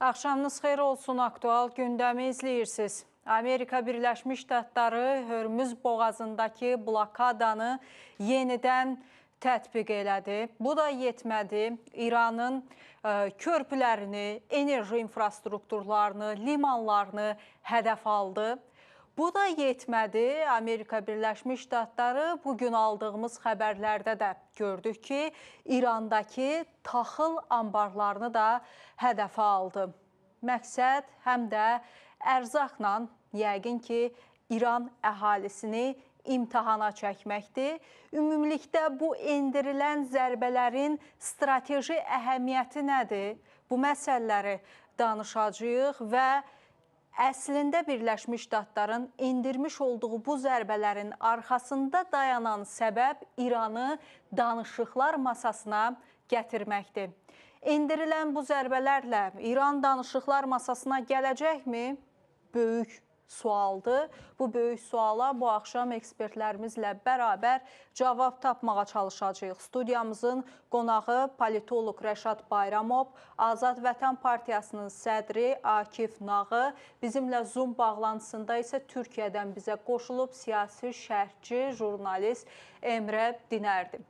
Axşamınız xeyir olsun, aktual gündəmi izləyirsiniz. Amerika Birləşmiş Ştatları Hörmüz boğazındakı blokadanı yenidən tətbiq elədi. Bu da yetmədi. İranın körpülərini, enerji infrastrukturlarını, limanlarını hədəf aldı. Bu da yetmədi. Amerika Birləşmiş Ştatları bugün aldığımız xəbərlərdə də gördük ki, İrandakı taxıl anbarlarını da hədəfə aldı. Məqsəd həm də ərzaqla, yəqin ki, İran əhalisini imtahana çəkməkdir. Ümumilikdə bu endirilən zərbələrin strateji əhəmiyyəti nədir? Bu məsələləri danışacağıq və əslində Birləşmiş Ştatların endirmiş olduğu bu zərbələrin arxasında dayanan səbəb İranı danışıqlar masasına gətirməkdir. Endirilən bu zərbələrlə İran danışıqlar masasına gələcəkmi? Böyük sualdır. Bu böyük suala bu axşam ekspertlərimizlə bərabər cavab tapmağa çalışacağıq. Studiyamızın qonağı politoloq Rəşad Bayramov, Azad Vətən Partiyasının sədri Akif Nağı, bizimlə Zoom bağlantısında isə Türkiyədən bizə qoşulub siyasi şərhçi, jurnalist Emrə Dinərdir.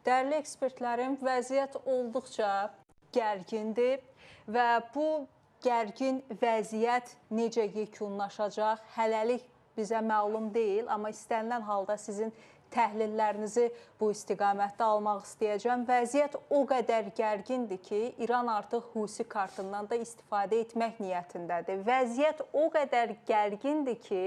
Dəyərli ekspertlərim, vəziyyət olduqca gərgindir və bu gərgin vəziyyət necə yekunlaşacaq, hələlik bizə məlum deyil, amma istənilən halda sizin təhlillərinizi bu istiqamətdə almaq istəyəcəm. Vəziyyət o qədər gərgindir ki, İran artıq Husi kartından da istifadə etmək niyyətindədir. Vəziyyət o qədər gərgindir ki,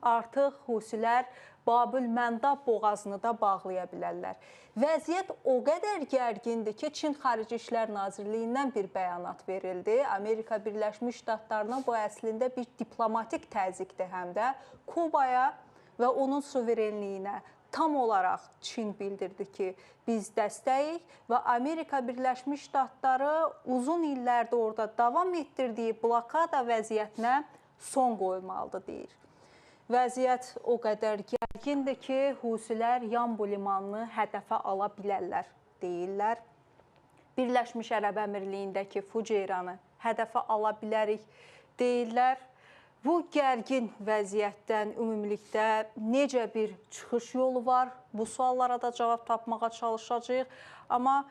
artıq Husilər Babül-Məndab boğazını da bağlaya bilərlər. Vəziyyət o qədər gərgindir ki, Çin Xarici İşlər Nazirliyindən bir bəyanat verildi. Amerika Birləşmiş Ştatlarına bu əslində bir diplomatik təzyiqdir həm də. Kubaya və onun suverenliyinə tam olaraq Çin bildirdi ki, biz dəstəyik və Amerika Birləşmiş Ştatları uzun illərdə orada davam etdirdiyi blokada vəziyyətinə son qoymalıdır, deyir. Vəziyyət o qədər gərgindir ki, Husilər Yanbu limanını hədəfə ala bilərlər, deyirlər. Birləşmiş Ərəb Əmirliyindəki Fuceyranı hədəfə ala bilərik, deyirlər. Bu gərgin vəziyyətdən ümumilikdə necə bir çıxış yolu var? Bu suallara da cavab tapmağa çalışacağıq. Amma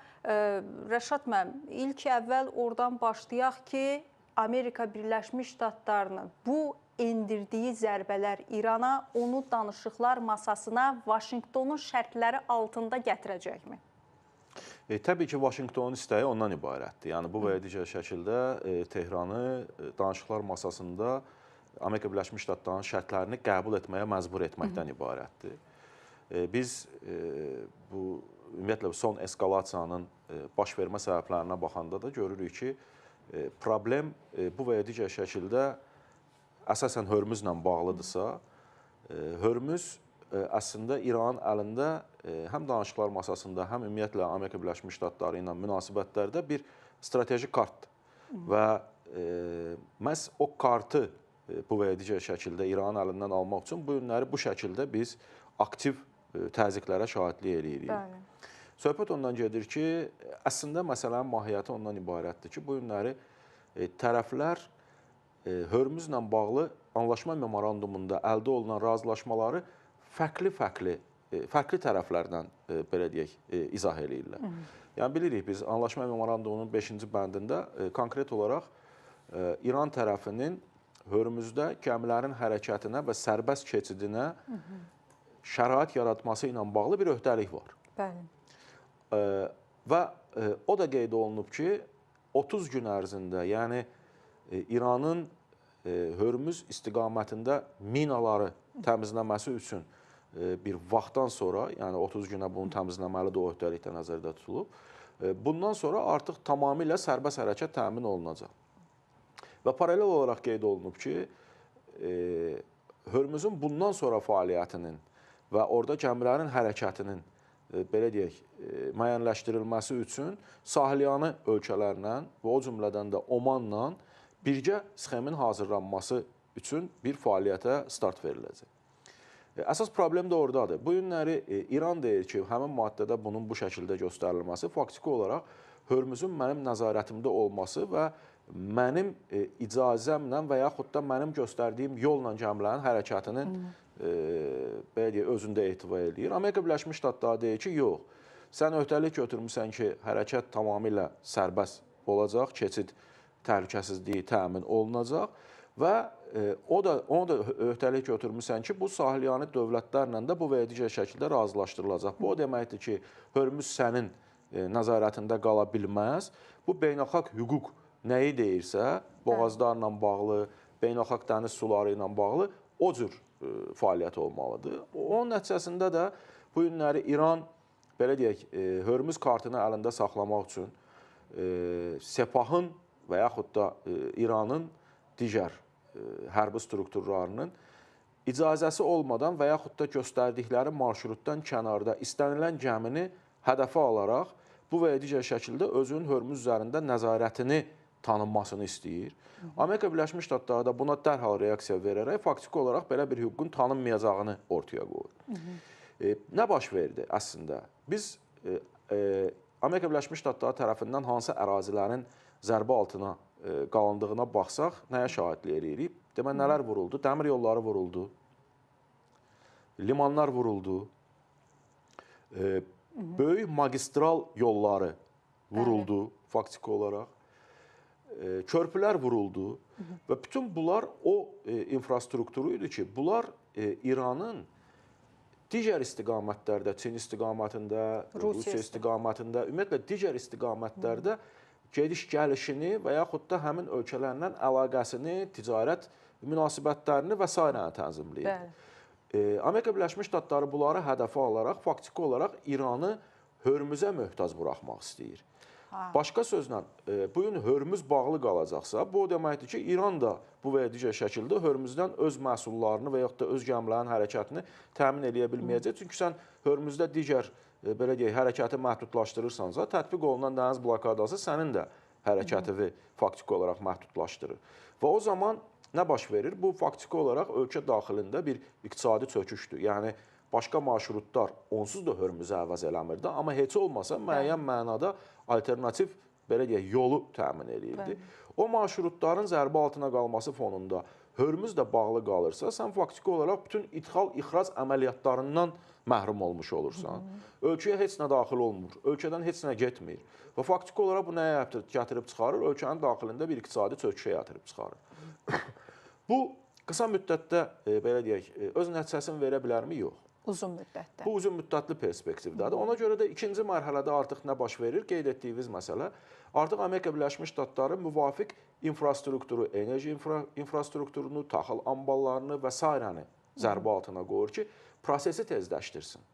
Rəşad müəllim, ilk əvvəl oradan başlayaq ki, Amerika Birləşmiş Ştatlarının bu endirdiyi zərbələr İrana, onu danışıqlar masasına Vaşinqtonun şərtləri altında gətirəcəkmi? Təbii ki, Vaşinqtonun istəyi ondan ibarətdir. Yəni, bu və ya digər şəkildə Tehranı danışıqlar masasında Amerika Birləşmiş Ştatlarının şərtlərini qəbul etməyə məcbur etməkdən ibarətdir. Biz bu, ümumiyyətlə, son eskalasiyanın baş vermə səbəblərinə baxanda da görürük ki, problem bu və ya digər şəkildə əsasən Hörmüzlə bağlıdırsa, Hörmüz əslində İranın əlində həm danışıqlar masasında, həm ümumiyyətlə Amerika Birləşmiş Ştatları ilə münasibətlərdə bir strateji kartdır. Və məhz o kartı bu və ya digər şəkildə İranın əlindən almaq üçün bu günləri bu şəkildə biz aktiv təzyiqlərə şahidlik edirik. Söhbət ondan gedir ki, əslində məsələnin mahiyyəti ondan ibarətdir ki, bu günləri tərəflər Hörmüzlə bağlı anlaşma memorandumunda əldə olunan razılaşmaları fərqli tərəflərdən, belə deyək, izah edirlər. Yəni, bilirik, biz anlaşma memorandumunun 5-ci bəndində konkret olaraq İran tərəfinin Hörmüzdə gəmilərin hərəkətinə və sərbəst keçidinə şərait yaratması ilə bağlı bir öhdəlik var. Bəli. Və o da qeyd olunub ki, 30 gün ərzində, yəni İranın Hörmüz istiqamətində minaları təmizləməsi üçün bir vaxtdan sonra, yəni 30 günə bunu təmizləməli də o öhdəlikdə nəzərdə tutulub, bundan sonra artıq tamamilə sərbəst hərəkət təmin olunacaq. Və paralel olaraq qeyd olunub ki, Hörmüzün bundan sonra fəaliyyətinin və orada gəmilərin hərəkətinin, belə deyək, müəyyənləşdirilməsi üçün sahilyanı ölkələrlə və o cümlədən də Omanla birgə sxemin hazırlanması üçün bir fəaliyyətə start veriləcək. Əsas problem də oradadır. Bu günləri İran deyir ki, həmin maddədə bunun bu şəkildə göstərilməsi faktiki olaraq Hörmüzün mənim nəzarətimdə olması və mənim icazəmlə və yaxud da mənim göstərdiyim yolla gəmilərin hərəkətinin belə deyək, özündə ehtiva edir. Amerika Birləşmiş Ştatları deyir ki, yox, sən öhdəlik götürmüsən ki, hərəkət tamamilə sərbəst olacaq, keçid təhlükəsizliyi təmin olunacaq və onu da öhdəlik götürmüsən ki, bu sahilyanı dövlətlərlə də bu və ya digər şəkildə razılaşdırılacaq. Bu o deməkdir ki, Hörmüz sənin nəzarətində qala bilməz. Bu beynəlxalq hüquq nəyi deyirsə, boğazlarla bağlı, beynəlxalq dəniz suları ilə bağlı o cür fəaliyyət olmalıdır. Onun nəticəsində də bu günləri İran, belə deyək, Hörmüz kartını əlində saxlamaq üçün Sepahın və yaxud da İranın digər hərbi strukturlarının icazəsi olmadan və yaxud da göstərdikləri marşrutdan kənarda istənilən gəmini hədəfə alaraq bu və ya digər şəkildə özünün Hörmüz üzərində nəzarətini tanınmasını istəyir. Amerika Birləşmiş Ştatları da buna dərhal reaksiya verərək faktiki olaraq belə bir hüququn tanınmayacağını ortaya qoyur. Nə baş verdi əslində? Biz Amerika Birləşmiş Ştatları tərəfindən hansı ərazilərin zərbə altına qalındığına baxsaq, nəyə şahidlik edirik? Demək, nələr vuruldu? Dəmir yolları vuruldu, limanlar vuruldu, böyük magistral yolları vuruldu faktiki olaraq, körpülər vuruldu və bütün bunlar o infrastrukturu idi ki, bunlar İranın digər istiqamətlərdə, Çin istiqamətində, Rusiya istiqamətində, ümumiyyətlə digər istiqamətlərdə gediş-gəlişini və yaxud da həmin ölkələrlə əlaqəsini, ticarət münasibətlərini və s. tənzimləyir. Amerika Birləşmiş Ştatları bunları hədəfə alaraq, faktiki olaraq İranı Hörmüzə möhtac buraxmaq istəyir. Başqa sözlə, bu gün Hörmüz bağlı qalacaqsa, bu o deməkdir ki, İran da bu və ya digər şəkildə Hörmüzdən öz məhsullarını və yaxud da öz gəmilərin hərəkətini təmin edə bilməyəcək. Çünki sən Hörmüzdə digər, belə deyək, hərəkəti məhdudlaşdırırsansa, tətbiq olunan dəniz blokadası sənin də hərəkətini faktiki olaraq məhdudlaşdırır. Və o zaman nə baş verir? Bu faktiki olaraq ölkə daxilində bir iqtisadi çöküşdür. Yəni, başqa marşrutlar onsuz da Hörmüzə əvəz eləmirdi, amma heç olmasa müəyyən mənada alternativ, belə deyək, yolu təmin edirdi. O marşrutların zərbə altına qalması fonunda Hörmüz də bağlı qalırsa, sən faktiki olaraq bütün ixrac əməliyyatlarından məhrum olmuş olursan. Ölkəyə heç nə daxil olmur, ölkədən heç nə getmir. Və faktiki olaraq bu nəyə gətirib çıxarır? Ölkənin daxilində bir iqtisadi çöküşə gətirib çıxarır. Bu, qısa müddətdə, belə deyək, öz nəticəsini verə bilərmi? Yox. Uzun müddətdə. Bu uzun müddətli perspektivdədir. Ona görə də ikinci mərhələdə artıq nə baş verir? Qeyd etdiyiniz məsələ, artıq Amerika Birləşmiş Ştatları müvafiq infrastrukturu, enerji infrastrukturunu, taxıl amballarını və s. zərbə altına qoyur ki, prosesi tezləşdirsin.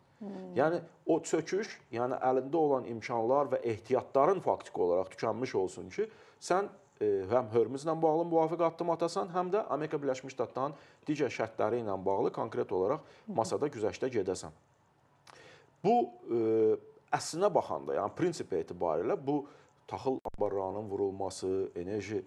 Yəni, o çöküş, yəni əlində olan imkanlar və ehtiyatların faktiki olaraq tükənmiş olsun ki, sən həm Hörmüzlə bağlı müvafiq addım atasan, həm də Amerika Birləşmiş Ştatlarının digər şərtləri ilə bağlı konkret olaraq masada güzəştə gedəsən. Bu, əslinə baxanda, yəni prinsip etibarilə bu taxıl ambarlarının vurulması, enerji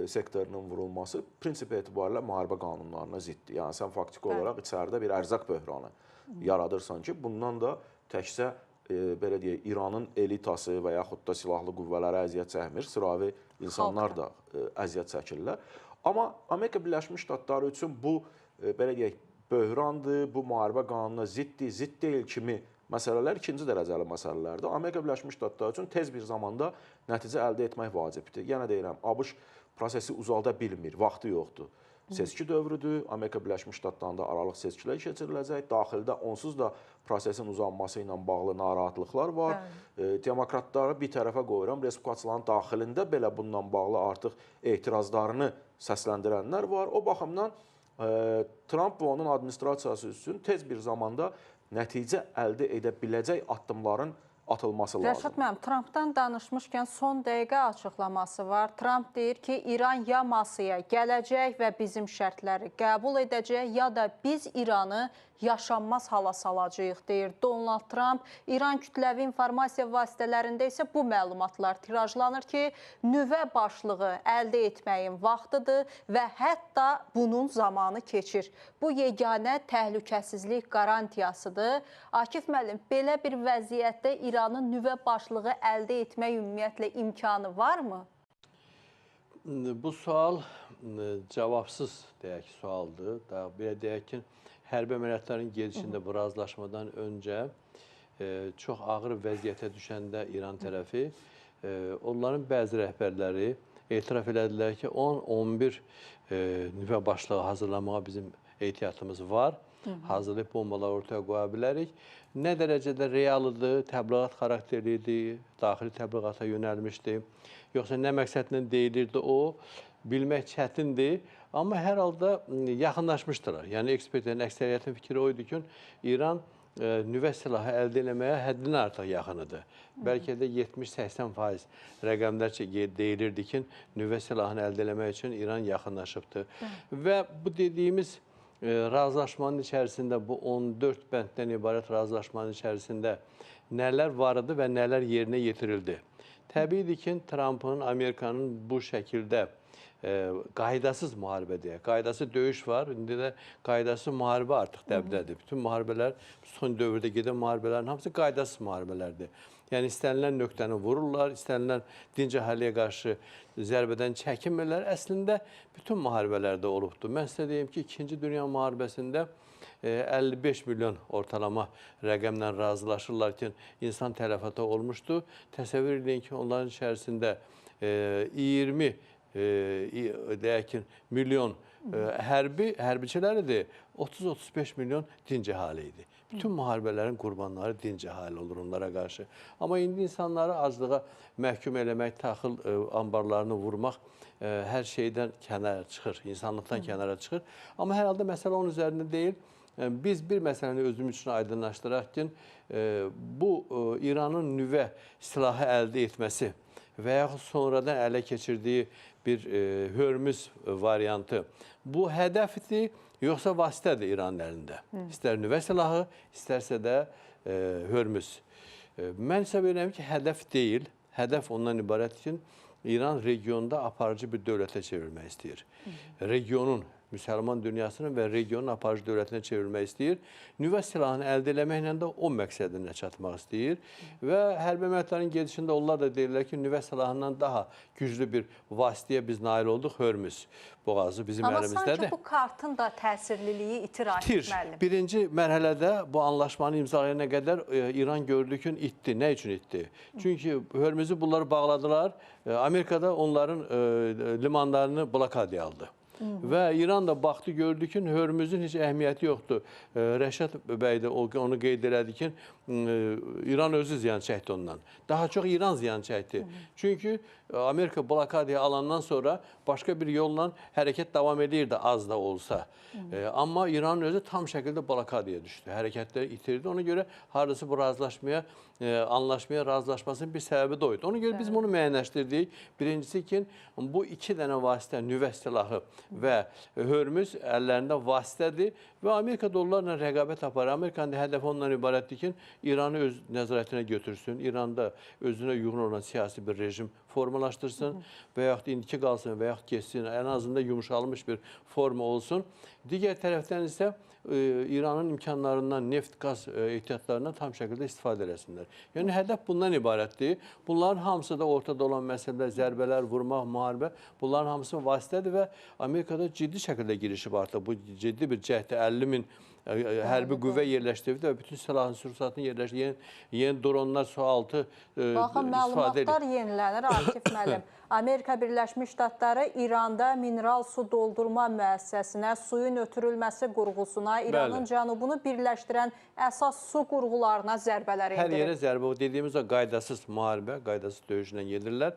sektorunun vurulması prinsip etibarilə müharibə qanunlarına ziddir. Yəni, sən faktiki olaraq içəridə bir ərzaq böhranı yaradırsan ki, bundan da təkcə belə deyək, İranın elitası və yaxud da silahlı qüvvələri əziyyət çəkmir, sıravi insanlar da əziyyət çəkirlər. Amma Amerika Birləşmiş Ştatları üçün bu, belə deyək, böhrandır, bu müharibə qanununa ziddir, zidd deyil kimi məsələlər ikinci dərəcəli məsələlərdir. Amerika Birləşmiş Ştatları üçün tez bir zamanda nəticə əldə etmək vacibdir. Yenə deyirəm, ABŞ prosesi uzalda bilmir, vaxtı yoxdur. Seçki dövrüdür, Amerika Birləşmiş Ştatlarında aralıq seçkilər keçiriləcək, daxildə onsuz da prosesin uzanması ilə bağlı narahatlıqlar var. Demokratları bir tərəfə qoyuram, respublikaçıların daxilində belə bununla bağlı artıq etirazlarını səsləndirənlər var. O baxımdan Trump və onun administrasiyası üçün tez bir zamanda nəticə əldə edə biləcək addımların atılması lazım. Rəşad müəllim, Trumpdan danışmışkən son dəqiqə açıqlaması var. Trump deyir ki, İran ya masaya gələcək və bizim şərtləri qəbul edəcək, ya da biz İranı yaşanmaz hala salacağıq, deyir Donald Trump. İran kütləvi informasiya vasitələrində isə bu məlumatlar tirajlanır ki, nüvə başlığı əldə etməyin vaxtıdır və hətta bunun zamanı keçir. Bu yeganə təhlükəsizlik qarantiyasıdır. Akif müəllim, belə bir vəziyyətdə İranın nüvə başlığı əldə etmək ümumiyyətlə imkanı varmı? Bu sual cavabsız deyək sualdır. Belə deyək ki, hərbi əməliyyatların gedişində bu razılaşmadan öncə çox ağır vəziyyətə düşəndə İran tərəfi, onların bəzi rəhbərləri etiraf elədilər ki, 10-11 nüvə başlığı hazırlamağa bizim ehtiyatımız var. Hazırlayıb bombalar ortaya qoya bilərik. Nə dərəcədə realıdır, təbliğat xarakterlidir, daxili təbliğata yönəlmişdir, yoxsa nə məqsədlə deyilirdi o, bilmək çətindir. Amma hər halda yaxınlaşmışdılar. Yəni, ekspertlərin əksəriyyətin fikri oydu ki, İran nüvə silahı əldə eləməyə həddindən artıq yaxınıdır. Bəlkə də 70-80% rəqəmlər deyilirdi ki, nüvə silahını əldə eləmək üçün İran yaxınlaşıbdır. Və bu dediyimiz razılaşmanın içərisində, bu 14 bənddən ibarət razılaşmanın içərisində nələr var idi və nələr yerinə yetirildi? Təbiidir ki, Trump'ın, Amerikanın bu şəkildə qaydasız müharibə deyək. Qaydası döyüş var, indi də qaydasız müharibə artıq dəbdədir. Bütün müharibələr, son dövrdə gedən müharibələrin hamısı qaydasız müharibələrdir. Yəni, istənilən nöqtəni vururlar, istənilən dinc əhaliyə qarşı zərbədən çəkinmirlər. Əslində, bütün müharibələrdə olubdur. Mən sizə deyim ki, 2-ci Dünya müharibəsində 55 milyon ortalama rəqəmlə razılaşırlar ki, insan tələfatı olmuşdu. Təsəvvür edin ki, onların içərisində 20 deyək ki, milyon hərbiçiləridir, 30-35 milyon dinc əhali idi. Bütün müharibələrin qurbanları dinc əhali olur onlara qarşı. Amma indi insanları aclığa məhkum eləmək, taxıl ambarlarını vurmaq hər şeydən kənara çıxır, insanlıqdan kənara çıxır. Amma hər halda məsələ onun üzərində deyil. Biz bir məsələni özümüz üçün aydınlaşdıraq ki, bu İranın nüvə silahı əldə etməsi və yaxud sonradan ələ keçirdiyi bir Hörmüz variantı bu hədəfdir, yoxsa vasitədir İranın əlində. İstər nüvə silahı, istərsə də Hörmüz. Mən hesab edirəm ki, hədəf deyil. Hədəf ondan ibarət ki, İran regionda aparıcı bir dövlətə çevrilmək istəyir. Regionun, müsəlman dünyasının və regionun aparıcı dövlətinə çevrilmək istəyir. Nüvə silahını əldə eləməklə də o məqsədinə çatmaq istəyir. Və hərbi əməliyyatların gedişində onlar da deyirlər ki, nüvə silahından daha güclü bir vasitəyə biz nail olduq, Hörmüz boğazı bizim əlimizdədir. Amma sanki bu kartın da təsirliliyi itir, Akif müəllim. Birinci mərhələdə bu anlaşmanı imzalayana qədər İran gördü ki, itdi. Nə üçün itdi? Çünki Hörmüzü bunları bağladılar. Amerikada onların limanlarını blokadaya aldı. Və İran da baxdı, gördü ki, Hörmüzün heç əhəmiyyəti yoxdur. Rəşad bəy də onu qeyd elədi ki, İran özü ziyan çəkdi ondan. Daha çox İran ziyan çəkdi. Çünki Amerika blokadaya alandan sonra başqa bir yolla hərəkət davam edirdi, az da olsa. Amma İranın özü tam şəkildə blokadaya düşdü. Hərəkətləri itirdi. Ona görə hardasa bu razılaşmaya, anlaşmaya razılaşmasının bir səbəbi də oydu. Ona görə biz bunu müəyyənləşdirdik. Birincisi ki, bu iki dənə vasitə, nüvə silahı və Hörmüz əllərində vasitədir və Amerika da onlarla rəqabət aparır. Amerikanın hədəfi ondan ibarətdir ki, İranı öz nəzarətinə götürsün, İranda özünə uyğun olan siyasi bir rejim formalaşdırsın və yaxud indiki qalsın və yaxud keçsin, ən azından yumuşalmış bir forma olsun. Digər tərəfdən isə İranın imkanlarından, neft, qaz ehtiyatlarından tam şəkildə istifadə eləsinlər. Yəni, hədəf bundan ibarətdir. Bunların hamısı da ortada olan məsələlər, zərbələr, vurmaq, müharibə, bunların hamısı vasitədir və Amerikada ciddi şəkildə girişib artıq. Bu ciddi bir cəhdə 50 min hərbi qüvvə yerləşdirdi və bütün silahın sursatını yerləşdirdi. Yeni dronlar, sualtı Baxın, məlumatlar yenilənir, Akif müəllim. Amerika Birləşmiş Ştatları İranda mineral su doldurma müəssisəsinə, suyun ötürülməsi qurğusuna, İranın cənubunu birləşdirən əsas su qurğularına zərbələr endirir. Hər yerə zərbə, o dediyimiz o qaydasız müharibə, qaydasız döyüşlə gedirlər.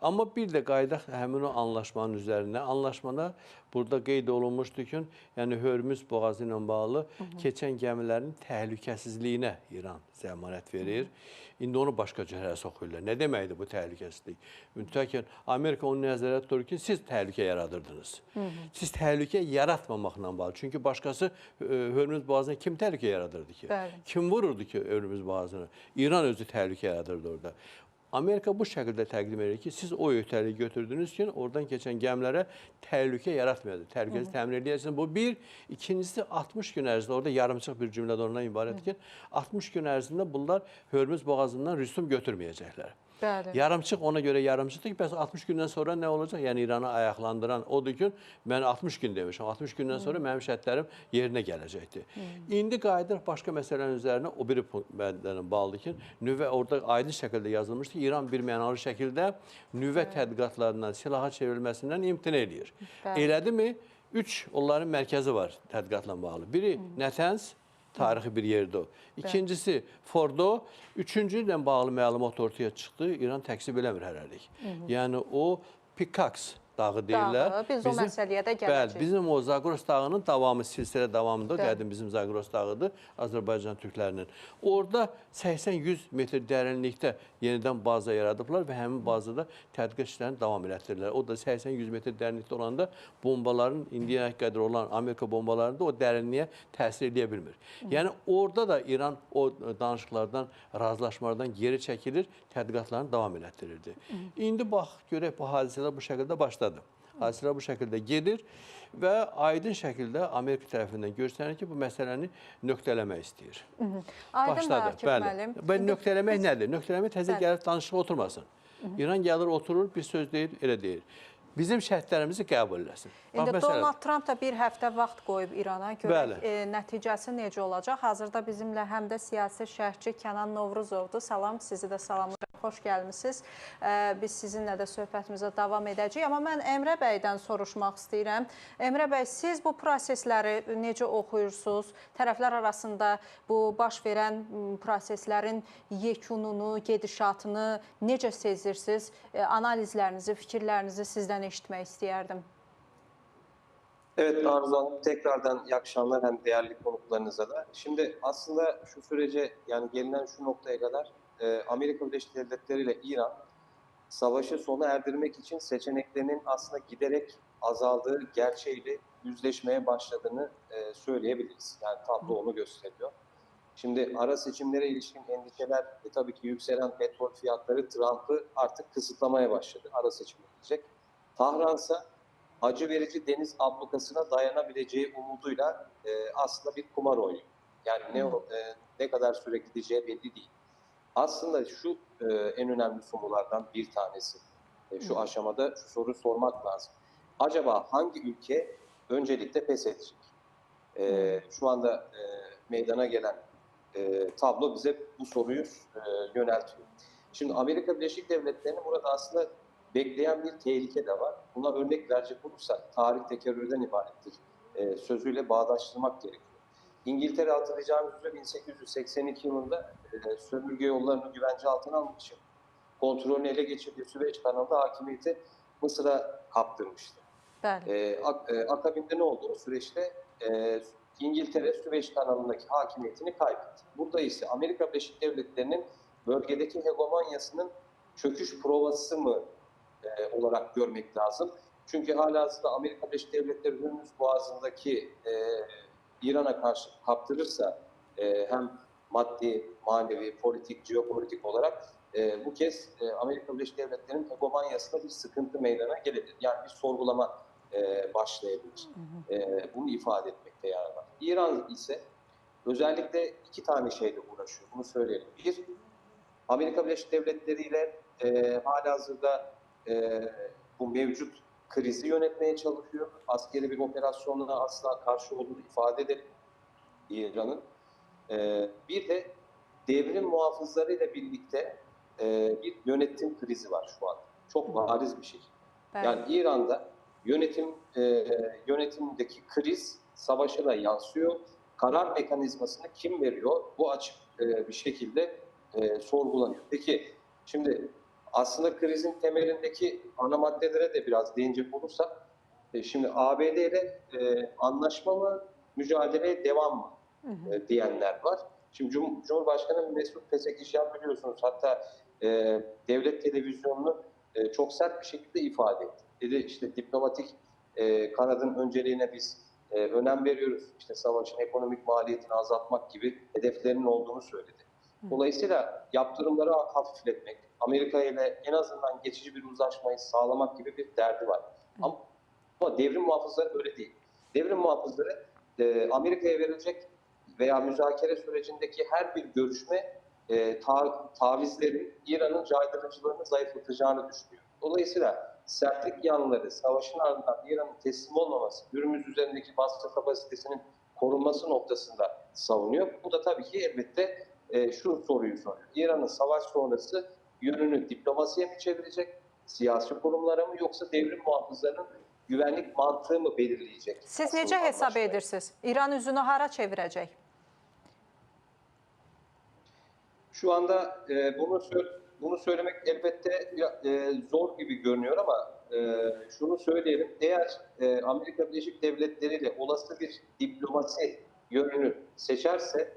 Amma bir də qayda həmin o anlaşmanın üzərində. Anlaşmada burada qeyd olunmuşdu ki, yəni Hörmüz boğazı ilə bağlı keçən gəmilərin təhlükəsizliyinə İran zəmanət verir. İndi onu başqa cəhərə soxurlar. Nə deməkdir bu təhlükəsizlik? Mütləq ki, deyərkən Amerika onu nəzərə tutur ki, siz təhlükə yaradırdınız. Siz təhlükə yaratmamaqla bağlı. Çünki başqası Hörmüz boğazına kim təhlükə yaradırdı ki? Bəli. Kim vururdu ki Hörmüz boğazını? İran özü təhlükə yaradırdı orada. Amerika bu şəkildə təqdim edir ki, siz o öhdəliyi götürdünüz ki, oradan keçən gəmilərə təhlükə yaratmayacaq. Təhlükəsi təmin edəcəksiniz. Bu bir. İkincisi 60 gün ərzində, orada yarımçıq bir cümlədə ondan ibarət ki, 60 gün ərzində bunlar Hörmüz boğazından rüsum götürməyəcəklər. Bəli. Yarımçıq ona görə yarımçıqdır ki, bəs 60 gündən sonra nə olacaq? Yəni İranı ayaqlandıran odur ki, mən 60 gün demişəm. 60 gündən sonra mənim şərtlərim yerinə gələcəkdir. İndi qayıdırıq başqa məsələnin üzərinə, o biri məddənin bağlıdır ki, nüvə orada aydın şəkildə yazılmışdır ki, İran bir mənalı şəkildə nüvə tədqiqatlarından, silaha çevrilməsindən imtina edir. Elədimi? 3 onların mərkəzi var tədqiqatla bağlı. Biri Natanz, tarixi bir yerdə o. İkincisi Fordo, üçüncü ilə bağlı məlumat ortaya çıxdı. İran təksib eləmir hələlik. Yəni o Pikaks dağı deyirlər. Biz o məsələyə də gələcəyik. Bəli, bizim o Zagros dağının davamı, silsilə davamında, qədim bizim Zagros dağıdır, Azərbaycan türklərinin. Orada 80-100 metr dərinlikdə yenidən baza yaradıblar və həmin bazada tədqiq işlərini davam elətdirirlər. O da 80-100 metr dərinlikdə olanda bombaların indiyə qədər olan Amerika bombalarında o dərinliyə təsir edə bilmir. Yəni orada da İran o danışıqlardan, razılaşmalardan geri çəkilir, tədqiqatlarını davam elətdirirdi. İndi bax, görək bu hadisələr bu şəkildə başladı. Hadisələr bu şəkildə gedir və aydın şəkildə Amerika tərəfindən göstərir ki, bu məsələni nöqtələmək istəyir. Aydın və Akif müəllim. Nöqtələmək nədir? Nöqtələmək təzə gəlib danışığa oturmasın. İran gəlir, oturur, bir söz deyir, elə deyir. Bizim şərtlərimizi qəbul eləsin. İndi Donald Trump da bir həftə vaxt qoyub İrana. Görək nəticəsi necə olacaq? Hazırda bizimlə həm də siyasi şərhçi Kənan Novruzovdur. Salam, sizi də salamlayıram. Xoş gəlmisiniz. Biz sizinlə də söhbətimizə davam edəcəyik. Amma mən Əmrə bəydən soruşmaq istəyirəm. Əmrə bəy, siz bu prosesləri necə oxuyursunuz? Tərəflər arasında bu baş verən proseslərin yekununu, gedişatını necə sezirsiniz? Analizlərinizi, fikirlərinizi sizdən eşitmək istəyərdim. Evet Arzu Hanım, tekrardan iyi akşamlar hem değerli konuklarınıza da. Şimdi aslında şu sürece, yani gelinen şu noktaya kadar Amerika Birleşik Devletleri ile İran savaşı sona erdirmek için seçeneklerinin aslında giderek azaldığı gerçeğiyle yüzleşmeye başladığını söyleyebiliriz. Yani tablo onu gösteriyor. Şimdi ara seçimlere ilişkin endişeler tabii ki yükselen petrol fiyatları Trump'ı artık kısıtlamaya başladı. Ara seçim yapacak. Tahran'sa acı verici deniz ablukasına dayanabileceği umuduyla aslında bir kumar oynuyor. Yani ne kadar süre gideceği belli değil. Aslında şu en önemli sorulardan bir tanesi. Şu aşamada şu soruyu sormak lazım. Acaba hangi ülke öncelikle pes edecek? Şu anda meydana gelen tablo bize bu soruyu yöneltiyor. Şimdi Amerika Birleşik Devletleri'nin burada aslında bekleyen bir tehlike de var. Buna örnek verecek olursak tarih tekerrürden ibarettir. Sözüyle bağdaştırmak gerekiyor. İngiltere, hatırlayacağınız üzere 1882 yılında sömürge yollarını güvence altına almak için kontrolünü ele geçirdiği Süveyş kanalında hakimiyeti Mısır'a kaptırmıştı. Akabinde ne oldu o süreçte? İngiltere Süveyş kanalındaki hakimiyetini kaybetti. Burada ise Amerika Birleşik Devletleri'nin bölgedeki hegemonyasının çöküş provası mı olarak görmek lazım. Çünkü halihazırda Amerika Birleşik Devletleri Hürmüz Boğazı'ndaki İran'a karşı kaptırırsa hem maddi, manevi, politik, jeopolitik olarak bu kez Amerika Birleşik Devletleri'nin hegemonyasında bir sıkıntı meydana gelebilir. Yani bir sorgulama başlayabilir. Bunu ifade etmekte yarar var. İran ise özellikle iki tane şeyle uğraşıyor. Bunu söyleyelim. Bir, Amerika Birleşik Devletleri ile halihazırda bu mevcut krizi yönetmeye çalışıyor. Askeri bir operasyonuna asla karşı olduğunu ifade edelim İran'ın. Bir de devrim muhafızlarıyla birlikte bir yönetim krizi var şu an. Çok bariz bir şey. Yani İran'da yönetimdeki kriz savaşa da yansıyor. Karar mekanizmasını kim veriyor? Bu açık bir şekilde sorgulanıyor. Peki şimdi aslında krizin temelindeki ana maddelere de biraz değinecek olursak, şimdi ABD ile anlaşma mı, mücadeleye devam mı diyenler var. Şimdi Cumhurbaşkanı Mesut Pezeshkian biliyorsunuz, hatta devlet televizyonunu çok sert bir şekilde ifade etti. Dedi işte diplomatik kanadın önceliğine biz önem veriyoruz. İşte savaşın ekonomik maliyetini azaltmak gibi hedeflerinin olduğunu söyledi. Dolayısıyla yaptırımları hafifletmek, Amerika ile en azından geçici bir uzlaşmayı sağlamak gibi bir derdi var. Ama devrim muhafızları öyle değil. Devrim muhafızları Amerika'ya verilecek veya müzakere sürecindeki her bir görüşme tavizlerin İran'ın caydırıcılığını zayıflatacağını düşünüyor. Dolayısıyla sertlik yanları, savaşın ardından İran'ın teslim olmaması, Hürmüz üzerindeki baskı kapasitesinin korunması noktasında savunuyor. Bu da tabii ki elbette şu soruyu soruyor. İran'ın savaş sonrası yönünü diplomasiye mi çevirecek, siyasi kurumlara mı, yoksa devrim muhafızlarının güvenlik mantığı mı belirleyecek? Siz necə hesab anlaşmayı? edirsiniz? İran üzünü hara çevirəcək? Şu anda bunu söylemek elbette zor gibi görünüyor ama şunu söyleyelim. Eğer Amerika Birleşik Devletleri ile olası bir diplomasi yönünü seçerse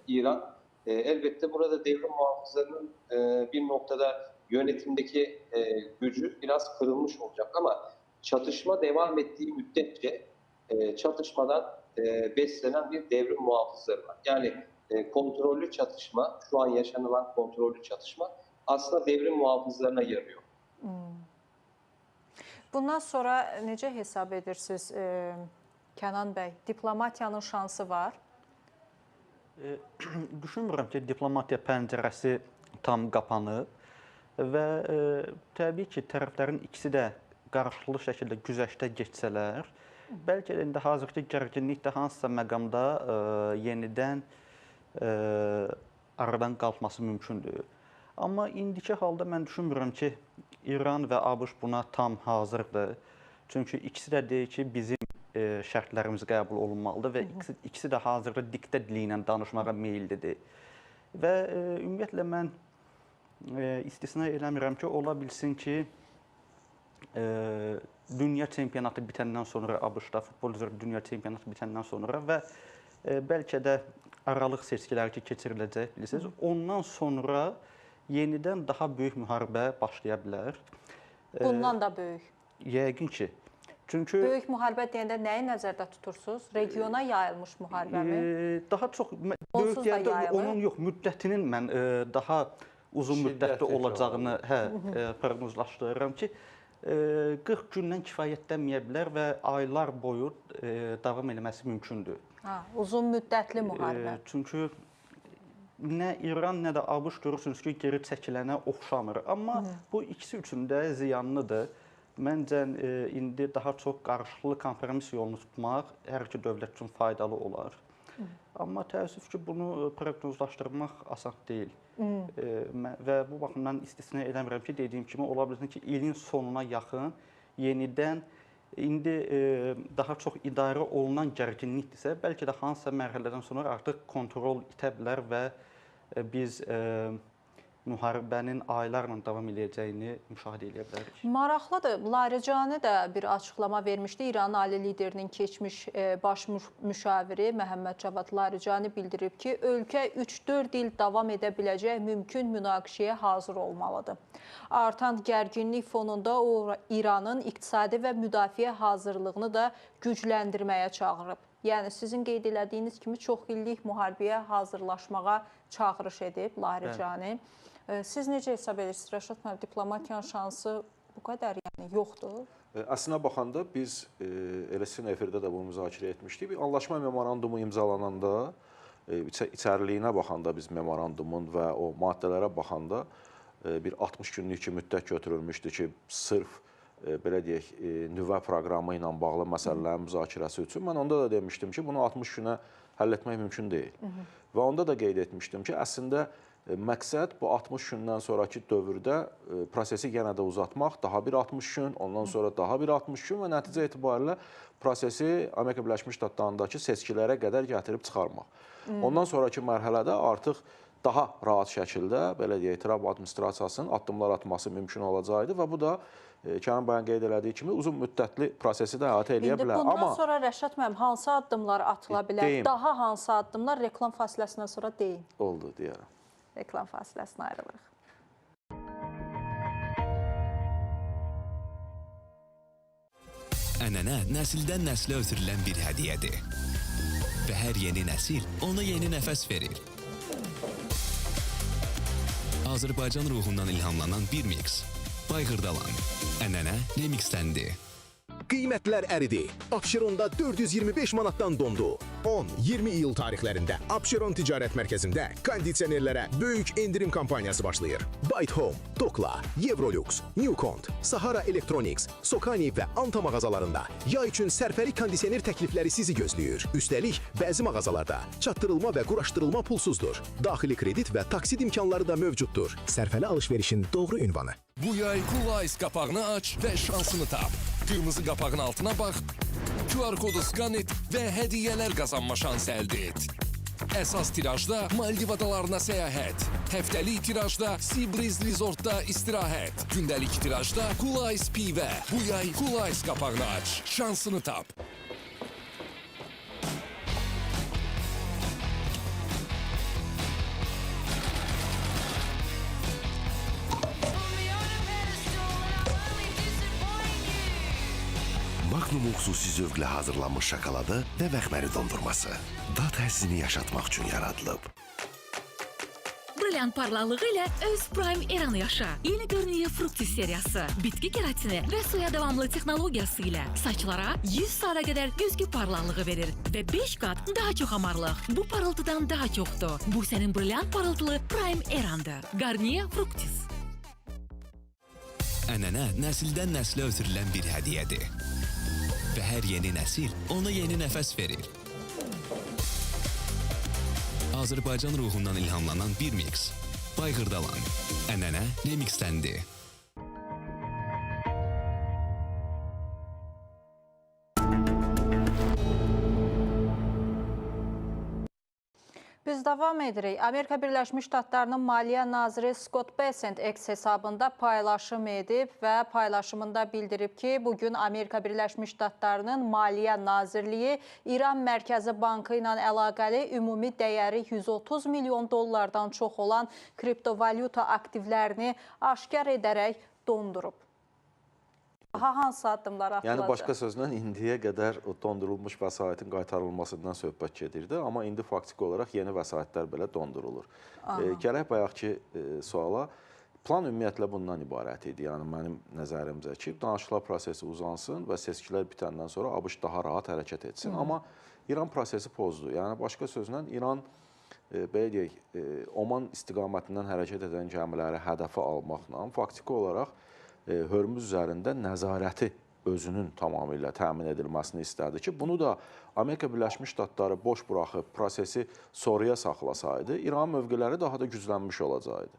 İran, elbette burada devrim muhafızlarının bir noktada yönetimdeki gücü biraz kırılmış olacak. Ama çatışma devam ettiği müddetçe çatışmadan beslenen bir devrim muhafızları var. Yani kontrollü çatışma, şu an yaşanılan kontrollü çatışma aslında devrim muhafızlarına yarıyor. Bundan sonra necə hesab edirsiniz Kənan bəy? Diplomatiyanın şansı var. Düşünmürəm ki, diplomatiya pəncərəsi tam qapanıb və təbii ki, tərəflərin ikisi də qarşılıqlı şəkildə güzəştə geçsələr, bəlkə də indi hazırki gərginlik də hansısa məqamda yenidən aradan qalxması mümkündür. Amma indiki halda mən düşünmürəm ki, İran və ABŞ buna tam hazırdır. Çünki ikisi də deyir ki, bizim şərtlərimiz qəbul olunmalıdır və ikisi də hazırda diktə dili ilə danışmağa meyillidir. Və ümumiyyətlə mən istisna eləmirəm ki, ola bilsin ki, dünya çempionatı bitəndən sonra ABŞ-da, futbol üzrə dünya çempionatı bitəndən sonra və bəlkə də aralıq seçkiləri ki, keçiriləcək, bilirsiniz, ondan sonra yenidən daha böyük müharibə başlaya bilər. Bundan da böyük. Yəqin ki. Çünki Böyük müharibə deyəndə nəyi nəzərdə tutursunuz? Regiona yayılmış müharibəmi? Daha çox Onsuz böyük da deyəndə yayılır. onun yox, müddətinin mən daha uzun müddətli olacağını proqnozlaşdırıram ki, 40 gündən kifayətlənməyə bilər və aylar boyu davam etməsi mümkündür. Uzun müddətli müharibə. Çünki nə İran, nə də ABŞ görürsünüz ki, geri çəkilənə oxşamır. Amma bu ikisi üçün də ziyanlıdır. Məncə indi daha çox qarşılıqlı kompromis yolunu tutmaq hər iki dövlət üçün faydalı olar. Amma təəssüf ki, bunu proqnozlaşdırmaq asan deyil. Və bu baxımdan istisna eləmirəm ki, dediyim kimi, ola bilsin ki, ilin sonuna yaxın yenidən indi daha çox idarə olunan gərginlikdirsə, bəlkə də hansısa mərhələdən sonra artıq kontrol itə bilər və biz müharibənin aylarla davam edəcəyini müşahidə edə bilərik. Maraqlıdır. Larijani də bir açıqlama vermişdi. İranın ali liderinin keçmiş baş müşaviri Məhəmməd Cavad Larijani bildirib ki, ölkə 3-4 il davam edə biləcək mümkün münaqişəyə hazır olmalıdır. Artan gərginlik fonunda o İranın iqtisadi və müdafiə hazırlığını da gücləndirməyə çağırıb. Yəni sizin qeyd elədiyiniz kimi çox illik müharibəyə hazırlaşmağa çağırış edib Larijani. Siz necə hesab edirsiniz? Rəşad müəllim, diplomatiyanın şansı bu qədər yoxdur? Əslində baxanda biz elə sizin efirdə də bunu müzakirə etmişdik. Bir anlaşma memorandumu imzalananda, içəriliyinə baxanda biz memorandumun və o maddələrə baxanda bir 60 günlük ki müddət götürülmüşdü ki, sırf belə deyək, nüvə proqramı ilə bağlı məsələlərin müzakirəsi üçün. Mən onda da demişdim ki, bunu 60 günə həll etmək mümkün deyil. Və onda da qeyd etmişdim ki, əslində məqsəd bu 60 gündən sonraki dövrdə prosesi yenə də uzatmaq, daha bir 60 gün, ondan sonra daha bir 60 gün və nəticə etibarilə prosesi Amerika Birləşmiş Ştatlarındakı seçkilərə qədər gətirib çıxarmaq. Ondan sonraki mərhələdə artıq daha rahat şəkildə, belə deyək, Trump administrasiyasının addımlar atması mümkün olacaqdı və bu da Kənan bəyin qeyd elədiyi kimi uzun müddətli prosesi də əhatə edə bilər. İndi bundan sonra Rəşad müəllim, hansı addımlar atıla bilər? Daha hansı addımlar reklam fasiləsindən sonra deyin? Oldu, deyərəm. Reklam fasiləsinə ayrılırıq. Ənənə nəsildən nəslə ötürülən bir hədiyyədir. Və hər yeni nəsil ona yeni nəfəs verir. Azərbaycan ruhundan ilhamlanan bir mix. Bayğırdalan. Ənənə remixdəndir. Qiymətlər əridi. Abşeronda 425 manatdan dondu. 10-20 iyul tarixlərində Abşeron Ticarət Mərkəzində kondisionerlərə böyük endirim kampaniyası başlayır. Byte Home, Dokla, Evrolux, Newcont, Sahara Electronics, Sokani və Anta mağazalarında yay üçün sərfəli kondisioner təklifləri sizi gözləyir. Üstəlik, bəzi mağazalarda çatdırılma və quraşdırılma pulsuzdur. Daxili kredit və taksid imkanları da mövcuddur. Sərfəli alış-verişin doğru ünvanı. Bu yay Cool Ice qapağını aç və şansını tap. Qırmızı qapağın altına bax, QR kodu skan et və hədiyyələr qazanma şansı əldə et. Əsas tirajda Maldiv adalarına səyahət, həftəlik tirajda Sea Breeze Resortda istirahət, gündəlik tirajda Cool Ice pivə. Bu yay Cool Ice qapağını aç, şansını tap. Magnum xüsusi zövqlə hazırlanmış şokoladı və məxməri dondurması. Dad həzzini yaşatmaq üçün yaradılıb. Brilliant parlaqlığı ilə öz Prime Eranı yaşa. Yeni Garnier Fructis seriyası, bitki keratini və suya davamlı texnologiyası ilə saçlara 100 saata qədər güzgü parlaqlığı verir və 5 qat daha çox amarlıq. Bu parıltıdan daha çoxdur. Bu sənin brilliant parıltılı Prime Erandır. Garnier Fructis. Ənənə nəsildən nəslə ötürülən bir hədiyyədir. Və hər yeni nəsil ona yeni nəfəs verir. Azərbaycan ruhundan ilhamlanan bir mix. Bayğırdalan. Ənənə remixdəndir. Biz davam edirik. Amerika Birləşmiş Ştatlarının Maliyyə Naziri Scott Bessent X hesabında paylaşım edib və paylaşımında bildirib ki, bugün Amerika Birləşmiş Ştatlarının Maliyyə Nazirliyi İran Mərkəzi Bankı ilə əlaqəli ümumi dəyəri 130 milyon dollardan çox olan kriptovalyuta aktivlərini aşkar edərək dondurub. Daha hansı addımlar atılacaq? Yəni, başqa sözlə, indiyə qədər dondurulmuş vəsaitin qaytarılmasından söhbət gedirdi, amma indi faktiki olaraq yeni vəsaitlər belə dondurulur. Gələk bayaqki suala, plan ümumiyyətlə bundan ibarət idi. Yəni, mənim nəzərimcə ki, danışıqlar prosesi uzansın və seçkilər bitəndən sonra ABŞ daha rahat hərəkət etsin. Amma İran prosesi pozdu. Yəni, başqa sözlə, İran, belə deyək, Oman istiqamətindən hərəkət edən gəmiləri hədəfə almaqla faktiki olaraq Hörmüz üzərində nəzarəti özünün tamamilə təmin edilməsini istədi ki, bunu da Amerika Birləşmiş Ştatları boş buraxıb prosesi soruya saxlasaydı, İran mövqeləri daha da güclənmiş olacaqdı.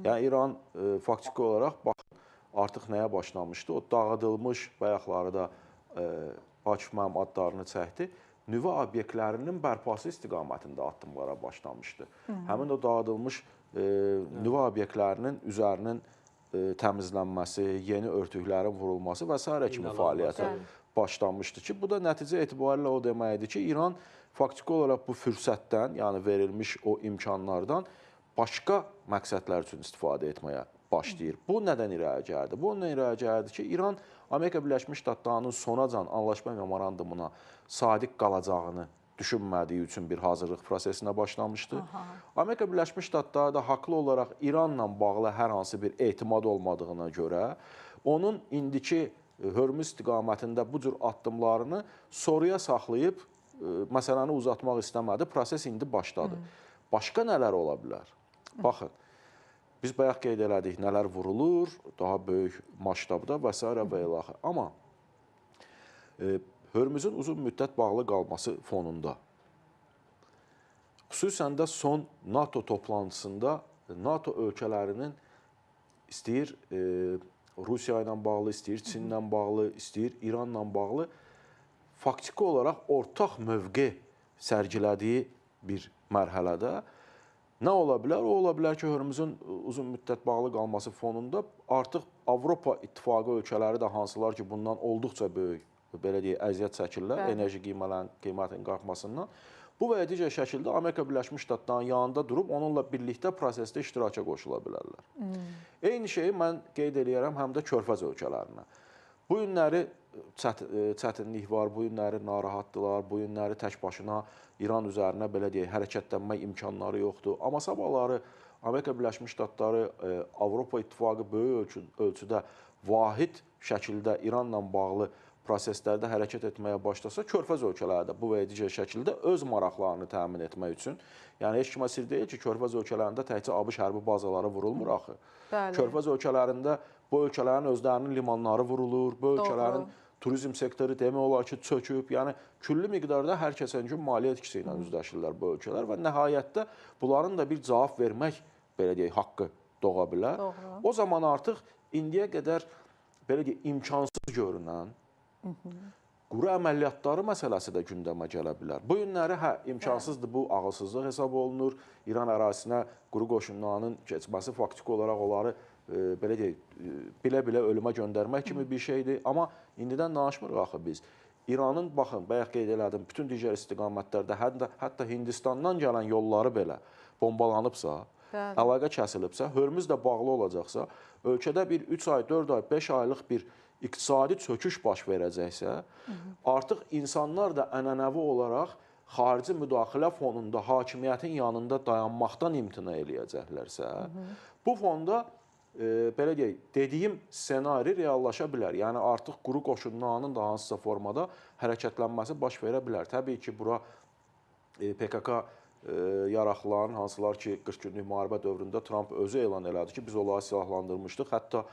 Yəni, İran faktiki olaraq artıq nəyə başlamışdı? O dağıdılmış, bayaqları da Akif mənim adlarını çəkdi, nüvə obyektlərinin bərpası istiqamətində addımlara başlamışdı. Həmin o dağıdılmış nüvə obyektlərinin üzərinin təmizlənməsi, yeni örtüklərin vurulması və s. kimi fəaliyyətə başlanmışdı ki, bu da nəticə etibarilə o deməkdir ki, İran faktiki olaraq bu fürsətdən, yəni verilmiş o imkanlardan başqa məqsədlər üçün istifadə etməyə başlayır. Bu nədən irəli gəldi? Bu ondan irəli gəldi ki, İran Amerika Birləşmiş Ştatlarının sonacan anlaşma memorandumuna sadiq qalacağını düşünmədiyi üçün bir hazırlıq prosesinə başlamışdı. Amerika Birləşmiş Ştatları da haqlı olaraq İranla bağlı hər hansı bir etimad olmadığına görə onun indiki Hörmüz istiqamətində bu cür addımlarını soruya saxlayıb məsələni uzatmaq istəmədi. Proses indi başladı. Başqa nələr ola bilər? Baxın, biz bayaq qeyd elədik, nələr vurulur, daha böyük maştabda və s. və ilaxı. Amma Hörmüzün uzun müddət bağlı qalması fonunda, xüsusən də son NATO toplantısında NATO ölkələrinin istəyir Rusiya ilə bağlı, istəyir Çinlə bağlı, istəyir İranla bağlı faktiki olaraq ortaq mövqe sərgilədiyi bir mərhələdə nə ola bilər? O ola bilər ki, Hörmüzün uzun müddət bağlı qalması fonunda artıq Avropa İttifaqı ölkələri də hansılar ki, bundan olduqca böyük belə deyək, əziyyət çəkirlər, enerji qiymətinin qalxmasından. Bu və ya digər şəkildə Amerika Birləşmiş Ştatlarının yanında durub, onunla birlikdə prosesdə iştiraka qoşula bilərlər. Eyni şeyi mən qeyd edirəm həm də Körfəz ölkələrinə. Bu günləri çətinlik var, bu günləri narahatdılar, bu günləri tək başına İran üzərinə belə deyək, hərəkətlənmək imkanları yoxdur. Amma sabahları Amerika Birləşmiş Ştatları, Avropa İttifaqı böyük ölçüdə vahid şəkildə İranla bağlı proseslərdə hərəkət etməyə başlasa, Körfəz ölkələri də bu və ya digər şəkildə öz maraqlarını təmin etmək üçün, yəni heç kimə sir deyil ki, Körfəz ölkələrində təkcə ABŞ hərbi bazaları vurulmur axı. Körfəz ölkələrində bu ölkələrin özlərinin limanları vurulur, bu ölkələrin turizm sektoru demək olar ki, çöküb. Yəni külli miqdarda hər kəsən gün maliyyə etkisi ilə üzləşirlər bu ölkələr və nəhayətdə bunların da bir cavab vermək, belə deyək, haqqı doğa bilər. O zaman artıq indiyə qədər belə deyək, imkansız görünən quru əməliyyatları məsələsi də gündəmə gələ bilər. Bu günləri imkansızdır, bu ağılsızlıq hesab olunur. İran ərazisinə quru qoşunlarının keçməsi faktiki olaraq onları belə deyək, bilə-bilə ölümə göndərmək kimi bir şeydir. Amma indidən danışmırıq axı biz. İranın, baxın, bayaq qeyd elədim, bütün digər istiqamətlərdə, hətta Hindistandan gələn yolları belə bombalanıbsa, əlaqə kəsilibsə, Hörmüz də bağlı olacaqsa, ölkədə bir 3 ay, 4 ay, 5 aylıq bir iqtisadi çöküş baş verəcəksə, artıq insanlar da ənənəvi olaraq xarici müdaxilə fonunda hakimiyyətin yanında dayanmaqdan imtina eləyəcəklərsə, bu fonda belə deyək, dediyim ssenari reallaşa bilər. Yəni artıq quru qoşunlarının da hansısa formada hərəkətlənməsi baş verə bilər. Təbii ki, bura PKK yaraqlıların, hansılar ki 40 günlük müharibə dövründə Trump özü elan elədi ki, biz onları silahlandırmışdıq. Hətta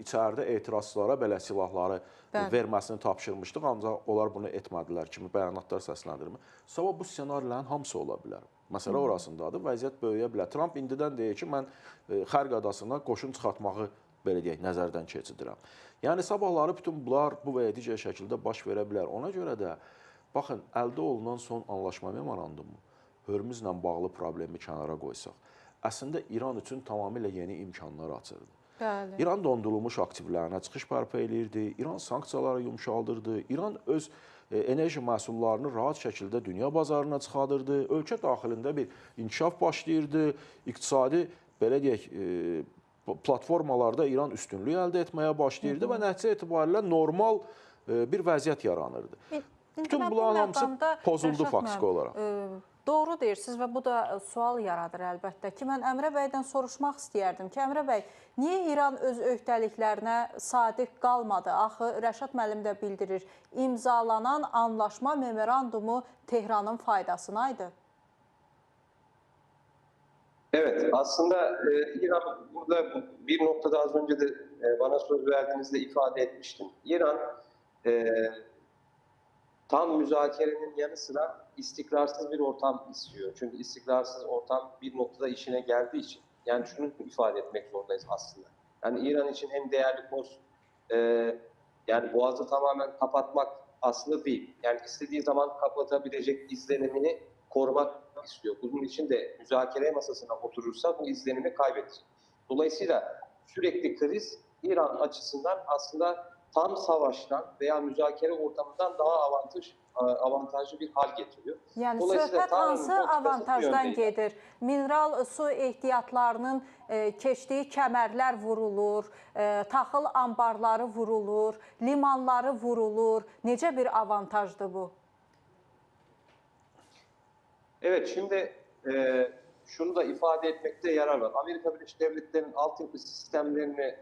içəridə etirazçılara belə silahları verməsini tapşırmışdıq, ancaq onlar bunu etmədilər kimi bəyanatlar səsləndirmir. Sabah bu ssenarilərin hamısı ola bilər. Məsələ orasındadır, vəziyyət böyüyə bilər. Trump indidən deyir ki, mən Xərq adasına qoşun çıxartmağı, belə deyək, nəzərdən keçidirəm. Yəni, sabahları bütün bunlar bu və ya digər şəkildə baş verə bilər. Ona görə də, baxın, əldə olunan son anlaşma memorandumu, Hörmüzlə bağlı problemi kənara qoysaq, əslində İran üçün tamamilə yeni imkanlar açırdı. İran dondurulmuş aktivlərinə çıxış bərpa eləyirdi, İran sanksiyaları yumşaldırdı, İran öz enerji məhsullarını rahat şəkildə dünya bazarına çıxadırdı, ölkə daxilində bir inkişaf başlayırdı, iqtisadi, belə deyək, platformalarda İran üstünlük əldə etməyə başlayırdı və nəticə etibarilə normal bir vəziyyət yaranırdı. Bütün bunların hamısı pozuldu faktiki olaraq. Doğru deyirsiniz və bu da sual yaradır əlbəttə ki, mən Əmrə bəydən soruşmaq istəyərdim ki, Əmrə bəy, niyə İran öz öhdəliklərinə sadiq qalmadı? Axı, Rəşad müəllim də bildirir, imzalanan anlaşma memorandumu Tehranın faydasına idi. Evet, aslında İran burada bir noktada az önce de bana söz verdiğinizde ifade etmiştim. İran tam müzakerenin yanı sıra istikrarsız bir ortam istiyor. Çünkü istikrarsız ortam bir noktada işine geldiği için. Yani şunu ifade etmek zorundayız aslında. Yani İran için en değerli koz yani boğazı tamamen kapatmak aslında değil. Yani istediği zaman kapatabilecek izlenimini korumak istiyor. Bunun için de müzakere masasına oturursa bu izlenimi kaybedecek. Dolayısıyla sürekli kriz İran açısından aslında tam savaştan veya müzakere ortamından daha avantajlı bir hal getiriyor. Yəni söhbət hansı avantajdan gedir? Mineral su ehtiyatlarının keçdiyi kəmərlər vurulur, taxıl ambarları vurulur, limanları vurulur. Necə bir avantajdır bu? Evet, şimdi şunu da ifade etmekte yarar var. Amerika Birleşik Devletleri'nin altyapı sistemlerini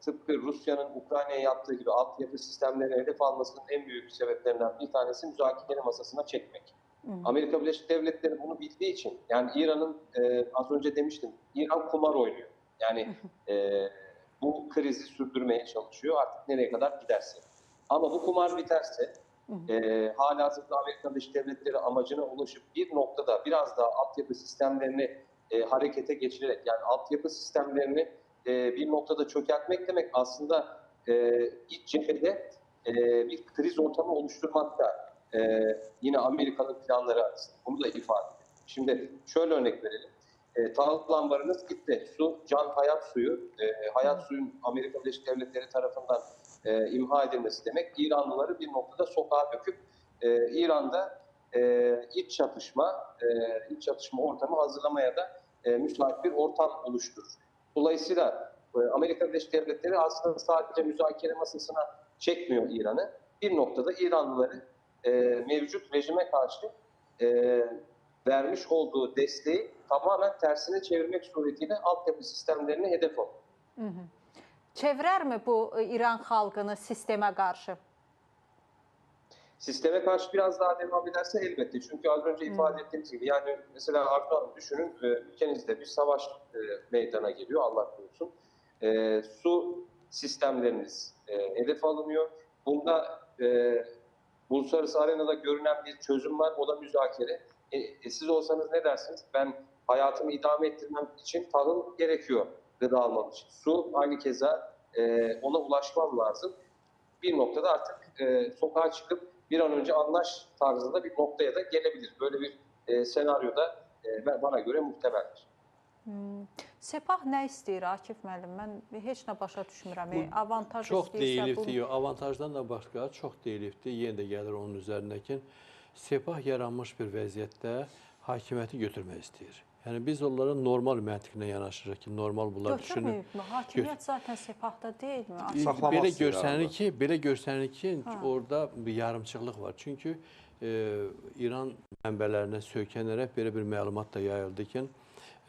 tıpkı Rusya'nın Ukrayna'ya yaptığı gibi altyapı sistemlerini hedef almasının en büyük sebeplerinden bir tanesi müzakere masasına çekmek. Amerika Birleşik Devletleri bunu bildiği için, yani İran'ın az önce demiştim, İran kumar oynuyor. Yani bu krizi sürdürmeye çalışıyor artık nereye kadar giderse. Ama bu kumar biterse halihazırda Amerika Birleşik Devletleri amacına ulaşıp bir noktada biraz daha altyapı sistemlerini harekete geçirerek, yani altyapı sistemlerini bir noktada çökertmek demek aslında iç cephede bir kriz ortamı oluşturmak da yine Amerika'nın planları arasında. Bunu da ifade edelim. Şimdi şöyle örnek verelim. Tahıl ambarınız gitti. Su, can hayat suyu. Hayat suyun Amerika Birleşik Devletleri tarafından imha edilmesi demek İranlıları bir noktada sokağa döküp İran'da iç çatışma ortamı hazırlamaya da müsait bir ortam oluşturur. Dolayısıyla Amerika Birleşik Devletleri aslında sadece müzakere masasına çekmiyor İran'ı. Bir noktada İranlıları mevcut rejime karşı vermiş olduğu desteği tamamen tersine çevirmek suretiyle altyapı sistemlerine hedef alıyor. Çevirər mi bu İran xalqını sistemə qarşı? Sisteme karşı biraz daha devam ederse elbette. Çünkü az önce ifade ettiğimiz gibi yani mesela Arzu Hanım düşünün ülkenizde bir savaş meydana geliyor Allah korusun. Su sistemleriniz hedef alınıyor. Bunda uluslararası arenada görünen bir çözüm var. O da müzakere. Siz olsanız ne dersiniz? Ben hayatımı idame ettirmem için tahıl gerekiyor gıda almam için. Su aynı keza ona ulaşmam lazım. Bir noktada artık sokağa çıkıp bir an önce anlaş tarzında bir noktaya da gelebilir. Böyle bir senaryoda bana göre muhtemeldir. Sepah nə istəyir Akif müəllim? Mən heç nə başa düşmürəm. Avantaj Çox istəyirsə deyilibdir, avantajdan da başqa çox deyilibdir. Yenə də gəlir onun üzərindəki. Sepah yaranmış bir vəziyyətdə hakimiyyəti götürmək istəyir. Yəni biz onlara normal məntiqlə yanaşırıq ki, normal bunlar düşünür. Götürməyib mi? Hakimiyyət zaten Sepahda deyilmi? Belə görsənir ki, orada bir yarımçılıq var. Çünki İran mənbələrinə söykənərək belə bir məlumat da yayıldı ki,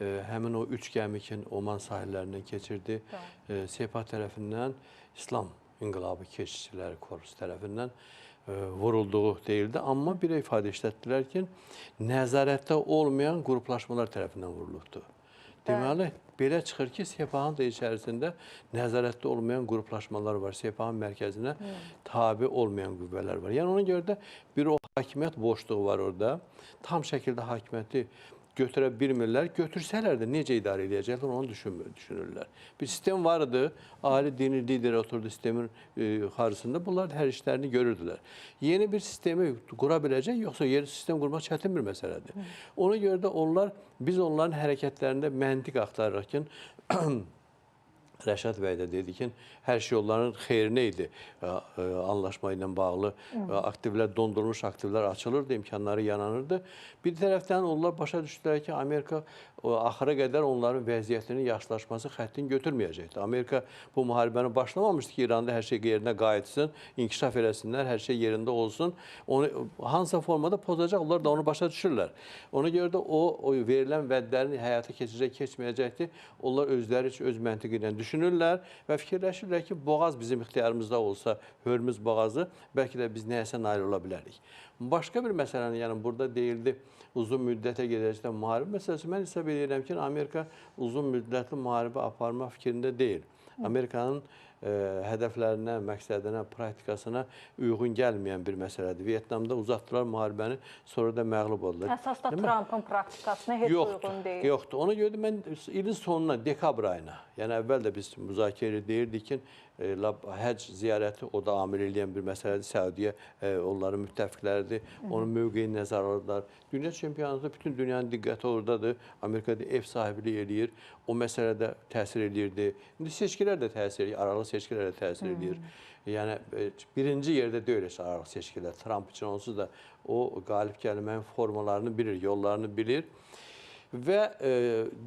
həmin o 3 gəmi ki, Oman sahillərindən keçirdi. Sepah tərəfindən İslam İnqilabı Keşişçiləri Korpusu tərəfindən vurulduğu deyildi. Amma bir ifadə işlətdilər ki, nəzarətdə olmayan qruplaşmalar tərəfindən vurulubdur. Deməli, belə çıxır ki, Sepahın da içərisində nəzarətdə olmayan qruplaşmalar var. Sepahın mərkəzinə tabi olmayan qüvvələr var. Yəni, ona görə də bir o hakimiyyət boşluğu var orada. Tam şəkildə hakimiyyəti götürə bilmirlər. Götürsələr də necə idarə edəcəklər, onu düşünürlər. Bir sistem var idi, ali dini lider oturdu sistemin xarşısında. Bunlar hər işlərini görürdülər. Yeni bir sistemi qura biləcək, yoxsa yeni sistem qurmaq çətin bir məsələdir. Ona görə də biz onların hərəkətlərində məntiq axtarırıq ki, Rəşad bəy də dedi ki, hər şey onların xeyrinə idi anlaşma ilə bağlı. Aktivlər, dondurulmuş aktivlər açılırdı, imkanları yananırdı. Bir tərəfdən onlar başa düşdülər ki, Amerika axıra qədər onların vəziyyətinin yaxşılaşması xəttini götürməyəcəkdir. Amerika bu müharibəni başlamamışdı ki, İranda hər şey yerinə qayıtsın, inkişaf eləsinlər, hər şey yerində olsun. Onu hansısa formada pozacaq, onlar da onu başa düşürlər. Ona görə də o verilən vədlərin həyata keçməyəcəkdir. Onlar özləri üçün öz məntiqi ilə düşünürlər və fikirləşirlər ki, boğaz bizim ixtiyarımızda olsa, Hörmüz boğazı, bəlkə də biz nəyəsə nail ola bilərik. Başqa bir məsələnin, yəni burada deyildi, uzun müddətə gedəcəkdə müharibə məsələsi. Mən hesab edirəm ki, Amerika uzun müddətli müharibə aparma fikrində deyil. Amerikanın hədəflərinə, məqsədinə, praktikasına uyğun gəlməyən bir məsələdir. Vietnamda uzatdılar müharibəni, sonra da məğlub oldular. Əsas da Trumpın praktikasına heç uyğun deyil. Yoxdur. Ona görə də mən ilin sonuna, dekabr ayına, yəni əvvəl də biz müzakirə deyirdik ki, həcc ziyarəti o da amil eləyən bir məsələdir. Səudiyyə onların müttəfiqləridir. Onun mövqeyini nəzərə alırlar. Dünya çempionatında bütün dünyanın diqqəti oradadır. Amerikada ev sahibliyi eləyir. O məsələdə təsir eləyirdi. İndi seçkilər də təsir eləyir. Aralıq seçkilər də təsir eləyir. Yəni, birinci yerdə deyil aralıq seçkilər. Trump üçün onsuz da o qalib gəlməyin formalarını bilir, yollarını bilir. Və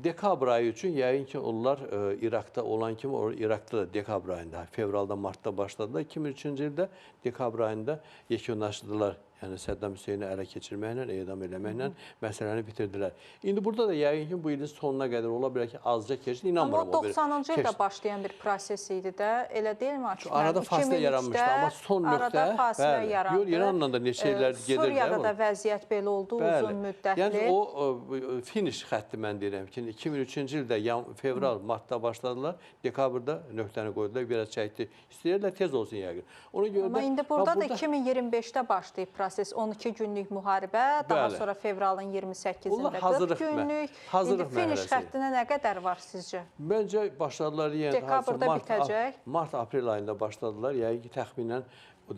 dekabr ayı üçün yəqin ki, onlar İraqda olan kimi, İraqda da dekabr ayında, fevralda, martda başladılar. 2003-cü ildə dekabr ayında yekunlaşdılar. Yəni Səddam Hüseyni ələ keçirməklə, edam eləməklə məsələni bitirdilər. İndi burada da yəqin ki, bu ilin sonuna qədər ola bilər ki, azca keçdi. İnanmıram o 90-cı ildə başlayan bir proses idi də, elə deyilmi? Arada fasilə yaranmışdı, amma son nöqtə... Arada fasilə yarandı. İranla da neçə illər gedir. Suriyada da vəziyyət belə oldu, uzun müddətli. Yəni o finish xətti mən deyirəm ki, 2003-cü ildə fevral, martda başladılar, dekabrda nöqtəni qoydular, biraz çəkdi. İstəyirlər tez olsun yəqin. Amma indi burada da 2025-də başlayıb proses, 12 günlük müharibə, daha sonra fevralın 28-də 40 günlük. İndi finish xəttinə nə qədər var sizcə? Məncə başladılar yenə. Dekabrda bitəcək. Mart-aprel ayında başladılar. Yəqin ki, təxminən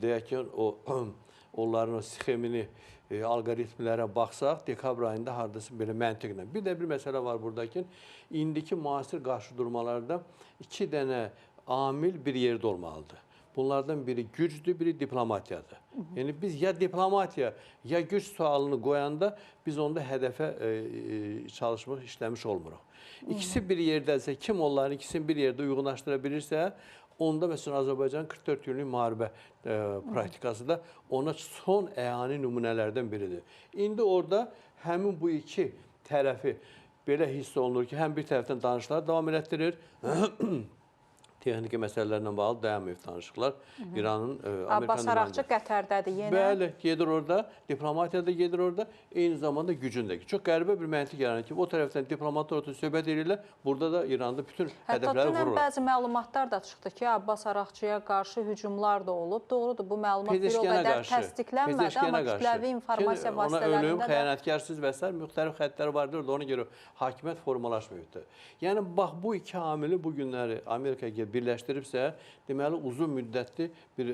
deyək ki, onların o sxemini, alqoritmlərə baxsaq, dekabr ayında hardasa belə məntiqlə. Bir də bir məsələ var burada ki, indiki müasir qarşıdurmalarda 2 dənə amil bir yerdə olmalıdır. Bunlardan biri gücdür, biri diplomatiyadır. Yəni biz ya diplomatiya, ya güc sualını qoyanda biz onda hədəfə çalışmış, işləmiş olmuruq. İkisi bir yerdəsə, kim onların ikisini bir yerdə uyğunlaşdıra bilirsə, Onda məsələn Azərbaycan 44 günlük müharibə praktikası da ona son əyani nümunələrdən biridir. İndi orada həmin bu iki tərəfi belə hiss olunur ki, həm bir tərəfdən danışıqlar davam elətdirir, texniki məsələlərlə bağlı dayanmayıb danışıqlar. İranın, Abbas Araqçı Qətərdədir yenə. Bəli, gedir orada, diplomatiya da gedir orada, eyni zamanda gücün də. Çox qəribə bir məntiq yaranır ki, o tərəfdən diplomatlar orada söhbət edirlər, burada da İranda bütün hədəfləri vururlar. Hətta bəzi məlumatlar da çıxdı ki, Abbas Araqçıya qarşı hücumlar da olub. Doğrudur, bu məlumat bir o qədər təsdiqlənmədi, amma kütləvi informasiya vasitələrində də... Ölüm, xəyanətkarsız və s. müxtəlif xəttlər vardır, orada ona görə hakimiyyət formalaşmayıbdır. Yəni, bax, bu iki amili bu günləri Amerikaya birləşdiribsə, deməli, uzun müddətli bir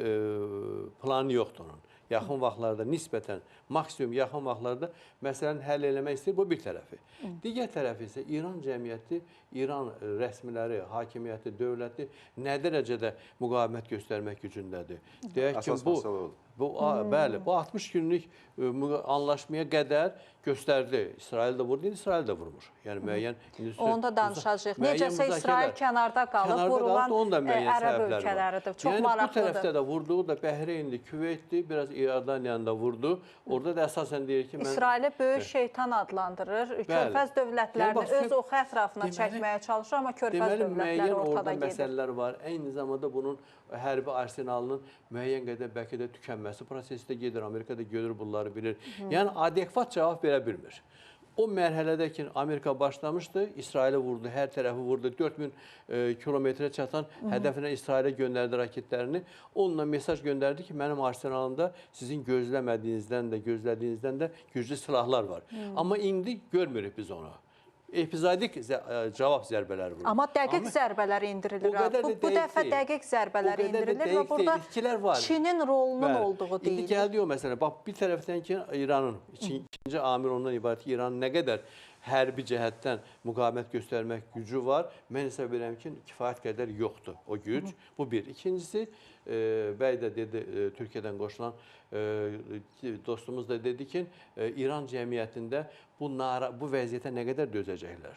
planı yoxdur onun. Yaxın vaxtlarda, nisbətən, maksimum yaxın vaxtlarda məsələni həll eləmək istəyir, bu bir tərəfi. Digər tərəfi isə İran cəmiyyəti, İran rəsmiləri, hakimiyyəti, dövləti nə dərəcədə müqavimət göstərmək gücündədir. Deyək ki, bəli, bu 60 günlük anlaşmaya qədər göstərdi. İsrail də vurdu, İsrail də vurmur. Yəni, müəyyən... Onu da danışacaq. Necəsə İsrail kənarda qalıb, vurulan ərəb ölkələridir. Çox maraqlıdır. Bu tərəfdə də vurduğu da Bəhreyndir, Küveytdir, biraz İordaniyanı da vurdu. Orada da əsasən deyir ki... İsraili böyük şeytan adlandırır. Körfəz dövlətlərini öz oxu ətrafına çəkməyə çalışır, amma Körfəz dövlətləri ortada gedir. Məsələlər var. Eyni zamanda bunun hərbi arsenalının müəyyən qədər bəlkə də tükənməsi prosesi də gedir. Amerika da görür, bunları bilir. Yəni, adekvat cavab verə bilmir. O mərhələdə ki, Amerika başlamışdı, İsrailə vurdu, hər tərəfi vurdu, 4000 kilometrə çatan hədəfinə İsrailə göndərdi raketlərini. Onunla mesaj göndərdi ki, mənim arsenalımda sizin gözləmədiyinizdən də, gözlədiyinizdən də güclü silahlar var. Amma indi görmürük biz onu. Epizodik cavab zərbələri vurur. Amma dəqiq zərbələr indirilir. Bu dəfə dəqiq zərbələr indirilir və burada Çinin rolunun olduğu deyilir. İndi gəldi o məsələ. Bax, bir tərəfdən ki, İranın, ikinci amil ondan ibarət ki, İranın nə qədər hərbi cəhətdən müqavimət göstərmək gücü var. Mən hesab edirəm ki, kifayət qədər yoxdur o güc. Bu bir. İkincisi, bəy də dedi, Türkiyədən qoşulan dostumuz da dedi ki, İran cəmiyyətində bu vəziyyətə nə qədər dözəcəklər.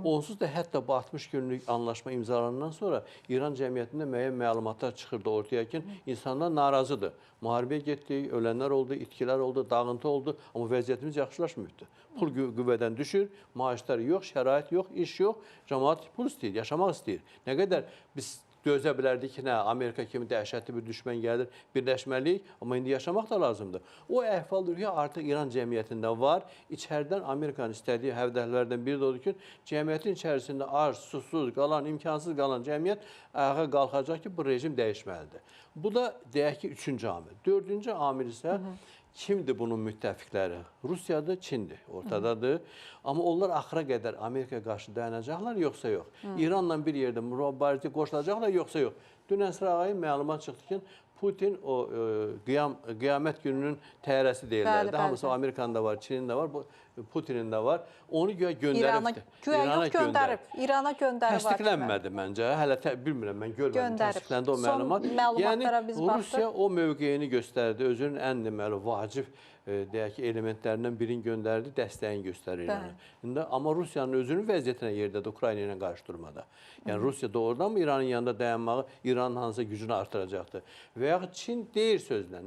Onsuz da hətta bu 60 günlük anlaşma imzalanandan sonra İran cəmiyyətində müəyyən məlumatlar çıxırdı ortaya ki, insanlar narazıdır. Müharibəyə getdik, ölənlər oldu, itkilər oldu, dağıntı oldu, amma vəziyyətimiz yaxşılaşmıydı. Pul qüvvədən düşür, maaşlar yox, şərait yox, iş yox, cəmaət pul istəyir, yaşamaq istəyir. Nə qədər biz dözə bilərdik ki, nə, Amerika kimi dəhşətli bir düşmən gəlir, birləşməliyik, amma indi yaşamaq da lazımdır. O əhval-ruhiyyə artıq İran cəmiyyətində var. İçəridən Amerikanın istədiyi hədəflərdən biri də odur ki, cəmiyyətin içərisində ac, susuz qalan, imkansız qalan cəmiyyət ayağa qalxacaq ki, bu rejim dəyişməlidir. Bu da, deyək ki, üçüncü amil. Dördüncü amil isə kimdir bunun müttəfiqləri? Rusiyadır, Çindir, ortadadır. Amma onlar axıra qədər Amerikaya qarşı dayanacaqlar, yoxsa yox? İranla bir yerdə mübarizəyə qoşulacaqlar, yoxsa yox? Dünən Sırağayın məlumat çıxdı ki, Putin o qiyamət gününün təyyarəsi deyirlərdi. Hamısı Amerikanın da var, Çinin də var, Putinin də var. Onu göndərib. İrana göndərib. Təsdiqlənmədi məncə. Hələ bilmirəm, mən görmədim. Təsdiqləndi o məlumat. Yəni, Rusiya o mövqeyini göstərdi. Özünün ən deməli vacib deyək ki, elementlərindən birini göndərdi, dəstəyini göstərir İranı. Amma Rusiyanın özünün vəziyyətinə yerdədir, Ukrayna ilə qarşı durmada. Yəni, Rusiya doğrudan mı İranın yanında dayanmağı, İranın hansısa gücünü artıracaqdır? Və yaxud Çin deyir sözlə.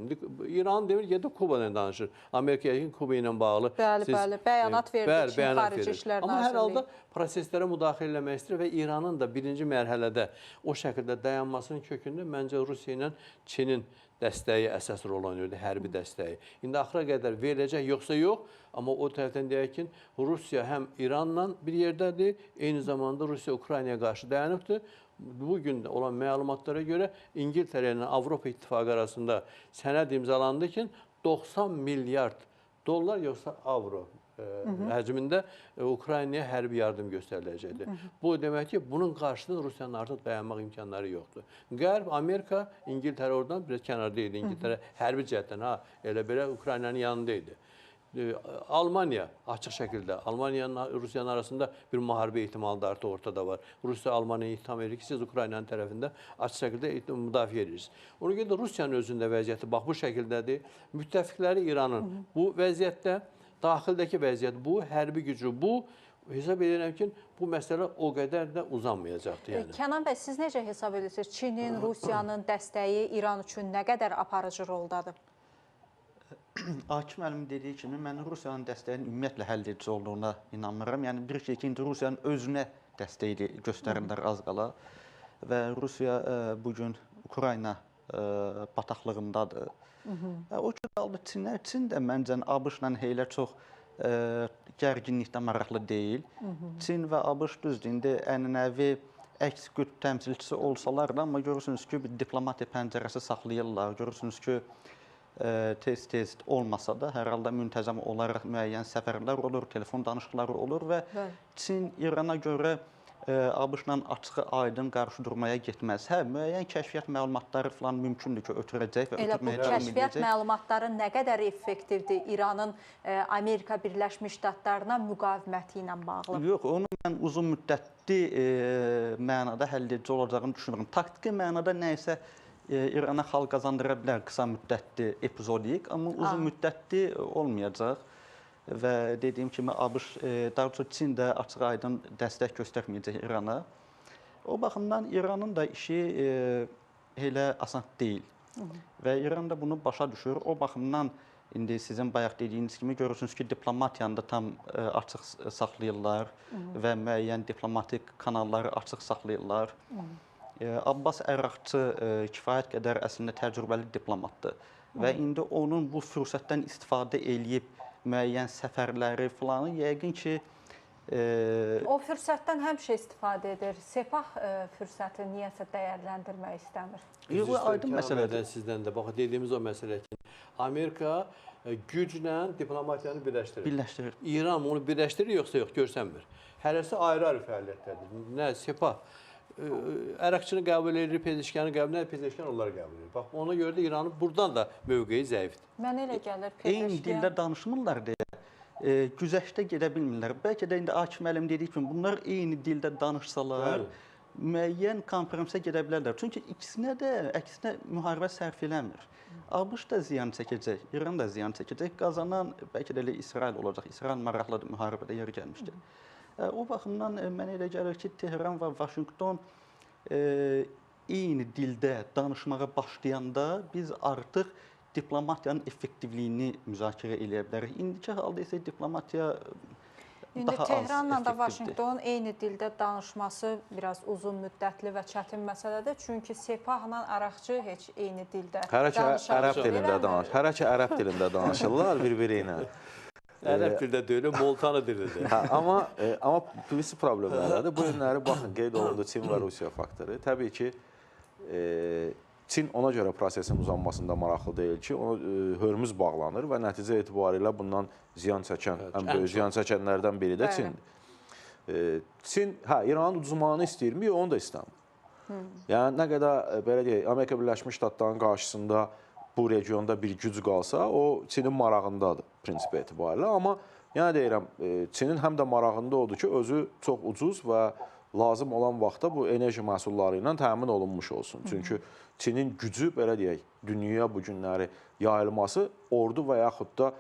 İran demir, ya da Kuba ilə danışır. Amerikaya Kuba ilə bağlı. Bəli, bəyanat verdi Çin Xarici İşlər Nazirliyi. Amma hər halda proseslərə müdaxilə eləmək istəyir və İranın da birinci mərhələdə o şəkildə dayanmasının kökündə məncə Rusiya ilə Çinin dəstəyi əsas rol oynayırdı, hərbi dəstəyi. İndi axıra qədər veriləcək, yoxsa yox. Amma o tərəfdən deyək ki, Rusiya həm İranla bir yerdədir, eyni zamanda Rusiya Ukraynaya qarşı dayanıbdır. Bugün olan məlumatlara görə İngiltərə ilə Avropa İttifaqı arasında sənəd imzalandı ki, 90 milyard dollar yoxsa avro həcmində Ukraynaya hərbi yardım göstəriləcəkdir. Bu demək ki, bunun qarşısında Rusiyanın artıq dayanmaq imkanları yoxdur. Qərb, Amerika, İngiltərə oradan biraz kənardaydı. İngiltərə hərbi cəhətdən, elə belə Ukraynanın yanındaydı. Almaniya açıq şəkildə, Almaniyanın Rusiyanın arasında bir müharibə ehtimalı da artıq ortada var. Rusiya Almaniyaya ittiham edir ki, siz Ukraynanın tərəfində açıq şəkildə müdafiə edirsiniz. Ona görə də Rusiyanın özündə vəziyyəti bax bu şəkildədir. Müttəfiqləri İranın bu vəziyyətdə, daxildəki vəziyyət bu, hərbi gücü bu, Hesab edirəm ki, bu məsələ o qədər də uzanmayacaqdır yəni. Kənan bəy, siz necə hesab edirsiniz? Çinin, Rusiyanın dəstəyi İran üçün nə qədər aparıcı roldadır? Akif müəllim dediyi kimi, mən Rusiyanın dəstəyinin ümumiyyətlə həlledici olduğuna inanmıram. Yəni, bir şey ki, indi Rusiyanın özünə dəstəyi göstərirlər az qala və Rusiya bugün Ukrayna bataqlığındadır. O ki, qaldı Çinə. Çin də məncə ABŞ-la elə çox gərginlikdə maraqlı deyil. Çin və ABŞ düzdür, indi ənənəvi əks qütb təmsilçisi olsalar da, amma görürsünüz ki, bir diplomatiya pəncərəsi saxlayırlar. Görürsünüz ki, tez-tez olmasa da, hər halda müntəzəm olaraq müəyyən səfərlər olur, telefon danışıqları olur və Çin İrana görə ABŞ-la açığı aydın qarşı durmaya getməz. Hə, müəyyən kəşfiyyat məlumatları falan mümkündür ki, ötürəcək və elə bu ötürməyə davam kəşfiyyat edəcək. məlumatları nə qədər effektivdir İranın Amerika Birləşmiş Ştatlarına müqaviməti ilə bağlı? Yox, onu mən uzun müddətli mənada həlledici olacağını düşünürəm. Taktiki mənada nə isə İrana xal qazandıra bilər qısa müddətli epizodik, amma uzun müddətli olmayacaq. Və dediyim kimi, ABŞ, daha çox Çin də açıq aydın dəstək göstərməyəcək İrana. O baxımdan İranın da işi elə asan deyil. Və İran da bunu başa düşür. O baxımdan indi sizin bayaq dediyiniz kimi görürsünüz ki, diplomatiyanı da tam açıq saxlayırlar və müəyyən diplomatik kanalları açıq saxlayırlar. Abbas Əraqçı kifayət qədər əslində təcrübəli diplomatdır və indi onun bu fürsətdən istifadə eləyib müəyyən səfərləri falanı yəqin ki... O fürsətdən həmişə istifadə edir. Sepah fürsəti niyəsə dəyərləndirmək istəmir. Yox, aydın məsələdir. Sizdən də, bax, dediyimiz o məsələ ki, Amerika güclə diplomatiyanı birləşdirir. Birləşdirir. İran onu birləşdirir, yoxsa yox, görsənmir. Hərəsi ayrı-ayrı fəaliyyətlərdir. Nə Sepah Əraqçını qəbul edir, Pezeşkanı qəbul edir, Pezeşkan onları qəbul edir. Bax, ona görə də İranın buradan da mövqeyi zəifdir. Mən elə gəlir Eyni Pezeşkan. dildə danışmırlar deyə güzəştə gedə bilmirlər. Bəlkə də indi Akif müəllim dediyi kimi, bunlar eyni dildə danışsalar, müəyyən konferansa gedə bilərlər. Çünki ikisinə də əksinə müharibə sərf eləmir. ABŞ da ziyan çəkəcək, İran da ziyan çəkəcək. Qazanan bəlkə də elə İsrail olacaq. İsrail maraqlıdır müharibədə yer gəlmişdir. O baxımdan mənə elə gəlir ki, Tehran və Vaşinqton eyni dildə danışmağa başlayanda biz artıq diplomatiyanın effektivliyini müzakirə eləyə bilərik. İndiki halda isə diplomatiya İndi Tehranla da Vaşinqtonun eyni dildə danışması biraz uzun müddətli və çətin məsələdir. Çünki Sepahla Əraqçı heç eyni dildə danışamır. Hərə ki, ərəb dilində danışırlar bir-biri ilə. Ərəb dildə deyil, Moltana dilində. Amma birisi problemlərdir. Bu günləri baxın, qeyd olundu Çin və Rusiya faktoru. Təbii ki, Çin ona görə prosesin uzanmasında maraqlı deyil ki, Hörmüz bağlanır və nəticə etibarilə bundan ziyan çəkən, ən böyük ziyan çəkənlərdən biri də Çindir. Çin, İranın uduzmağını istəyirmi? Onu da istəmir. Yəni, nə qədər, belə deyək, Amerika Birləşmiş Ştatlarının qarşısında bu regionda bir güc qalsa, o Çinin marağındadır prinsip etibarilə. Amma yenə deyirəm, Çinin həm də marağında odur ki, özü çox ucuz və lazım olan vaxtda bu enerji məhsulları ilə təmin olunmuş olsun. Çünki Çinin gücü, belə deyək, dünyaya bu günləri yayılması ordu və yaxud da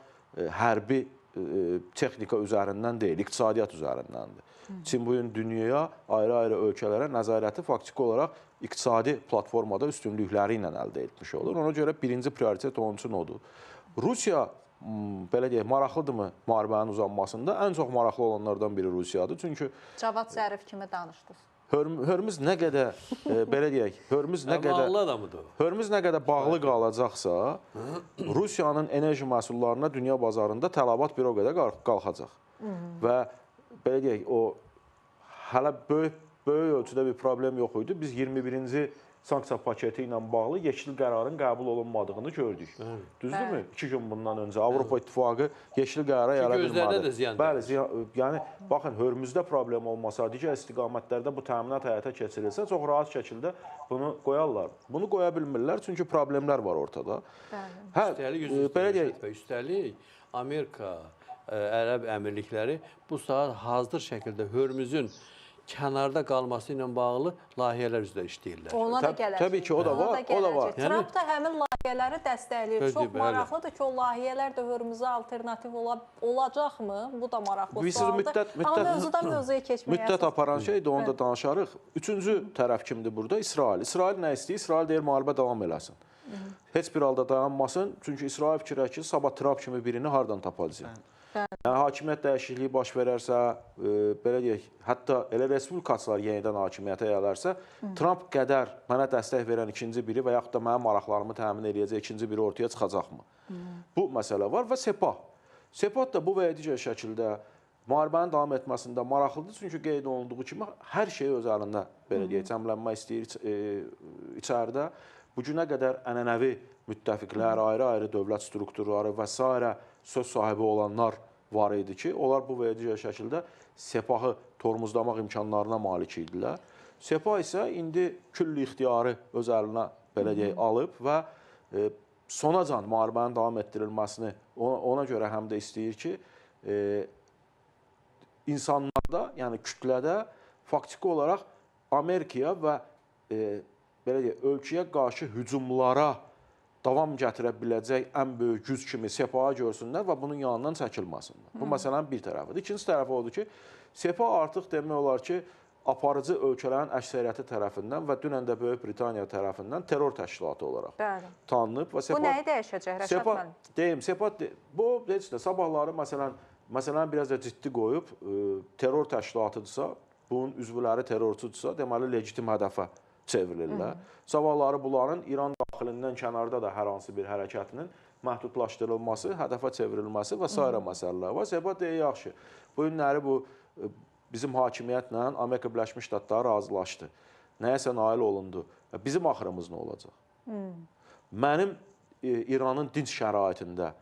hərbi texnika üzərindən deyil, iqtisadiyyat üzərindəndir. Çin bu gün dünyaya, ayrı-ayrı ölkələrə nəzarəti faktiki olaraq iqtisadi platformada üstünlükləri ilə əldə etmiş olur. Ona görə birinci prioritet onun üçün odur. Rusiya, belə deyək, maraqlıdırmı müharibənin uzanmasında? Ən çox maraqlı olanlardan biri Rusiyadır. Çünki Cavad Zərif kimi danışdınız. Hörmüz nə qədər, belə deyək, Hörmüz nə qədər bağlı qalacaqsa, Rusiyanın enerji məhsullarına dünya bazarında tələbat bir o qədər qalxacaq. Və belə deyək, o hələ böyük ölçüdə bir problem yox idi. Biz 21-ci sanksiya paketi ilə bağlı yeşil qərarın qəbul olunmadığını gördük. Düzdürmü? 2 gün bundan öncə Avropa İttifaqı yeşil qərara yara bilmədi. Gözlərdə də ziyan Bəli, yəni, baxın, Hörmüzdə problem olmasa, digər istiqamətlərdə bu təminat həyata keçirilsə, çox rahat şəkildə bunu qoyarlar. Bunu qoya bilmirlər, çünki problemlər var ortada. Üstəlik, Amerika, Ərəb Əmirlikləri bu saat hazır şəkildə Hörmüzün kənarda qalması ilə bağlı layihələr üzrə işləyirlər. Ona da gələcək. Təbii ki, o da var. Trump da həmin layihələri dəstəkləyir. Özü, Çox bəli. maraqlıdır ki, o layihələr də Hörmüzə alternativ olacaqmı? Bu da maraqlı Bilirsiniz, sualdır. Amma mövzudan mövzuya keçməyə müddət aparan şeydir, onu da danışarıq. Üçüncü tərəf kimdir burada? İsrail. İsrail nə istəyir? İsrail deyir, müharibə davam eləsin. Heç bir halda dayanmasın. Çünki İsrail fikirləşir ki, sabah Trump kimi birini hardan tapacaq? Yəni, hakimiyyət dəyişikliyi baş verərsə, belə deyək, hətta elə respublikaçılar yenidən hakimiyyətə gələrsə, Trump qədər mənə dəstək verən ikinci biri və yaxud da mənim maraqlarımı təmin edəcək ikinci biri ortaya çıxacaqmı? Bu məsələ var və Sepah. Sepah da bu və ya digər şəkildə müharibənin davam etməsində maraqlıdır. Çünki qeyd olunduğu kimi hər şeyi öz əlində, belə deyək, cəmlənmə istəyir içəridə. Bu günə qədər ənənəvi müttəfiqlər, ayrı-ayrı dövlət strukturları və s. söz sahibi olanlar var idi ki, onlar bu və ya digər şəkildə Sepahı tormozlamaq imkanlarına malik idilər. Sepah isə indi külli ixtiyarı öz əlinə, belə deyək, alıb və sonacan müharibənin davam etdirilməsini ona görə həm də istəyir ki, insanlarda, yəni kütlədə faktiki olaraq Amerikaya və belə deyək, ölkəyə qarşı hücumlara davam gətirə biləcək ən böyük güc kimi Sepahı görsünlər və bunun yanından çəkilməsinlər. Bu məsələnin bir tərəfidir. İkinci tərəfi odur ki, Sepah artıq demək olar ki, aparıcı ölkələrin əksəriyyəti tərəfindən və dünən də Böyük Britaniya tərəfindən terror təşkilatı olaraq tanınıb. Bu nəyi dəyişəcək, Rəşad müəllim? Deyim, Sepah, bu heç də sabahları məsələn biraz da ciddi qoyub, terror təşkilatıdırsa, bunun üzvləri terrorçudursa, deməli, legitim hədəfə çevrilirlər. Sabahları bunların İran daxilindən kənarda da hər hansı bir hərəkətinin məhdudlaşdırılması, hədəfə çevrilməsi və s. məsələlər var. Sepah deyir, yaxşı, bu günləri bu bizim hakimiyyətlə Amerika Birləşmiş Ştatları razılaşdı. Nəyəsə nail olundu. Bizim axırımız nə olacaq? Mənim İranın dinc şəraitində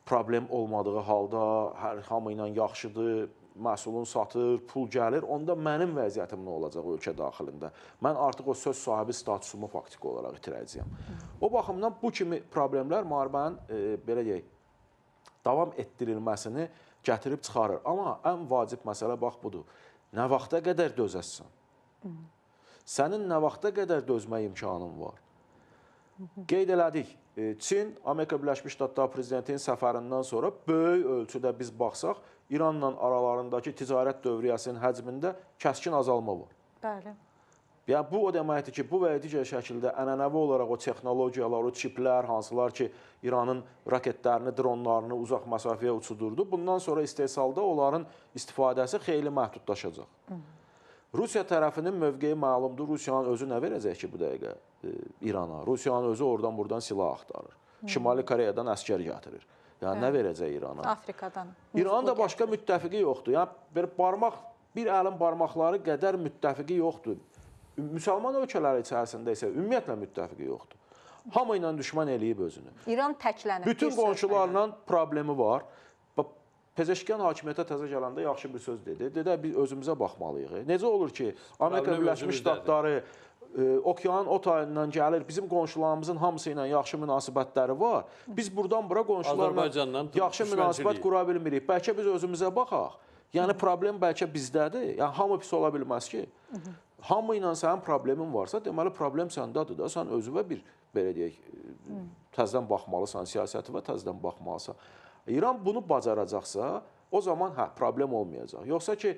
problem olmadığı halda, hər hamı ilə yaxşıdır, məhsulun satır, pul gəlir, onda mənim vəziyyətim nə olacaq ölkə daxilində? Mən artıq o söz sahibi statusumu faktiki olaraq itirəcəyəm. O baxımdan bu kimi problemlər müharibənin, belə deyək, davam etdirilməsini gətirib çıxarır. Amma ən vacib məsələ bax budur. Nə vaxta qədər dözəsən? Sənin nə vaxta qədər dözmə imkanın var? Qeyd elədik, Çin, Amerika Birləşmiş Ştatları prezidentinin səfərindən sonra böyük ölçüdə biz baxsaq, İranla aralarındakı ticarət dövriyyəsinin həcmində kəskin azalma var. Bəli. Yəni, bu o deməkdir ki, bu və ya digər şəkildə ənənəvi olaraq o texnologiyalar, o çiplər, hansılar ki, İranın raketlərini, dronlarını uzaq məsafəyə uçudurdu, bundan sonra istehsalda onların istifadəsi xeyli məhdudlaşacaq. Rusiya tərəfinin mövqeyi məlumdur. Rusiyanın özü nə verəcək ki, bu dəqiqə İrana? Rusiyanın özü oradan-buradan silah axtarır. Şimali Koreyadan əskər gətirir. Yəni, nə verəcək İrana? Afrikadan. İranın da başqa müttəfiqi yoxdur. Yəni, bir əlin barmaqları qədər müttəfiqi yoxdur. Müsəlman ölkələri içərisində isə ümumiyyətlə müttəfiqi yoxdur. Hamı ilə düşmən eləyib özünü. İran təklənib. Bütün qonşularla problemi var. Pezeşkiyan hakimiyyətə təzə gələndə yaxşı bir söz dedi. Dedi, biz özümüzə baxmalıyıq. Necə olur ki, Amerika Birləşmiş Ştatları okeanın o tayından gəlir, bizim qonşularımızın hamısı ilə yaxşı münasibətləri var. Biz buradan bura qonşularla yaxşı münasibət qura bilmirik. Bəlkə biz özümüzə baxaq. Yəni, problem bəlkə bizdədir. Yəni, hamı pis ola bilməz ki. Hamı ilə sənin problemin varsa, deməli, problem səndədir da. Sən özüvə bir, belə deyək, təzdən baxmalısan, siyasəti və təzdən baxmalısan. İran bunu bacaracaqsa, o zaman problem olmayacaq. Yoxsa ki,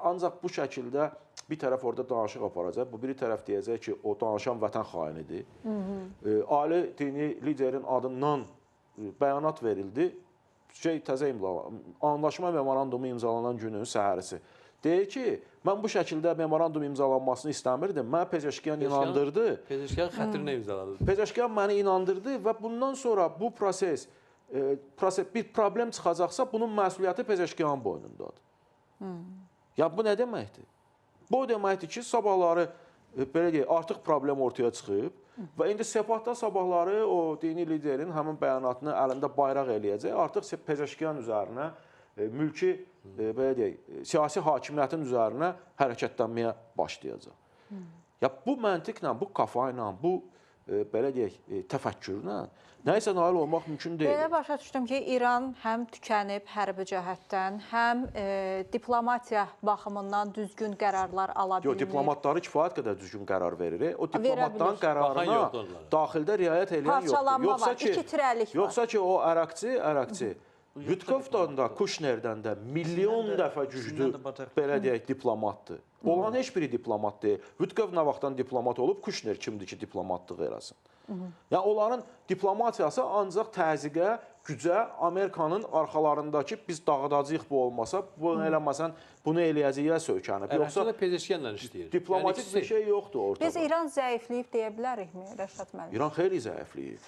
ancaq bu şəkildə bir tərəf orada danışıq aparacaq, bu biri tərəf deyəcək ki, o danışan vətən xainidir. Ali dini liderin adından bəyanat verildi, təzə anlaşma memorandumu imzalanan günün səhərisi. Deyir ki, mən bu şəkildə memorandum imzalanmasını istəmirdim. Mənə Pezeşkiyan inandırdı. Pezeşkiyan xətrinə imzaladı. Pezeşkiyan məni inandırdı və bundan sonra bu proses bir problem çıxacaqsa, bunun məsuliyyəti Pezeşkiyanın boynundadır. Ya, bu nə deməkdir? Bu deməkdir ki, sabahları, belə deyək, artıq problem ortaya çıxıb və indi Sepahda sabahları o dini liderin həmin bəyanatını əlində bayraq eləyəcək. Artıq Pezeşkiyan üzərinə, mülki, belə deyək, siyasi hakimiyyətin üzərinə hərəkətlənməyə başlayacaq. Ya, bu məntiqlə, bu kafa ilə, bu belə deyək, təfəkkürlə nəyisə nail olmaq mümkün deyil. Belə başa düşdüm ki, İran həm tükənib hərbi cəhətdən, həm diplomatiya baxımından düzgün qərarlar ala bilmir. Yox, diplomatları kifayət qədər düzgün qərar verir. O diplomatların qərarına daxildə riayət edən yoxdur. Parçalanma var, iki tirəlik var. Yoxsa ki, o ərəqçi Vitkovdan da, Kuşnerdən də milyon dəfə güclü, belə deyək, diplomatdır. Olan heç biri diplomat deyil. Vitkov nə vaxtdan diplomat olub, Kuşner kimdir ki, diplomatlıq eləsin. Yəni, onların diplomatiyası ancaq təzyiqə, gücə, Amerikanın arxalarındakı biz dağıdacağıq bu olmasa, bunu eləməsən, bunu eləyəcəyə söykənib. Yoxsa pezeşkenlə işləyir. Diplomatik bir şey yoxdur ortada. Biz İran zəifləyib deyə bilərikmi, Rəşad müəllim? İran xeyli zəifləyib.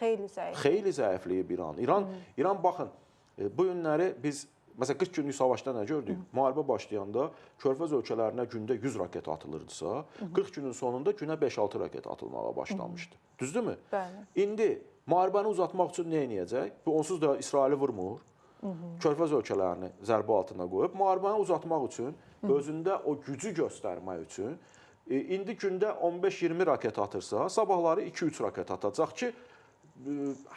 Xeyli zəifləyib İran. İran, baxın, bu günləri biz, məsələn, 40 günlük savaşda nə gördük? Müharibə başlayanda Körfəz ölkələrinə gündə 100 raket atılırdısa, 40 günün sonunda günə 5-6 raket atılmağa başlamışdı. Düzdürmü? Bəli. İndi müharibəni uzatmaq üçün nə edəcək? Bu onsuz da İsraili vurmur. Körfəz ölkələrini zərbə altına qoyub, müharibəni uzatmaq üçün, özündə o gücü göstərmək üçün, indi gündə 15-20 raket atırsa, sabahları 2-3 raket atacaq ki,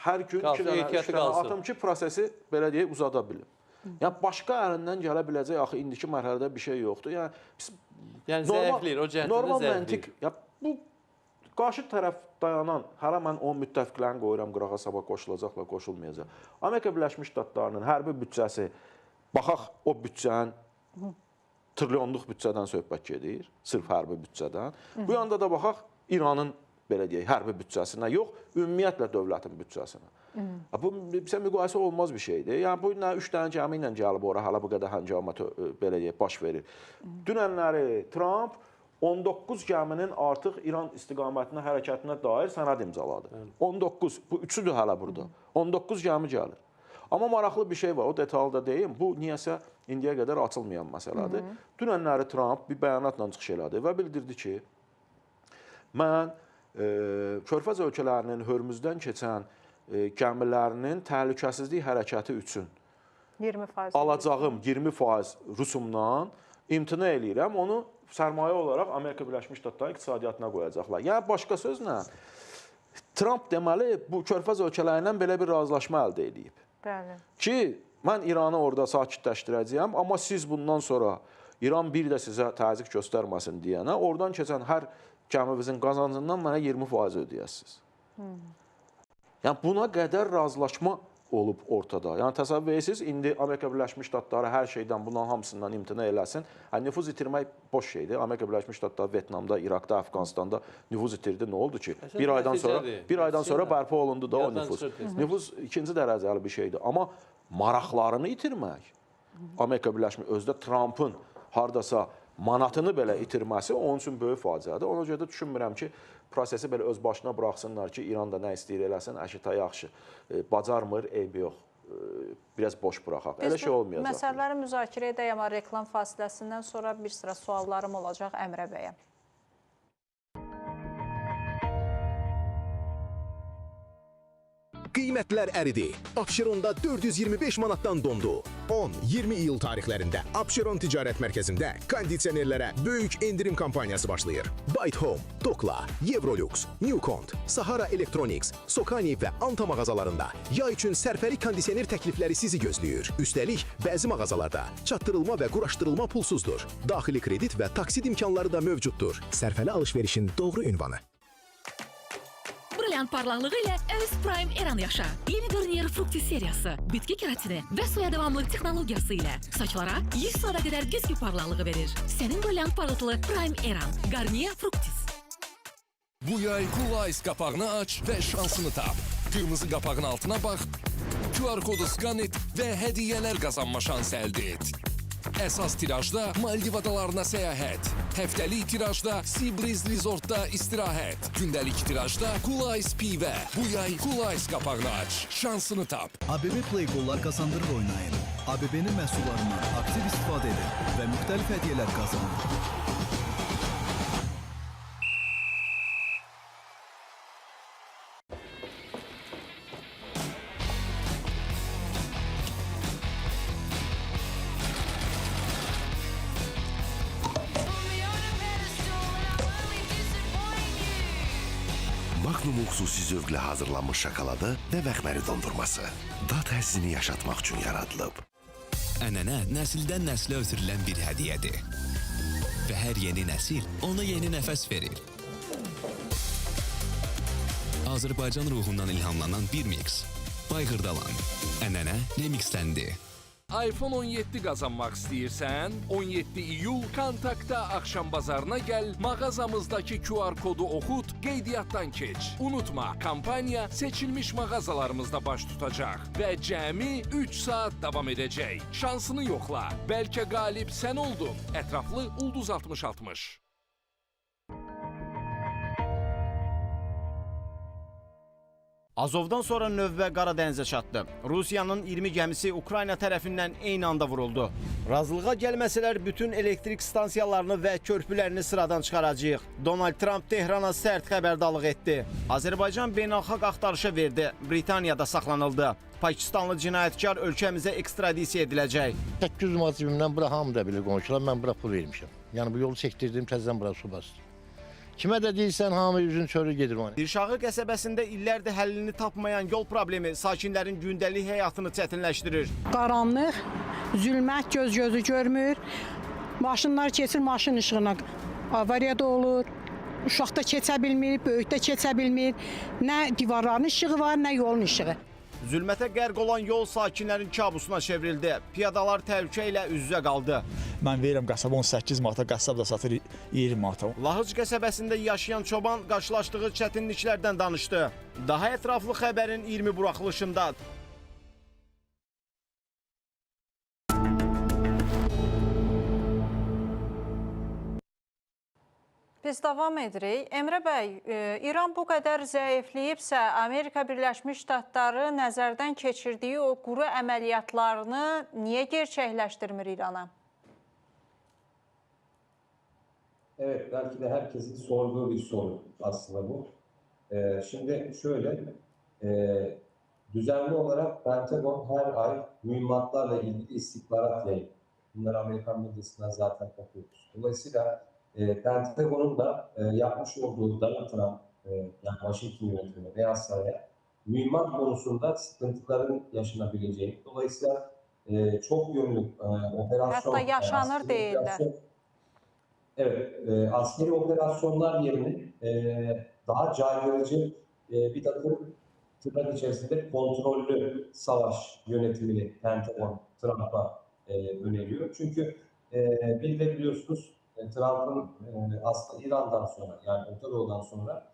hər gün 2 dənə atım ki, prosesi, belə deyək, uzada bilir. Yəni, başqa əlindən gələ biləcək, axı, indiki mərhələdə bir şey yoxdur. Yəni, zəifləyir, o cəhətində zəifləyir. Bu, qarşı tərəf dayanan, hələ mən o müttəfiqlərini qoyuram, qırağa sabah qoşulacaqla, qoşulmayacaq. Amerika Birləşmiş Ştatlarının hərbi büdcəsi, baxaq o büdcənin trilyonluq büdcədən söhbət gedir, sırf hərbi büdcədən. Bu yanda da baxaq İranın, belə deyək, hərbi büdcəsinə yox, ümumiyyətlə dövlətin büdcəsinə. Bu, bizə müqayisə olmaz bir şeydir. Yəni, bu, 3 dənə gəmi ilə gəlib ora, hələ bu qədər həngamət, belə deyək, baş verir. Dünənləri Trump 19 gəminin artıq İran istiqamətinə, hərəkətinə dair sənəd imzaladı. 19, bu üçüdür hələ burada. 19 gəmi gəlir. Amma maraqlı bir şey var, o detalda deyim, bu niyəsə indiyə qədər açılmayan məsələdir. Dünənləri Trump bir bəyanatla çıxış elədi və bildirdi ki, mən Körfəz ölkələrinin Hörmüzdən keçən gəmilərinin təhlükəsizlik hərəkəti üçün alacağım 20% rusumdan imtina eləyirəm, onu sərmayə olaraq Amerika Birləşmiş Ştatlarının iqtisadiyyatına qoyacaqlar. Yəni, başqa sözlə, Trump deməli, bu Körfəz ölkələrindən belə bir razılaşma əldə edib. Ki, mən İranı orada sakitləşdirəcəyəm, amma siz bundan sonra İran bir də sizə təzyiq göstərməsin deyənə, oradan keçən hər gəmimizin qazancından mənə 20% ödəyəsiniz. Yəni, buna qədər razılaşma olub ortada. Yəni, təsəvvür edirsiniz, indi Amerika Birləşmiş Ştatları hər şeydən, bundan hamısından imtina eləsin. Nüfuz itirmək boş şeydir. Amerika Birləşmiş Ştatları Vyetnamda, İraqda, Əfqanistanda nüfuz itirdi. Nə oldu ki? Bir aydan sonra bərpa olundu da o nüfuz. Nüfuz ikinci dərəcəli bir şeydir. Amma maraqlarını itirmək, Amerika Birləşmiş, özdə Trumpın hardasa manatını belə itirməsi onun üçün böyük faciədir. Ona görə də düşünmürəm ki, prosesi belə öz başına buraxsınlar ki, İran da nə istəyir eləsin, əşita yaxşı, bacarmır, eybi yox, biraz boş buraxaq. Elə şey olmayacaq. Məsələləri müzakirə edək, amma reklam fasiləsindən sonra bir sıra suallarım olacaq Əmrə bəyə. Qiymətlər əridi. Abşeronda 425 manatdan dondu. 10-20 iyul tarixlərində Abşeron Ticarət Mərkəzində kondisionerlərə böyük endirim kampaniyası başlayır. Byte Home, Dokla, Evrolux, Newcont, Sahara Electronics, Sokani və Anta mağazalarında yay üçün sərfəli kondisioner təklifləri sizi gözləyir. Üstəlik, bəzi mağazalarda çatdırılma və quraşdırılma pulsuzdur. Daxili kredit və taksid imkanları da mövcuddur. Sərfəli alış-verişin doğru ünvanı. Brilliant parlaqlığı ilə Öz Prime Eran yaşa. Yeni Garnier Fructis seriyası, bitki keratini və suya davamlılıq texnologiyası ilə saçlara 100 saata qədər güzgü parlaqlığı verir. Sənin brilliant parlaqlı Prime Eran. Garnier Fructis. Bu yay Cool Ice qapağını aç və şansını tap. Qırmızı qapağın altına bax, QR kodu skan et və hədiyyələr qazanma şansı əldə et. Əsas tirajda Maldiv adalarına səyahət. Həftəlik tirajda Seabreeze Resortda istirahət. Gündəlik tirajda Cool Ice pivə. Bu yay Cool Ice qapağını aç. Şansını tap. ABB Play qollar qazandırıb oynayın. ABB-nin məhsullarından aktiv istifadə edin və müxtəlif hədiyyələr qazanın. Magnum xüsusi zövqlə hazırlanmış şokoladı və məxməri dondurması. Dad həzzini yaşatmaq üçün yaradılıb. Ənənə nəsildən nəslə ötürülən bir hədiyyədir. Və hər yeni nəsil ona yeni nəfəs verir. Azərbaycan ruhundan ilhamlanan bir mix. Bayğırdalan. Ənənə remixləndi. iPhone 17 qazanmaq istəyirsən? 17 iyul Kontaktda axşam bazarına gəl, mağazamızdakı QR kodu oxut, qeydiyyatdan keç. Unutma, kampaniya seçilmiş mağazalarımızda baş tutacaq və cəmi 3 saat davam edəcək. Şansını yoxla. Bəlkə qalib sən oldun. Ətraflı Ulduz 6060. Azovdan sonra növbə Qara dənizə çatdı. Rusiyanın 20 gəmisi Ukrayna tərəfindən eyni anda vuruldu. Razılığa gəlməsələr bütün elektrik stansiyalarını və körpülərini sıradan çıxaracağıq. Donald Trump Tehrana sərt xəbərdarlıq etdi. Azərbaycan beynəlxalq axtarışa verdi. Britaniyada saxlanıldı. Pakistanlı cinayətkar ölkəmizə ekstradisiya ediləcək. 800 manat cibimdən bura hamı da bilir qonşular, mən bura pul vermişəm. Yəni bu yolu çəkdirdim, təzədən bura su bastım. Kimə də deyirsən, hamı üzün çörü gedir ona. Dirşağı qəsəbəsində illərdir həllini tapmayan yol problemi sakinlərin gündəlik həyatını çətinləşdirir. Qaranlıq, zülmət gözü görmür. Maşınlar keçir, maşın işığına avariyada olur. Uşaq da keçə bilmir, böyük də keçə bilmir. Nə divarların işığı var, nə yolun işığı. Zülmətə qərq olan yol sakinlərin kabusuna çevrildi. Piyadalar təhlükə ilə üz-üzə qaldı. Mən verirəm qəsəbə 18 manata, qəsəb də satır 20 manata. Lahıc qəsəbəsində yaşayan çoban qarşılaşdığı çətinliklərdən danışdı. Daha ətraflı xəbərin 20 buraxılışında. Biz davam edirik. Emre bəy, İran bu qədər zəifləyibsə, Amerika Birləşmiş Ştatları nəzərdən keçirdiyi o quru əməliyyatlarını niyə gerçəkləşdirmir İrana? Evet, belki de herkesin sorduğu bir soru aslında bu. Şimdi şöyle, düzenli olarak Pentagon her ay mühimmatlarla ilgili istihbarat yayıyor. Bunları Amerikan medyasından zaten okuyoruz. Dolayısıyla Pentagon'un da yapmış olduğu Donald Trump, yani Washington yönetimi Beyaz Saray'a mühimmat konusunda sıkıntıların yaşanabileceği, dolayısıyla çok yönlü operasyon... Hatta yaşanır değiller. Evet, askeri operasyonlar yerine daha caydırıcı bir takım tırnak içerisinde kontrollü savaş yönetimini Pentagon Trump'a öneriyor. Çünkü bir de biliyorsunuz Trump'ın aslında İran'dan sonra, yani Orta Doğu'dan sonra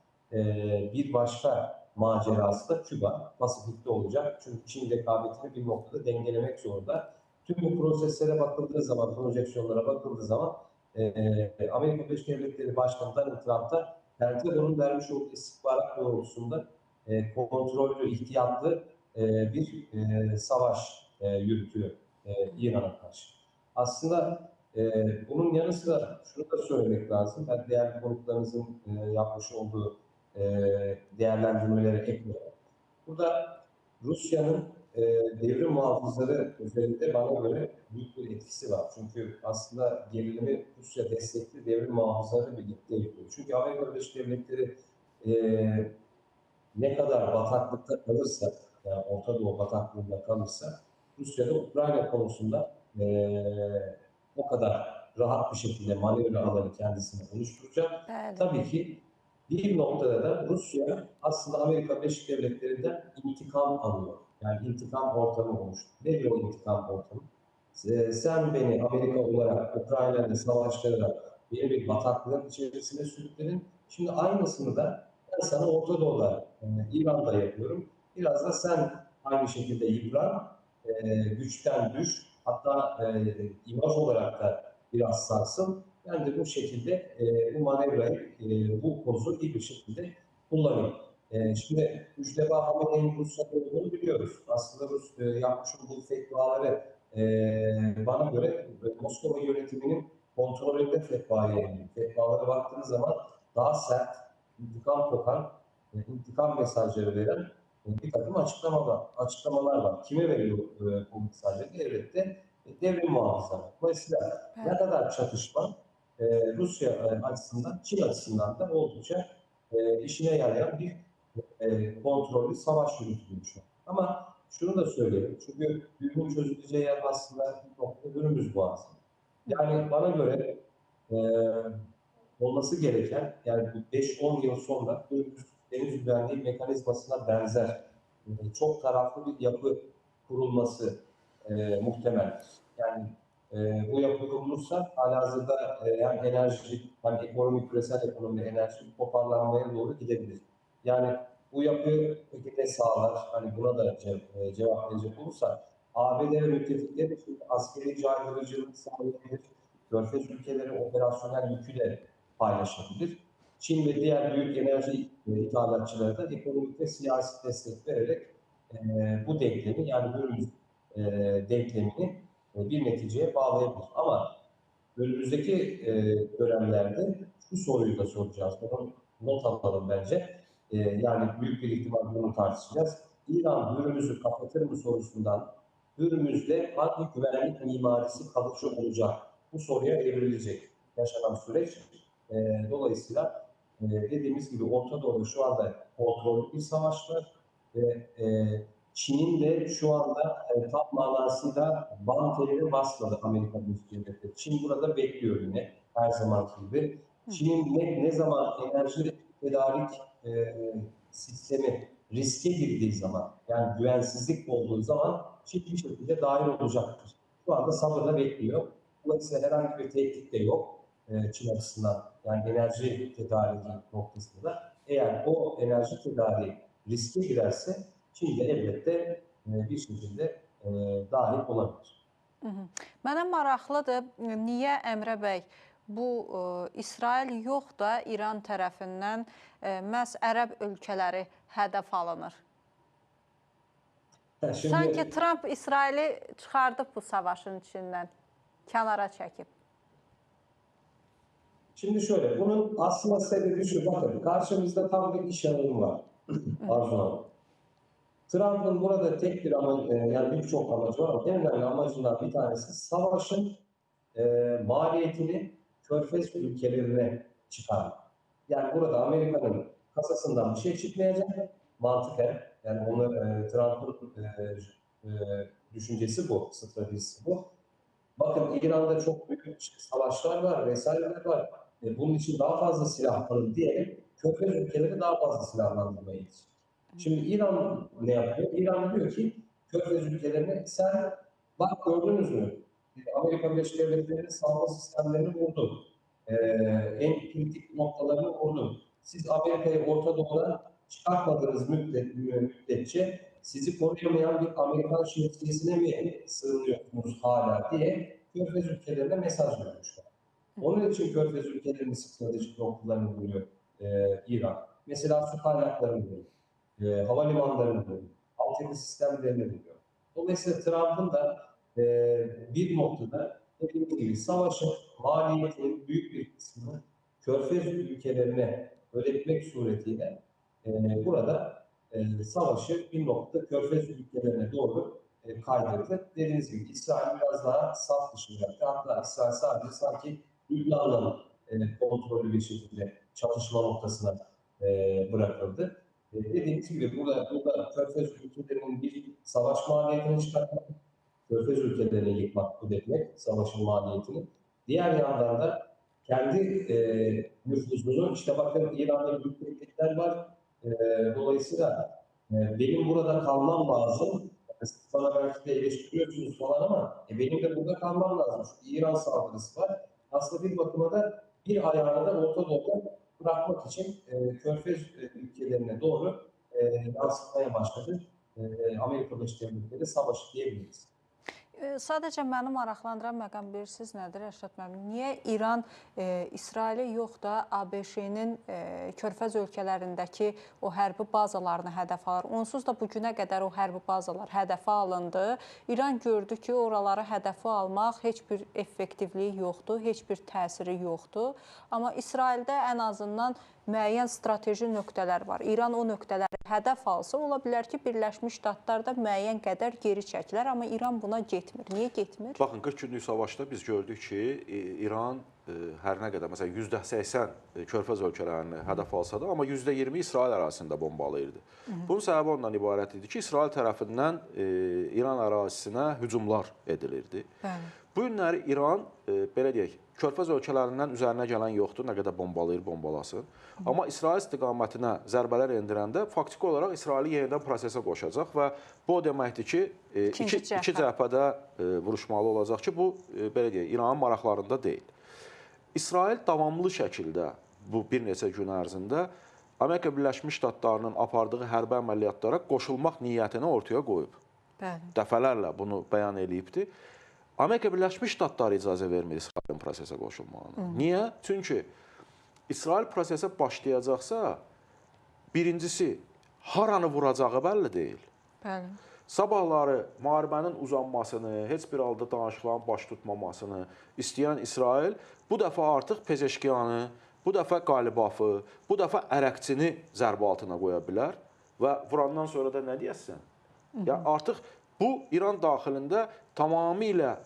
bir başka macerası da Küba, Pasifik'te olacak. Çünkü Çin rekabetini bir noktada dengelemek zorunda. Tüm bu proseslere bakıldığı zaman, projeksiyonlara bakıldığı zaman Amerika Birleşik Devletleri Başkanı Donald Trump'ta Pentagon'un vermiş olduğu istihbarat doğrultusunda kontrollü, ihtiyatlı bir savaş yürütüyor İran'a karşı. Aslında bunun yanı sıra şunu da söylemek lazım. Ben değerli konuklarınızın yapmış olduğu değerlendirmelere ekliyorum. Burada Rusya'nın devrim muhafızları üzerinde bana göre büyük bir etkisi var. Çünkü aslında gerilimi Rusya destekli devrim muhafızları birlikte yapıyor. Çünkü Amerika Birleşik Devletleri ne kadar bataklıkta kalırsa, yani Orta Doğu bataklığında kalırsa, Rusya'da Ukrayna konusunda o kadar rahat bir şekilde manevra alanı kendisine oluşturacak. Evet. Tabii ki bir noktada da Rusya aslında Amerika Birleşik Devletleri'nden intikam alıyor. Yani intikam ortamı oluştu. Nedir o intikam ortamı? Sen beni Amerika olarak Ukrayna'da savaştırarak beni bir bataklığın içerisine sürükledin. Şimdi aynısını da ben sana Orta Doğu'da, İran'da yapıyorum. Biraz da sen aynı şekilde yıpran, güçten düş, hatta imaj olarak da biraz sarsın. Ben de bu şekilde bu manevrayı, bu kozu iyi bir şekilde kullanayım. Şimdi Müjteba Hamene'nin Rusya'da olduğunu biliyoruz. Aslında yapmış olduğu fetvaları bana göre Moskova yönetiminin kontrolünde fetvaya yayınlıyor. Fetvalara baktığınız zaman daha sert, intikam kokan, intikam mesajları veren bir takım açıklamalar var. Kime veriyor bu mesajları? Elbette devrim muhafızları. Dolayısıyla ne kadar çatışma Rusya açısından, Çin açısından da oldukça işine yarayan bir kontrollü savaş yürütülüyor şu an. Ama şunu da söyleyeyim, çünkü düğümün çözüleceği yer aslında bir nokta Hürmüz Boğazı. Yani bana göre olması gereken, yani 5-10 yıl sonra Hürmüz Deniz Güvenliği Mekanizmasına benzer çok taraflı bir yapı kurulması muhtemel. Yani bu yapı kurulursa halihazırda hem enerji, hem ekonomi, küresel ekonomi, enerji toparlanmaya doğru gidebilir. Yani bu yapı peki ne sağlar? Hani buna da cevap verecek olursa, ABD ve müttefikleri için askeri caydırıcılık sağlayabilir, Körfez ülkeleri operasyonel yükü de paylaşabilir. Çin ve diğer büyük enerji ithalatçıları da ekonomik ve siyasi destek vererek bu denklemi, yani Hürmüz denklemini bir neticeye bağlayabilir. Ama önümüzdeki dönemlerde şu soruyu da soracağız. Bunu not alalım bence. Yani büyük bir ihtimal bunu tartışacağız. İran Hürmüz'ü kapatır mı sorusundan Hürmüz'de hangi güvenlik mimarisi kalıcı olacak? Bu soruya evrilecek yaşanan süreç. Dolayısıyla dediğimiz gibi Orta Doğu'da şu anda kontrollü bir savaş var ve Çin'in de şu anda tam manasıyla bam teline basmadı Amerika Birleşik Devletleri. Çin burada bekliyor yine her zamanki gibi. Çin'in ne zaman enerji tedarik sistemi riske girdiği zaman, yani güvensizlik olduğu zaman Çin bir şekilde dahil olacaktır. Şu anda sabırla bekliyor. Dolayısıyla herhangi bir tehdit de yok Çin açısından. Yani enerji tedariği noktasında. Eğer o enerji tedariği riske girerse Çin de elbette bir şekilde dahil olabilir. Mənə maraqlıdır, niyə Əmrə bəy bu İsrail yox da İran tərəfindən məhz ərəb ölkələri hədəf alınır? Sanki Trump İsraili çıxardıb bu savaşın içindən, kənara çəkib. Şimdi şöyle, bunun aslında sebebi şu, bakın karşımızda tam bir iş alanı var. Arzu Hanım. Trump'ın burada tek bir amacı, yani birçok amacı var ama en önemli amacından bir tanesi savaşın maliyetini Körfez ülkelerine çıkarmak. Yani burada Amerika'nın kasasından bir şey çıkmayacak mantıken. Yani onu Trump'ın düşüncesi bu, stratejisi bu. Bakın İran'da çok büyük savaşlar var, vesaireler var. Bunun için daha fazla silah alın diye Körfez ülkeleri daha fazla silahlandırmaya yetişecek. Şimdi İran ne yapıyor? İran diyor ki Körfez ülkelerine sen bak gördünüz mü? Amerika Birleşik Devletleri'nin savunma sistemlerini vurdu. En kritik noktalarını vurdu. Siz Amerika'yı Orta Doğu'dan çıkartmadığınız müddetçe sizi koruyamayan bir Amerikan şemsiyesine mi sığınıyorsunuz hala diye Körfez ülkelerine mesaj vermişler. Onun için Körfez ülkelerinin stratejik noktalarını vuruyor İran. Mesela su kaynaklarını vuruyor, havalimanlarını vuruyor, altyapı sistemlerini vuruyor. Dolayısıyla Trump'ın da bir noktada dediğim gibi savaşın maliyetinin büyük bir kısmını Körfez ülkelerine ödetmek suretiyle burada savaşı bir noktada Körfez ülkelerine doğru kaydırdı. Dediğiniz gibi İsrail biraz daha saf dışı bıraktı. Hatta İsrail sadece sanki Lübnan'la kontrollü bir şekilde çatışma noktasına bırakıldı. Dediğimiz gibi burada Körfez ülkelerinin bir savaş maliyetini çıkartmak, Körfez ülkelerini yıkmak, kudretmek, savaşın maliyetini. Diğer yandan da kendi nüfuzunu, işte bakın İran'da büyük tehditler var. Dolayısıyla benim burada kalmam lazım. Sana belki de eleştiriyorsunuz falan ama benim de burada kalmam lazım. Çünkü İran saldırısı var. Aslında bir bakıma da bir ayağını da Orta Doğu'da bırakmak için Körfez ülkelerine doğru yansıtmaya başladı. Amerika Birleşik Devletleri savaşı diyebiliriz. Sadəcə məni maraqlandıran məqam bilirsiniz nədir Rəşad müəllim? Niyə İran İsraili yox da ABŞ-nin Körfəz ölkələrindəki o hərbi bazalarını hədəf alır? Onsuz da bugünə qədər o hərbi bazalar hədəfə alındı. İran gördü ki, oraları hədəfə almaq heç bir effektivliyi yoxdur, heç bir təsiri yoxdur. Amma İsraildə ən azından müəyyən strateji nöqtələr var. İran o nöqtələri hədəf alsa, ola bilər ki, Birləşmiş Ştatlarda müəyyən qədər geri çəkilər, amma İran buna getmir. Niyə getmir? Baxın, 40 günlük savaşda biz gördük ki, İran hər nə qədər, məsələn, %80 Körfəz ölkələrini hədəf alsa da, amma %20 İsrail ərazisində bombalayırdı. Bunun səbəbi ondan ibarət idi ki, İsrail tərəfindən İran ərazisinə hücumlar edilirdi. Bu günləri İran, belə deyək, Körfəz ölkələrindən üzərinə gələn yoxdur, nə qədər bombalayır, bombalasın. Amma İsrail istiqamətinə zərbələr endirəndə faktiki olaraq İsraili yenidən prosesə qoşacaq və bu o deməkdir ki, iki cəbhədə vuruşmalı olacaq ki, bu, belə deyək, İranın maraqlarında deyil. İsrail davamlı şəkildə bu bir neçə gün ərzində Amerika Birləşmiş Ştatlarının apardığı hərbi əməliyyatlara qoşulmaq niyyətini ortaya qoyub. Dəfələrlə bunu bəyan eləyibdir. Amerika Birləşmiş Ştatları icazə vermir İsrailin prosesə qoşulmağına. Niyə? Çünki İsrail prosesə başlayacaqsa, birincisi, haranı vuracağı bəlli deyil. Sabahları müharibənin uzanmasını, heç bir halda danışıqların baş tutmamasını istəyən İsrail bu dəfə artıq Pezeşkiyanı, bu dəfə Qalibafı, bu dəfə Ərəqçini zərbə altına qoya bilər və vurandan sonra da nə deyəsən? Yəni, artıq bu İran daxilində tamamilə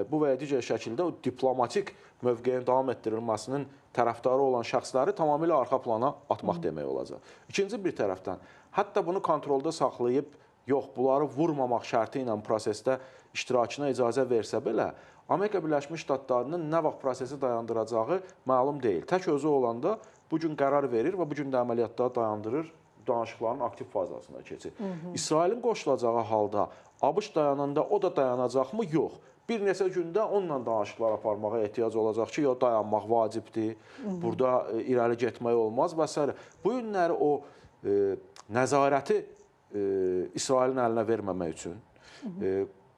bu və ya digər şəkildə o diplomatik mövqeyin davam etdirilməsinin tərəfdarı olan şəxsləri tamamilə arxa plana atmaq demək olacaq. İkinci bir tərəfdən, hətta bunu kontrolda saxlayıb, yox, bunları vurmamaq şərti ilə prosesdə iştirakına icazə versə belə, Amerika Birləşmiş Ştatlarının nə vaxt prosesi dayandıracağı məlum deyil. Tək özü olanda bu gün qərar verir və bu gün də əməliyyatları dayandırır, danışıqların aktiv fazasına keçir. İsrailin qoşulacağı halda ABŞ dayananda o da dayanacaqmı? Yox. Bir neçə gündə onunla danışıqlar aparmağa ehtiyac olacaq ki, yox, dayanmaq vacibdir, burada irəli getmək olmaz və s. Bu günləri o nəzarəti İsrailin əlinə verməmək üçün,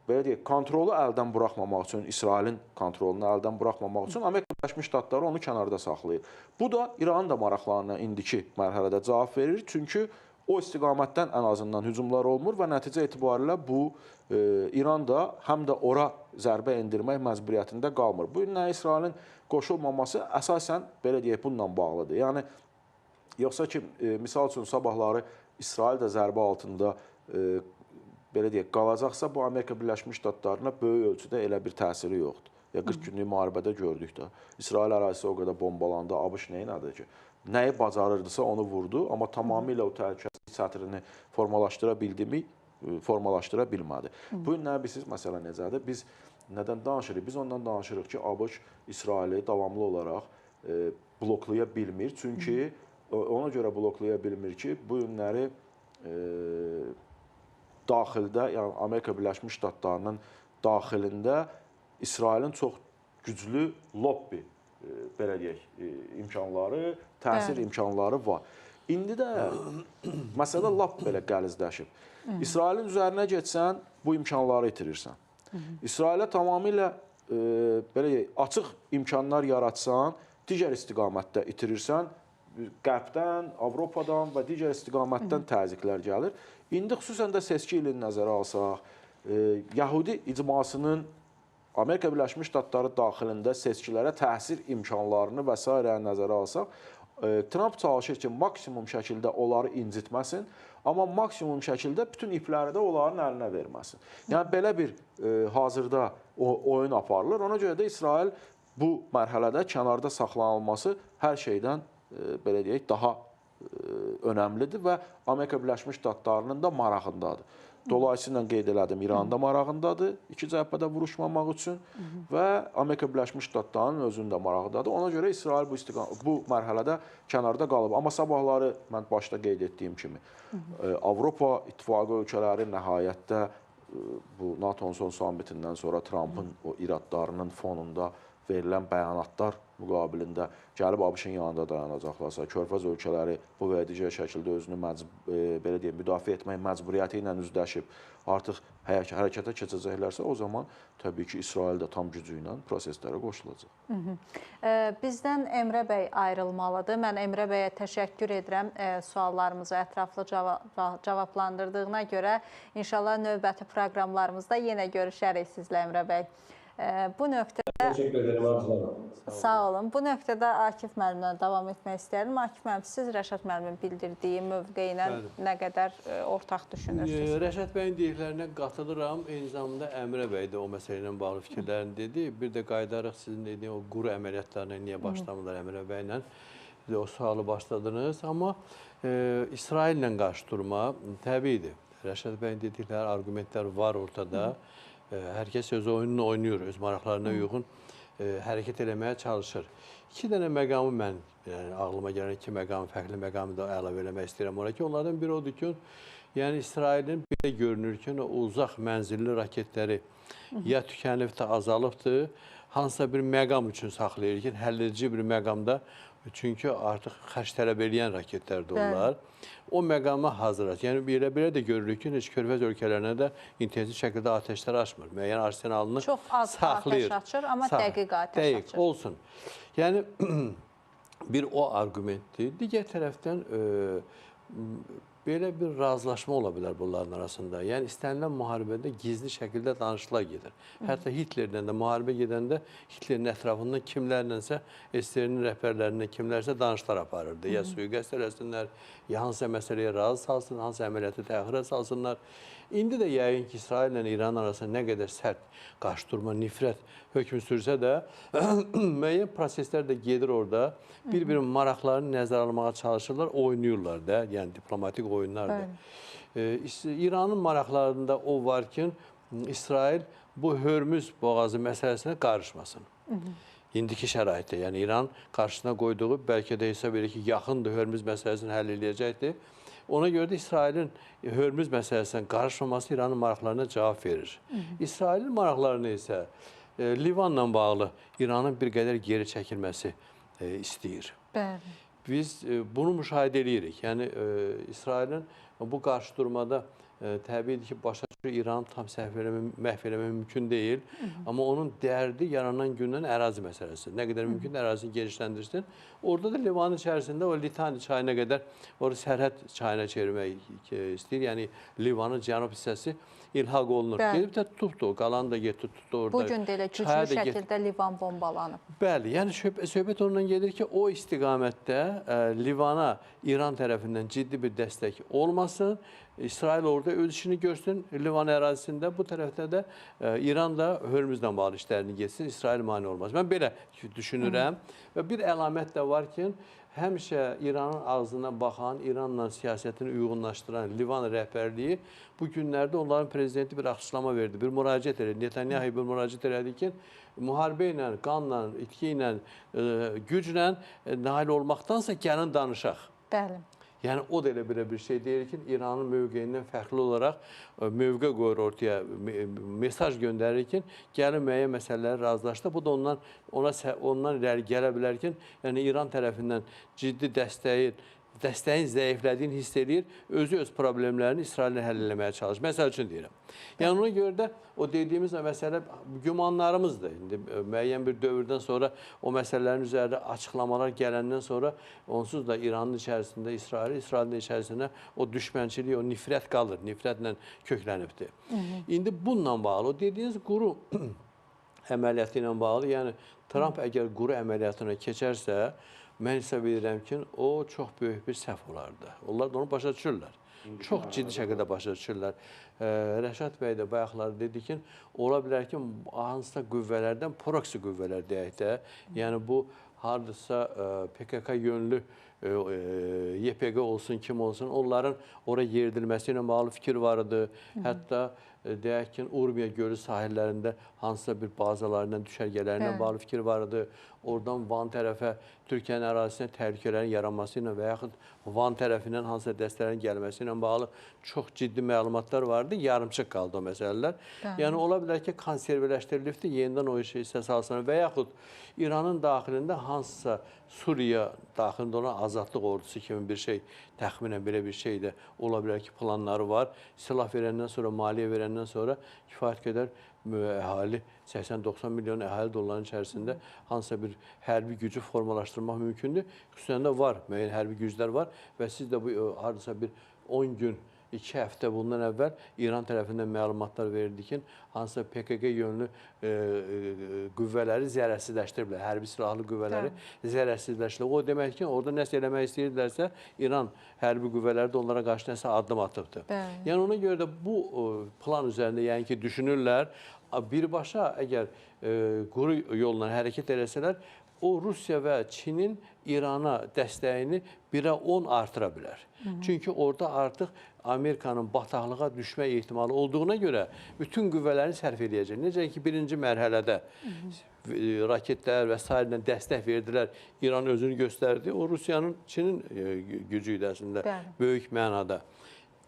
belə deyək, kontrolu əldən buraxmamaq üçün, İsrailin kontrolunu əldən buraxmamaq üçün Amerika Birləşmiş Ştatları onu kənarda saxlayır. Bu da İranın da maraqlarına indiki mərhələdə cavab verir, çünki o istiqamətdən ən azından hücumlar olmur və nəticə etibarilə bu İran da həm də ora zərbə endirmək məcburiyyətində qalmır. Bu günlər İsrailin qoşulmaması əsasən, belə deyək, bununla bağlıdır. Yəni, yoxsa ki, misal üçün sabahları İsrail də zərbə altında belə deyək, qalacaqsa, bu Amerika Birləşmiş Ştatlarına böyük ölçüdə elə bir təsiri yoxdur. 40 günlük müharibədə gördük də. İsrail ərazisi o qədər bombalandı, ABŞ nəyin adı ki? Nəyi bacarırdısa onu vurdu, amma tamamilə o təhlükəsizlik sətrini formalaşdıra bildi mi? Formalaşdıra bilmədi. Bu gün nə bilirsiniz, məsələ necədir? Biz nədən danışırıq? Biz ondan danışırıq ki, ABŞ İsraili davamlı olaraq bloklaya bilmir. Çünki ona görə bloklaya bilmir ki, bu günləri daxildə, yəni Amerika Birləşmiş Ştatlarının daxilində İsrailin çox güclü lobbi, belə deyək, imkanları, təsir imkanları var. İndi də məsələ lap belə qəlizləşib. İsrailin üzərinə getsən, bu imkanları itirirsən. İsrailə tamamilə belə deyək, açıq imkanlar yaratsan, digər istiqamətdə itirirsən, Qərbdən, Avropadan və digər istiqamətdən təzyiqlər gəlir. İndi xüsusən də seçki ilini nəzərə alsaq, Yəhudi icmasının Amerika Birləşmiş Ştatları daxilində seçkilərə təsir imkanlarını və s. nəzərə alsaq, Trump çalışır ki, maksimum şəkildə onları incitməsin, amma maksimum şəkildə bütün ipləri də onların əlinə verməsin. Yəni, belə bir hazırda oyun aparılır. Ona görə də İsrail bu mərhələdə kənarda saxlanılması hər şeydən, belə deyək, daha önəmlidir və Amerika Birləşmiş Ştatlarının da marağındadır. Dolayısıyla qeyd elədim, İranın da marağındadır iki cəbhədə vuruşmamaq üçün və Amerika Birləşmiş Ştatlarının özünün də marağındadır. Ona görə İsrail bu mərhələdə kənarda qalıb. Amma sabahları mən başda qeyd etdiyim kimi Avropa İttifaqı ölkələri nəhayətdə bu NATO-nun son sammitindən sonra Trumpın o iradlarının fonunda verilən bəyanatlar müqabilində gəlib ABŞ-ın yanında dayanacaqlarsa, Körfəz ölkələri bu və digər şəkildə özünü belə deyək, müdafiə etmək məcburiyyəti ilə üzləşib, artıq hərəkətə keçəcəklərsə, o zaman təbii ki, İsrail də tam gücü ilə proseslərə qoşulacaq. Bizdən Emrə bəy ayrılmalıdır. Mən Emrə bəyə təşəkkür edirəm suallarımızı ətraflı cavablandırdığına görə. İnşallah növbəti proqramlarımızda yenə görüşərik sizlə Emrə bəy. Bu nöqtədə Teşekkür ederim Arzulan. sağ olun. Bu nöqtədə Akif müəllimlə davam etmək istəyirəm. Akif müəllim, siz Rəşad müəllimin bildirdiyi mövqe ilə nə qədər ortaq düşünürsünüz? Rəşad bəyin dediklərinə qatılıram. Eyni zamanda Əmrə bəy də o məsələ ilə bağlı fikirlərini dedi. Bir də qayıdaraq sizin dediyiniz o quru əməliyyatlarına niyə başlamırlar Əmrə bəylə? O sualı başladınız. Amma İsraillə qarşı durma təbiidir. Rəşad bəyin dedikləri arqumentlər var ortada. Hər kəs öz oyununu oynayır, öz maraqlarına uyğun hərəkət eləməyə çalışır. İki dənə məqamı mən, yəni ağlıma gələn iki məqamı, fərqli məqamı da əlavə eləmək istəyirəm ora ki, onlardan biri odur ki, yəni İsrailin belə görünür ki, o uzaq mənzilli raketləri ya tükənibdir, azalıbdır, hansısa bir məqam üçün saxlayır ki, həlledici bir məqamda, çünki artıq xərc tələb eləyən raketlərdir onlar. O məqama hazırlar. Yəni, belə də görürük ki, heç Körfəz ölkələrinə də intensiv şəkildə atəşlər açmır. Müəyyən arsenalını çox az atəş açır, amma dəqiq atəş açır. Olsun. Yəni, bir o argumentdir. Digər tərəfdən, belə bir razılaşma ola bilər bunların arasında. Yəni, istənilən müharibədə gizli şəkildə danışıqlar gedir. Hətta Hitlerlə də müharibə gedəndə Hitlerin ətrafından kimlərlənsə, SSR-nin rəhbərlərindən kimlərsə danışıqlar aparırdı. Ya suiqəst eləsinlər, ya hansısa məsələyə razı salsın, hansısa əməliyyatı təxirə salsınlar. İndi də yəqin ki, İsrail ilə İran arasında nə qədər sərt qarşıdurma, nifrət hökm sürsə də, müəyyən proseslər də gedir orada. Bir-birinin maraqlarını nəzərə almağa çalışırlar, oynayırlar da, yəni diplomatik oyunlar da. İranın maraqlarında o var ki, İsrail bu Hörmüz boğazı məsələsinə qarışmasın. İndiki şəraitdə, yəni İran qarşısına qoyduğu, bəlkə də hesab edir ki, yaxındır Hörmüz məsələsini həll edəcəkdir. Ona görə də İsrailin Hörmüz məsələsinə qarışmaması İranın maraqlarına cavab verir. İsrailin maraqlarını isə Livanla bağlı İranın bir qədər geri çəkilməsi istəyir. Biz bunu müşahidə edirik. Yəni, İsrailin bu qarşıdurmada təbiidir ki, başa düşür İranı tam məhv eləmək mümkün deyil. Amma onun dərdi yaranan gündən ərazi məsələsi. Nə qədər mümkün ərazini genişləndirsin. Orada da Livanın içərisində o Litani çayına qədər sərhəd çayına çevirmək istəyir. Yəni, Livanın cənub hissəsi ilhaq olunur. Gedib də tutubdu, qalanı da tutdu orada. Bugün də elə güclü şəkildə Livan bombalanıb. Bəli, yəni söhbət ondan gedir ki, o istiqamətdə Livana İran tərəfindən ciddi bir dəstək olmasın. İsrail orada öz işini görsün, Livan ərazisində, bu tərəfdə də İran da Hörmüzlə bağlı işlərini geçsin, İsrail mani olmaz. Mən belə düşünürəm və bir əlamət də var ki, həmişə İranın ağzına baxan, İranla siyasətini uyğunlaşdıran Livan rəhbərliyi bu günlərdə onların prezidenti bir açıqlama verdi, bir müraciət elədi. Netanyahu bir müraciət elədi ki, müharibə ilə, qanla, itki ilə, güclə nail olmaqdansa gəlin danışaq. Bəli. Yəni, o da elə bir şey deyir ki, İranın mövqeyindən fərqli olaraq mövqe qoyur ortaya, mesaj göndərir ki, gəlin müəyyən məsələləri razılaşdı. Bu da ondan irəli gələ bilər ki, yəni İran tərəfindən ciddi dəstəyin zəiflədiyini hiss edir, özü öz problemlərini İsraillə həll eləməyə çalışır. Məsəl üçün deyirəm. Yəni, ona görə də o dediyimiz məsələ gümanlarımızdır. İndi müəyyən bir dövrdən sonra o məsələlərin üzərində açıqlamalar gələndən sonra onsuz da İranın içərisində İsrailin içərisində o düşmənçilik, o nifrət qalır, nifrətlə köklənibdir. İndi bununla bağlı, o dediyiniz quru əməliyyatı ilə bağlı, yəni Trump əgər quru əməliyyatına keçərsə, mən hesab edirəm ki, o çox böyük bir səhv olardı. Onlar da onu başa düşürlər. Çox ciddi şəkildə başa düşürlər. Rəşad bəy də bayaqları dedi ki, ola bilər ki, hansısa qüvvələrdən proksi qüvvələr deyək də, yəni bu hardasa PKK yönlü YPG olsun, kim olsun, onların oraya yeridilməsi ilə bağlı fikir var idi. Hətta deyək ki, Urmiya gölü sahillərində hansısa bir bazalarından, düşərgələrindən bağlı fikir var idi. Oradan Van tərəfə, Türkiyənin ərazisinə təhlükələrin yaranması ilə və yaxud Van tərəfindən hansısa dəstələrin gəlməsi ilə bağlı çox ciddi məlumatlar vardı. Yarımçıq qaldı o məsələlər. Yəni, ola bilər ki, konservləşdirilibdir, yenidən o işə hissə salsın və yaxud İranın daxilində hansısa Suriya daxilində olan azadlıq ordusu kimi bir şey, təxminən belə bir şey də ola bilər ki, planları var. Silah verəndən sonra, maliyyə verəndən sonra kifayət qədər əhali, 80-90 milyon əhali onların içərisində hansısa bir hərbi gücü formalaşdırmaq mümkündür. Xüsusən də var, müəyyən hərbi güclər var və siz də bu hardasa bir 10 gün 2 həftə bundan əvvəl İran tərəfindən məlumatlar verildi ki, hansısa PKK yönlü qüvvələri zərərsizləşdiriblər, hərbi silahlı qüvvələri zərərsizləşdiriblər. O demək ki, orada nəsə eləmək istəyirlərsə, İran hərbi qüvvələri də onlara qarşı nəsə addım atıbdır. Yəni ona görə də bu plan üzərində yəni ki, düşünürlər. Birbaşa əgər quru yolla hərəkət eləsələr, o Rusiya və Çinin İrana dəstəyini 1-ə 10 artıra bilər. Çünki orada artıq Amerikanın bataqlığa düşmə ehtimalı olduğuna görə bütün qüvvələrini sərf edəcək. Necə ki, birinci mərhələdə raketlər və s. dəstək verdilər, İran özünü göstərdi. O Rusiyanın, Çinin gücü idi əslində, böyük mənada.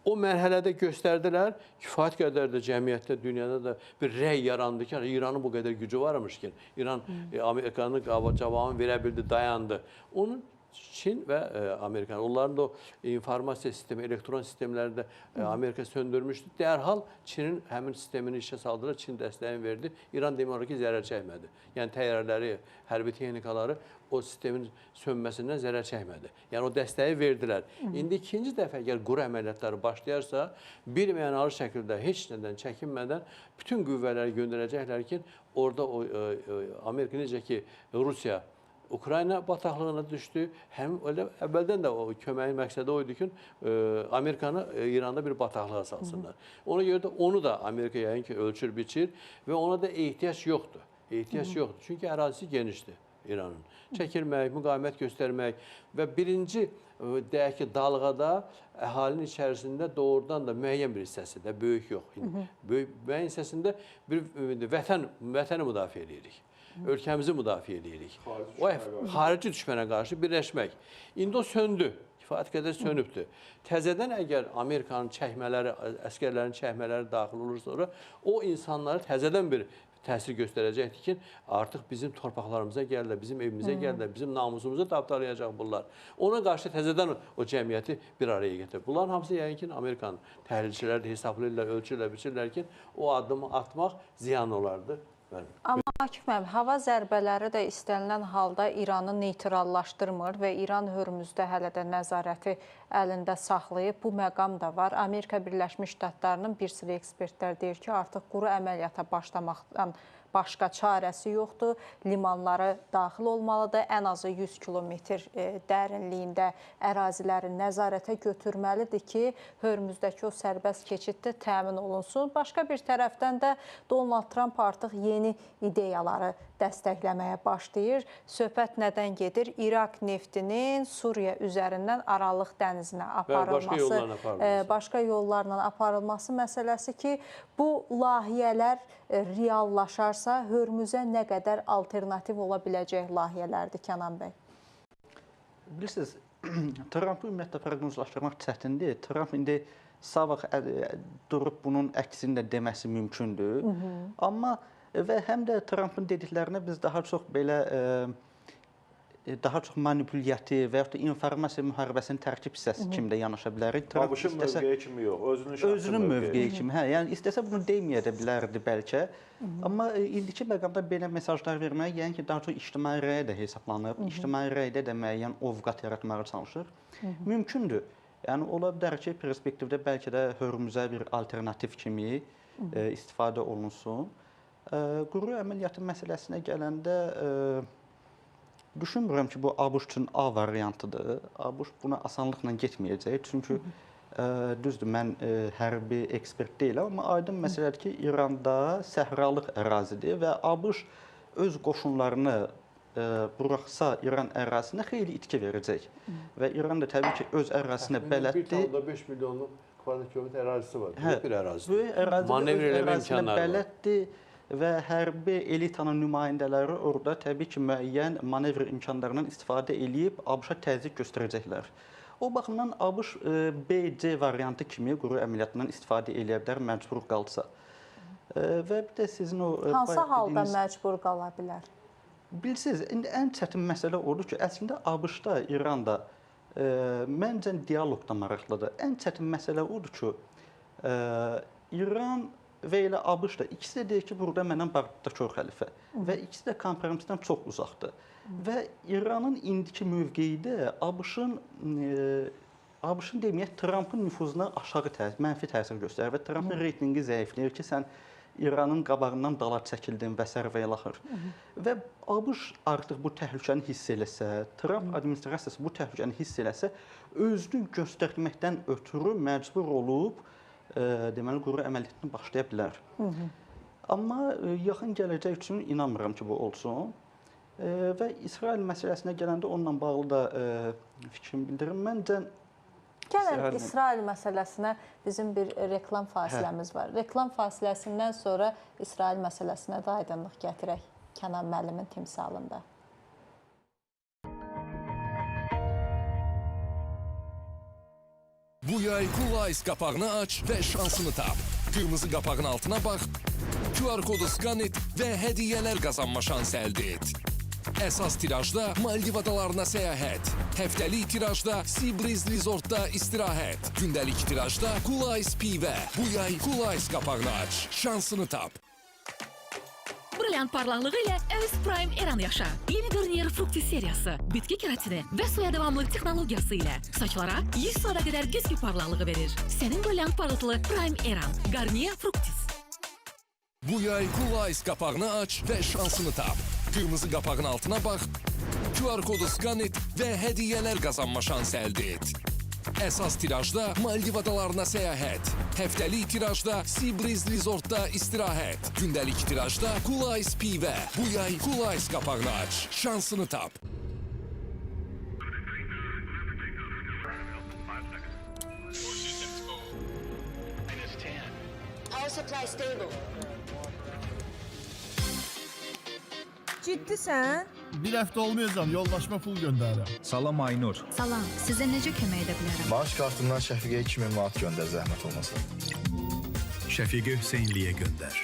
O mərhələdə göstərdilər, kifayət qədər də cəmiyyətdə, dünyada da bir rəy yarandı ki, İranın bu qədər gücü varmış ki, İran Amerikanın cavabını verə bildi, dayandı. Onun Çin və Amerika, onların da o informasiya sistemi, elektron sistemləri də Amerika söndürmüşdü. Dərhal Çinin həmin sistemini işə saldılar, Çin dəstəyini verdi. İran demək olar ki, zərər çəkmədi. Yəni təyyarələri, hərbi texnikaları o sistemin sönməsindən zərər çəkmədi. Yəni o dəstəyi verdilər. İndi ikinci dəfə əgər quru əməliyyatları başlayarsa, bir mənalı şəkildə heç nədən çəkinmədən bütün qüvvələri göndərəcəklər ki, orada Amerika necə ki, Rusiya Ukrayna bataqlığına düşdü. Həm əvvəldən də o köməyin məqsədi o idi ki, Amerikanı İranda bir bataqlığa salsınlar. Ona görə də onu da Amerika yəqin ki, ölçür, biçir və ona da ehtiyac yoxdur. Ehtiyac yoxdur. Çünki ərazisi genişdir İranın. Çəkilmək, müqavimət göstərmək və birinci deyək ki, dalğada əhalinin içərisində doğrudan da müəyyən bir hissəsi də, böyük yox. Müəyyən hissəsində bir vətəni müdafiə edirik. Ölkəmizi müdafiə edirik. O xarici düşmənə qarşı birləşmək. İndi o söndü. Kifayət qədər sönübdür. Təzədən əgər Amerikanın çəkmələri, əskərlərin çəkmələri daxil olur sonra, o insanları təzədən bir təsir göstərəcəkdir ki, artıq bizim torpaqlarımıza gəlirlər, bizim evimizə gəlirlər, bizim namusumuzu tapdalayacaq bunlar. Ona qarşı təzədən o cəmiyyəti bir araya gətirir. Bunların hamısı yəqin ki, Amerikanın təhlilçiləri də hesablayırlar, ölçürlər, biçirlər ki, o addımı atmaq ziyan olardı. Amma Akif müəllim, hava zərbələri də istənilən halda İranı neytrallaşdırmır və İran Hörmüzdə hələ də nəzarəti əlində saxlayıb. Bu məqam da var. Amerika Birləşmiş Ştatlarının bir sıra ekspertlər deyir ki, artıq quru əməliyyata başlamaqdan başqa çarəsi yoxdur. Limanları daxil olmalıdır. Ən azı 100 kilometr dərinliyində əraziləri nəzarətə götürməlidir ki, Hörmüzdəki o sərbəst keçid də təmin olunsun. Başqa bir tərəfdən də Donald Trump artıq yeni ideyaları dəstəkləməyə başlayır. Söhbət nədən gedir? İraq neftinin Suriya üzərindən Aralıq dənizinə aparılması, başqa yollarla aparılması məsələsi ki, bu layihələr reallaşarsa, Hörmüzə nə qədər alternativ ola biləcək layihələrdir Kənan bəy? Bilirsiniz, Trumpı ümumiyyətlə proqnozlaşdırmaq çətindir. Trump indi sabah durub bunun əksini də deməsi mümkündür. Amma və həm də Trumpın dediklərinə biz daha çox belə daha çox manipulyattiv və yaxud da informasiya müharibəsinin tərkib hissəsi kimi də yanaşa bilərik. ABŞ-ın mövqeyi kimi yox, özünün mövqeyi kimi. Hə, yəni istəsə bunu deməyə də bilərdi bəlkə. Amma indiki məqamda belə mesajlar vermək, yəni ki, daha çox ictimai rəyə də hesablanıb, ictimai rəydə də müəyyən ovqat yaratmağa çalışır. Mümkündür. Yəni ola bilər ki, perspektivdə bəlkə də Hörmüzə bir alternativ kimi istifadə olunsun. Quru əməliyyatı məsələsinə gələndə düşünmürəm ki, bu ABŞ üçün A variantıdır. ABŞ buna asanlıqla getməyəcək. Çünki düzdür, mən hərbi ekspert deyiləm, amma aydın məsələdir ki, İranda səhralıq ərazidir və ABŞ öz qoşunlarını buraxsa İran ərazisinə xeyli itki verəcək. Və İran da təbii ki, öz ərazisinə bələddir. 1,5 milyonluq kvadrat kilometr ərazisi var. Böyük bir ərazidir. Böyük ərazidə öz ərazisinə bələddir. Və hərbi elitanın nümayəndələri orada təbii ki, müəyyən manevr imkanlarından istifadə edib ABŞ-a təzyiq göstərəcəklər. O baxımdan ABŞ B-C variantı kimi quru əməliyyatından istifadə edə bilər, məcbur qalsa. Və bir də sizin o... Hansı halda məcbur qala bilər? Bilirsiniz, indi ən çətin məsələ odur ki, əslində ABŞ-da, İranda məncə dialoqda maraqlıdır. Ən çətin məsələ odur ki, İran və elə ABŞ da ikisi də deyir ki, burada məndən Bağdadda kör xəlifə və ikisi də kompromisdən çox uzaqdır. Və İranın indiki mövqeyi də ABŞ-ın ABŞ-ın deməyək Trampın nüfuzuna aşağı mənfi təsir göstərir və Trampın reytinqi zəifləyir ki, sən İranın qabağından dala çəkildin və s. və ilaxır. Və ABŞ artıq bu təhlükəni hiss eləsə, Tramp administrasiyası bu təhlükəni hiss eləsə, özünü göstərməkdən ötürü məcbur olub deməli quru əməliyyatını başlaya bilər. Amma yaxın gələcək üçün inanmıram ki, bu olsun. Və İsrail məsələsinə gələndə onunla bağlı da fikrimi bildirim. Məncə Gəlin İsrail məsələsinə bizim bir reklam fasiləmiz var. Reklam fasiləsindən sonra İsrail məsələsinə də aydınlıq gətirək Kənan müəllimin timsalında. Bu yay Cool Ice qapağını aç və şansını tap. Qırmızı qapağın altına bax, QR kodu skan et və hədiyyələr qazanma şansı əldə et. Əsas tirajda Maldiv adalarına səyahət, həftəlik tirajda Seabreeze Resortda istirahət, gündəlik tirajda Cool Ice pivə. Bu yay Cool Ice qapağını aç, şansını tap. Brilliant parlaqlığı ilə Öz Prime Eran yaşa. Yeni Garnier Fructis seriyası, bitki keratini və suya davamlı texnologiyası ilə saçlara 100 saata qədər güzgü parlaqlığı verir. Sənin brilliant parıltılı Prime Eran, Garnier Fructis. Bu yay Cool Ice qapağını aç və şansını tap. Qırmızı qapağın altına bax, QR kodu skan et və hədiyyələr qazanma şansı əldə et. Əsas tirajda Maldiv adalarına səyahət, həftəlik tirajda Seabreeze Resortda istirahət, gündəlik tirajda Cool Ice pivə. Bu yay Cool Ice qapağını aç, şansını tap. Power supply stable. Ciddisən? Bir həftə olmayacam, yoldaşma pul göndərirəm. Salam Aynur. Salam, sizə necə kömək edə bilərəm? Maaş kartından Şəfiqəyə 2000 manat göndər, zəhmət olmasa. Şəfiqə Hüseynliyə göndər.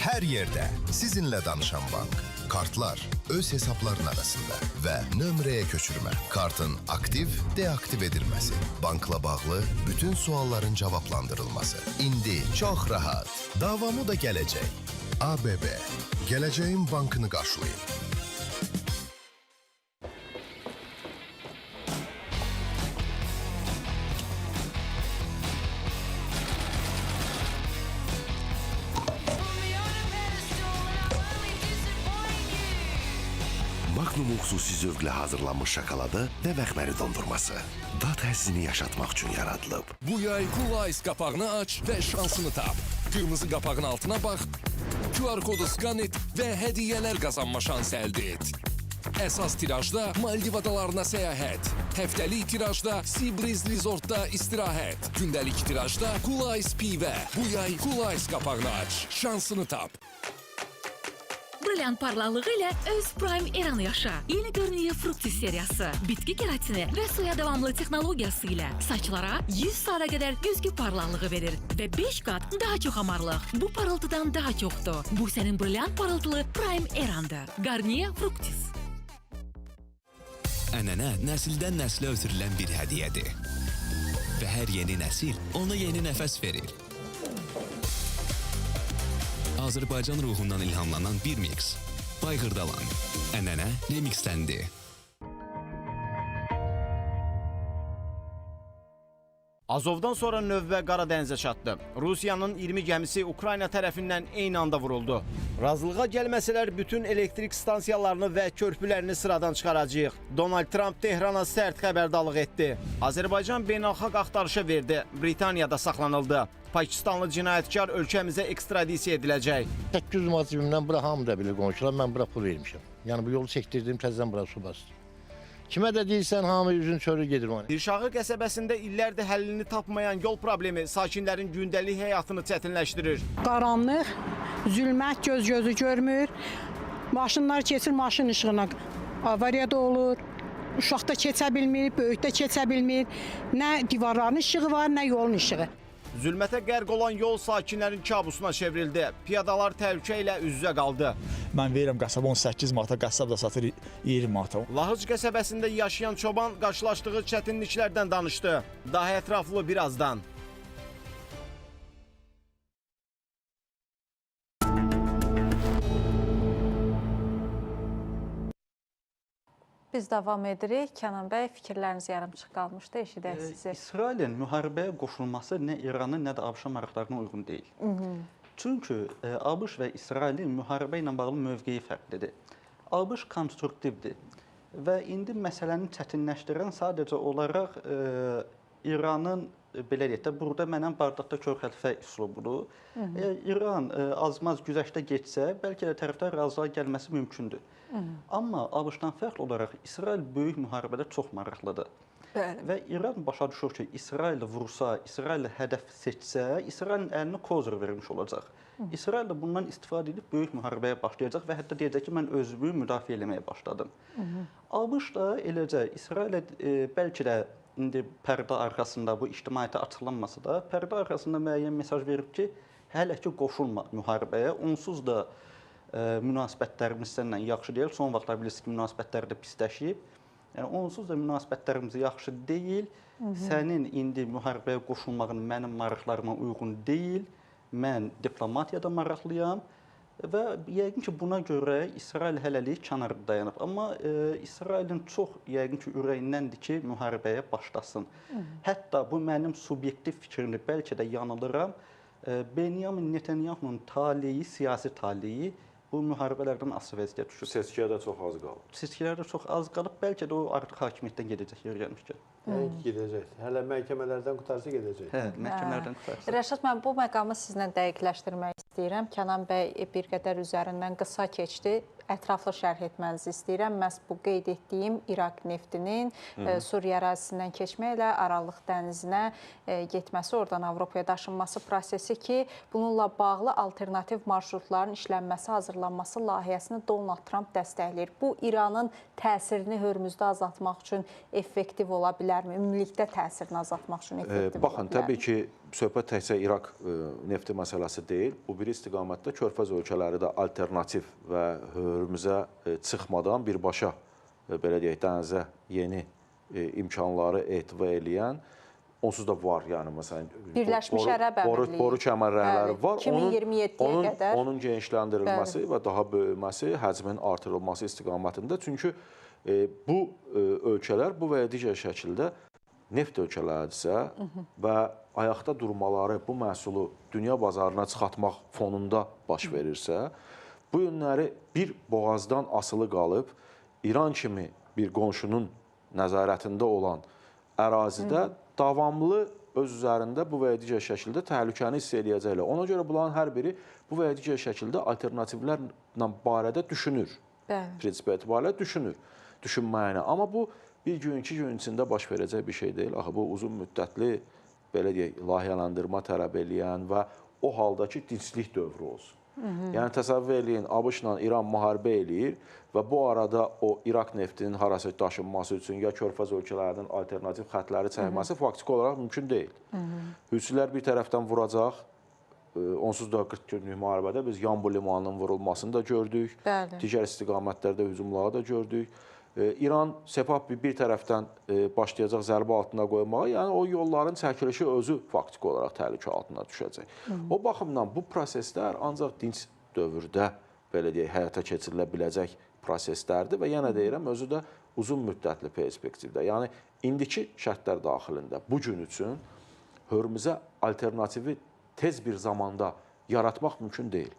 Hər yerdə sizinlə danışan bank. Kartlar öz hesabların arasında və nömrəyə köçürmə. Kartın aktiv, deaktiv edilməsi. Bankla bağlı bütün sualların cavablandırılması. İndi çox rahat. Davamı da gələcək. ABB. Gələcəyin bankını qarşılayın. Magnum xüsusi zövqlə hazırlanmış şokoladı və məxməri dondurması. Dad həzzini yaşatmaq üçün yaradılıb. Bu yay Cool Ice qapağını aç və şansını tap. Qırmızı qapağın altına bax, QR kodu skan et və hədiyyələr qazanma şansı əldə et. Əsas tirajda Maldiv adalarına səyahət, həftəlik tirajda Seabreeze Resortda istirahət, gündəlik tirajda Cool Ice pivə. Bu yay Cool Ice qapağını aç, şansını tap. Brilliant parlaqlığı ilə Öz Prime Eran yaşa. Yeni Garnier Fructis seriyası, bitki keratini və suya davamlı texnologiyası ilə saçlara 100 saata qədər güzgü parlaqlığı verir və 5 qat daha çox amarlıq. Bu parıltıdan daha çoxdur. Bu sənin brilliant parıltılı Prime Eran'dır. Garnier Fructis. Ənənə nəsildən nəslə ötürülən bir hədiyyədir. Və hər yeni nəsil ona yeni nəfəs verir. Azərbaycan ruhundan ilhamlanan bir mix. Bayğırdalan. Ənənə remixləndi. Azovdan sonra növbə Qara dənizə çatdı. Rusiyanın 20 gəmisi Ukrayna tərəfindən eyni anda vuruldu. Razılığa gəlməsələr bütün elektrik stansiyalarını və körpülərini sıradan çıxaracağıq. Donald Trump Tehrana sərt xəbərdarlıq etdi. Azərbaycan beynəlxalq axtarışa verdi. Britaniyada saxlanıldı. Pakistanlı cinayətkar ölkəmizə ekstradisiya ediləcək. 800 manat cibimdən bura hamı da bilir qonşular, mən bura pul vermişəm. Yəni bu yolu çəkdirdim, təzədən bura su bastım. Kimə də deyirsən, hamı üzün çölü gedir ona. Dirşağı qəsəbəsində illərdir həllini tapmayan yol problemi sakinlərin gündəlik həyatını çətinləşdirir. Qaranlıq, zülmət gözü görmür. Maşınlar keçir maşın işığına. Avariyada olur. Uşaq da keçə bilmir, böyük də keçə bilmir. Nə divarların işığı var, nə yolun işığı. Zülmətə qərq olan yol sakinlərin kabusuna çevrildi. Piyadalar təhlükə ilə üz-üzə qaldı. Mən verirəm qəsəbə 18 manata, qəsəb da satır 20 manata. Lahıc qəsəbəsində yaşayan çoban qarşılaşdığı çətinliklərdən danışdı. Daha ətraflı birazdan. biz davam edirik. Kənan bəy, fikirləriniz yarımçıq qalmışdı, eşidək sizi. İsrailin müharibəyə qoşulması nə İranın, nə də ABŞ maraqlarına uyğun deyil. Çünki ABŞ və İsrailin müharibə ilə bağlı mövqeyi fərqlidir. ABŞ konstruktivdir və indi məsələni çətinləşdirən sadəcə olaraq İranın, belə deyək də, burada mənəm bardaqda kör xəlifə üslubudur. İran azmaz güzəştə getsə, bəlkə də tərəflər razılığa gəlməsi mümkündür. Amma ABŞ-dan fərqli olaraq İsrail böyük müharibədə çox maraqlıdır. Və İran başa düşür ki, İsrail vursa, İsrail hədəf seçsə, İsrailin əlinə kozur verilmiş olacaq. İsrail də bundan istifadə edib böyük müharibəyə başlayacaq və hətta deyəcək ki, mən özümü müdafiə eləməyə başladım. ABŞ da eləcə İsrailə bəlkə də indi pərdə arxasında bu ictimaiyyətə açıqlanmasa da, pərdə arxasında müəyyən mesaj verib ki, hələ ki qoşulma müharibəyə, onsuz da münasibətlərimiz səninlə yaxşı deyil. Son vaxtlar bilirsiniz ki, münasibətlər də pisləşib. Onsuz da münasibətlərimiz yaxşı deyil. Sənin indi müharibəyə qoşulmağın mənim maraqlarıma uyğun deyil. Mən diplomatiyada maraqlıyam. Və yəqin ki, buna görə İsrail hələlik kənarda dayanıb. Amma İsrailin çox yəqin ki, ürəyindəndir ki, müharibəyə başlasın. Hətta bu mənim subyektiv fikrimdir, bəlkə də yanılıram. Benyamin Netanyahunun taleyi, siyasi taleyi bu müharibələrdən asılı vəziyyətə düşür. Seçkiyə də çox az qalıb. Seçkilərdə çox az qalıb, bəlkə də o artıq hakimiyyətdən gedəcək yer gəlmişkən. Gedəcək. Hələ məhkəmələrdən qutarsa gedəcək. Hə, məhkəmələrdən qutarsa. Rəşad, mən bu məqamı sizlə dəqiqləşdirmək istəyirəm. Kənan bəy bir qədər üzərindən qısa keçdi. Ətraflı şərh etmənizi istəyirəm. Məhz bu qeyd etdiyim İraq neftinin Suriya ərazisindən keçməklə Aralıq dənizinə getməsi, oradan Avropaya daşınması prosesi ki, bununla bağlı alternativ marşrutların işlənməsi, hazırlanması layihəsini Donald Trump dəstəkləyir. Bu, İranın təsirini Hörmüzdə azaltmaq üçün effektiv ola bilərmi? Ümumilikdə təsirini azaltmaq üçün effektiv ola bilərmi? Baxın, təbii ki, söhbət təkcə İraq nefti məsələsi deyil. Bu bir istiqamətdə Körfəz ölkələri də alternativ və Hörmüzə çıxmadan birbaşa, belə deyək, dənizə yeni imkanları etiva eləyən, onsuz da var, yəni məsələn, Birləşmiş Ərəb Əmirliyi boru kəmərləri var. 2027-yə qədər onun genişləndirilməsi və daha böyüməsi, həcmin artırılması istiqamətində. Çünki bu ölkələr bu və ya digər şəkildə neft ölkələridirsə və ayaqda durmaları bu məhsulu dünya bazarına çıxartmaq fonunda baş verirsə, bu günləri bir boğazdan asılı qalıb İran kimi bir qonşunun nəzarətində olan ərazidə davamlı öz üzərində bu və ya digər şəkildə təhlükəni hiss eləyəcəklər. Ona görə bunların hər biri bu və ya digər şəkildə alternativlərlə barədə düşünür. Prinsip etibarilə düşünməyini. Amma bu bir gün, 2 gün içində baş verəcək bir şey deyil. Axı, bu uzun müddətli, belə deyək, layihələndirmə tələb eləyən və o halda ki, dinçlik dövrü olsun. Yəni, təsəvvür eləyin, ABŞ-la İran müharibə eləyir və bu arada o İraq neftinin harası daşınması üçün ya Körfəz ölkələrinin alternativ xətləri çəkməsi faktiki olaraq mümkün deyil. Hüsilər bir tərəfdən vuracaq, onsuz da 40 günlük müharibədə biz Yanbu limanının vurulmasını da gördük, digər istiqamətlərdə hücumları da gördük. İran Sepah bir tərəfdən başlayacaq zərbə altına qoymağa, yəni o yolların çəkilişi özü faktiki olaraq təhlükə altına düşəcək. O baxımdan bu proseslər ancaq dinc dövrdə, belə deyək, həyata keçirilə biləcək proseslərdir və yenə deyirəm, özü də uzun müddətli perspektivdə. Yəni, indiki şərtlər daxilində bu gün üçün Hörmüzə alternativi tez bir zamanda yaratmaq mümkün deyil.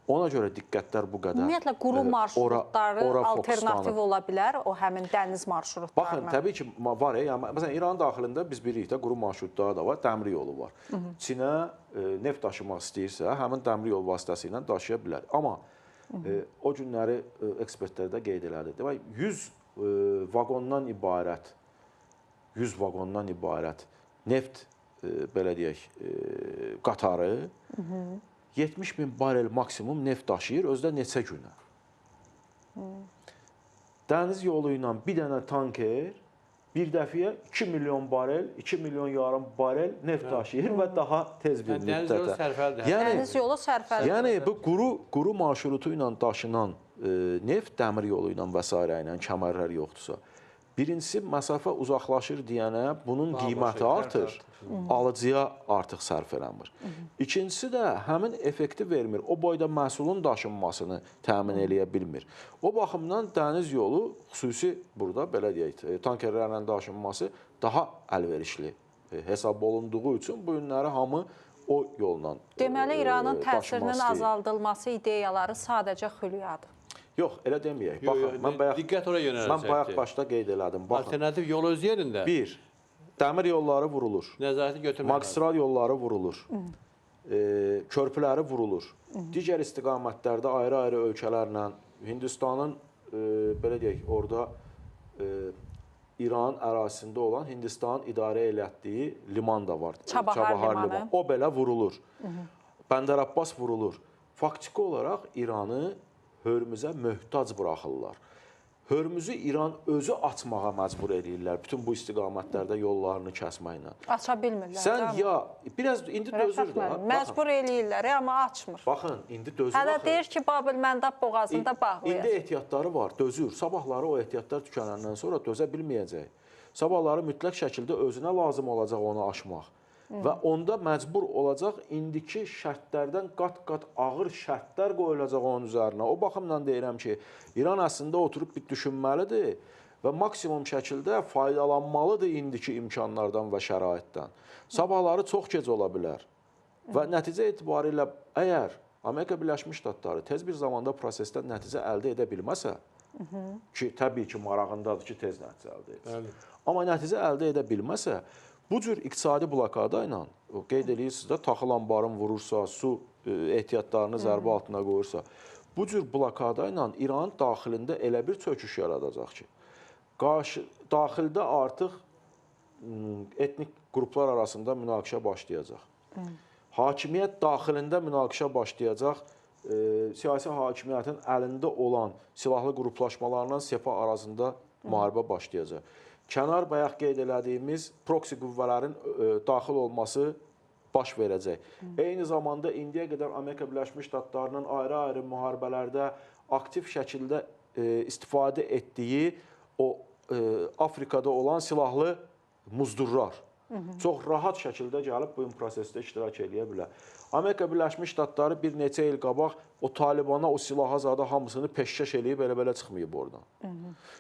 Ona görə diqqətlər bu qədər ümumiyyətlə, quru marşrutları alternativ ola bilər, o həmin dəniz marşrutlarına. Baxın, təbii ki, var. Məsələn, İranın daxilində biz bilirik də, quru marşrutları da var, dəmir yolu var. Çinə neft daşımaq istəyirsə, həmin dəmir yolu vasitəsilə daşıya bilər. Amma o günləri ekspertlər də qeyd elədi. Demək, 100 vagondan ibarət neft, belə deyək, qatarı 70.000 barel maksimum neft daşıyır, özdə neçə günə. Dəniz yolu ilə bir dənə tanker bir dəfiyə 2 milyon barel, 2 milyon yarım barel neft daşıyır və daha tez bir müddətə. Dəniz yolu sərfəlidir. Yəni, bu quru marşrutu ilə daşınan neft, dəmir yolu ilə və s. ilə kəmərlər yoxdursa, Birincisi, məsafə uzaqlaşır deyənə bunun qiyməti artır, alıcıya artıq sərf eləmir. İkincisi də həmin effekti vermir, o boyda məhsulun daşınmasını təmin eləyə bilmir. O baxımdan dəniz yolu xüsusi burada, belə deyək, tankerlərlə daşınması daha əlverişli hesab olunduğu üçün bu günləri hamı o yolla Deməli, İranın təsirinin azaldılması ideyaları sadəcə xülyadır. Yox, elə deməyək. Baxın, mən bayaq başda qeyd elədim. Alternativ yol öz yerində. Bir, dəmir yolları vurulur. Nəzarəti götürmək magistral yolları vurulur. Körpüləri vurulur. Digər istiqamətlərdə ayrı-ayrı ölkələrlə Hindistanın, belə deyək, orada İran ərazisində olan Hindistanın idarə elətdiyi liman da var. Çabahar limanı. O belə vurulur. Bəndər Abbas vurulur. Faktiki olaraq İranı Hörmüzə möhtac buraxırlar. Hörmüzü İran özü açmağa məcbur edirlər, bütün bu istiqamətlərdə yollarını kəsməklə. Aça bilmirlər. Sən ya, biraz indi dözür də. Məcbur eləyirlər, amma açmır. Baxın, indi dözür. Hələ deyir ki, Babil-Məndab boğazında bağlayacaq. İndi ehtiyatları var, dözür. Sabahları o ehtiyatlar tükənəndən sonra dözə bilməyəcək. Sabahları mütləq şəkildə özünə lazım olacaq onu aşmaq. Və onda məcbur olacaq indiki şərtlərdən qat-qat ağır şərtlər qoyulacaq onun üzərinə. O baxımdan deyirəm ki, İran əslində oturub bir düşünməlidir və maksimum şəkildə faydalanmalıdır indiki imkanlardan və şəraitdən. Sabahları çox gec ola bilər və nəticə etibarilə əgər Amerika Birləşmiş Ştatları tez bir zamanda prosesdən nəticə əldə edə bilməsə, ki, təbii ki, marağındadır ki, tez nəticə əldə etsin. Amma nəticə əldə edə bilməsə, bu cür iqtisadi blokada ilə, qeyd edirsiniz də, taxıl anbarın vurursa, su ehtiyatlarını zərbə altına qoyursa, bu cür blokada ilə İranın daxilində elə bir çöküş yaradacaq ki, daxildə artıq etnik qruplar arasında münaqişə başlayacaq. Hakimiyyət daxilində münaqişə başlayacaq, siyasi hakimiyyətin əlində olan silahlı qruplaşmalarla Sepah arasında müharibə başlayacaq. Kənar bayaq qeyd elədiyimiz proksi qüvvələrin daxil olması baş verəcək. Eyni zamanda indiyə qədər Amerika Birləşmiş Ştatlarının ayrı-ayrı müharibələrdə aktiv şəkildə istifadə etdiyi o Afrikada olan silahlı muzdurlar çox rahat şəkildə gəlib bu prosesdə iştirak edə bilər. Amerika Birləşmiş Ştatları bir neçə il qabaq o Talibana, o silaha zada hamısını peşkəş eləyib elə-belə çıxmayıb oradan.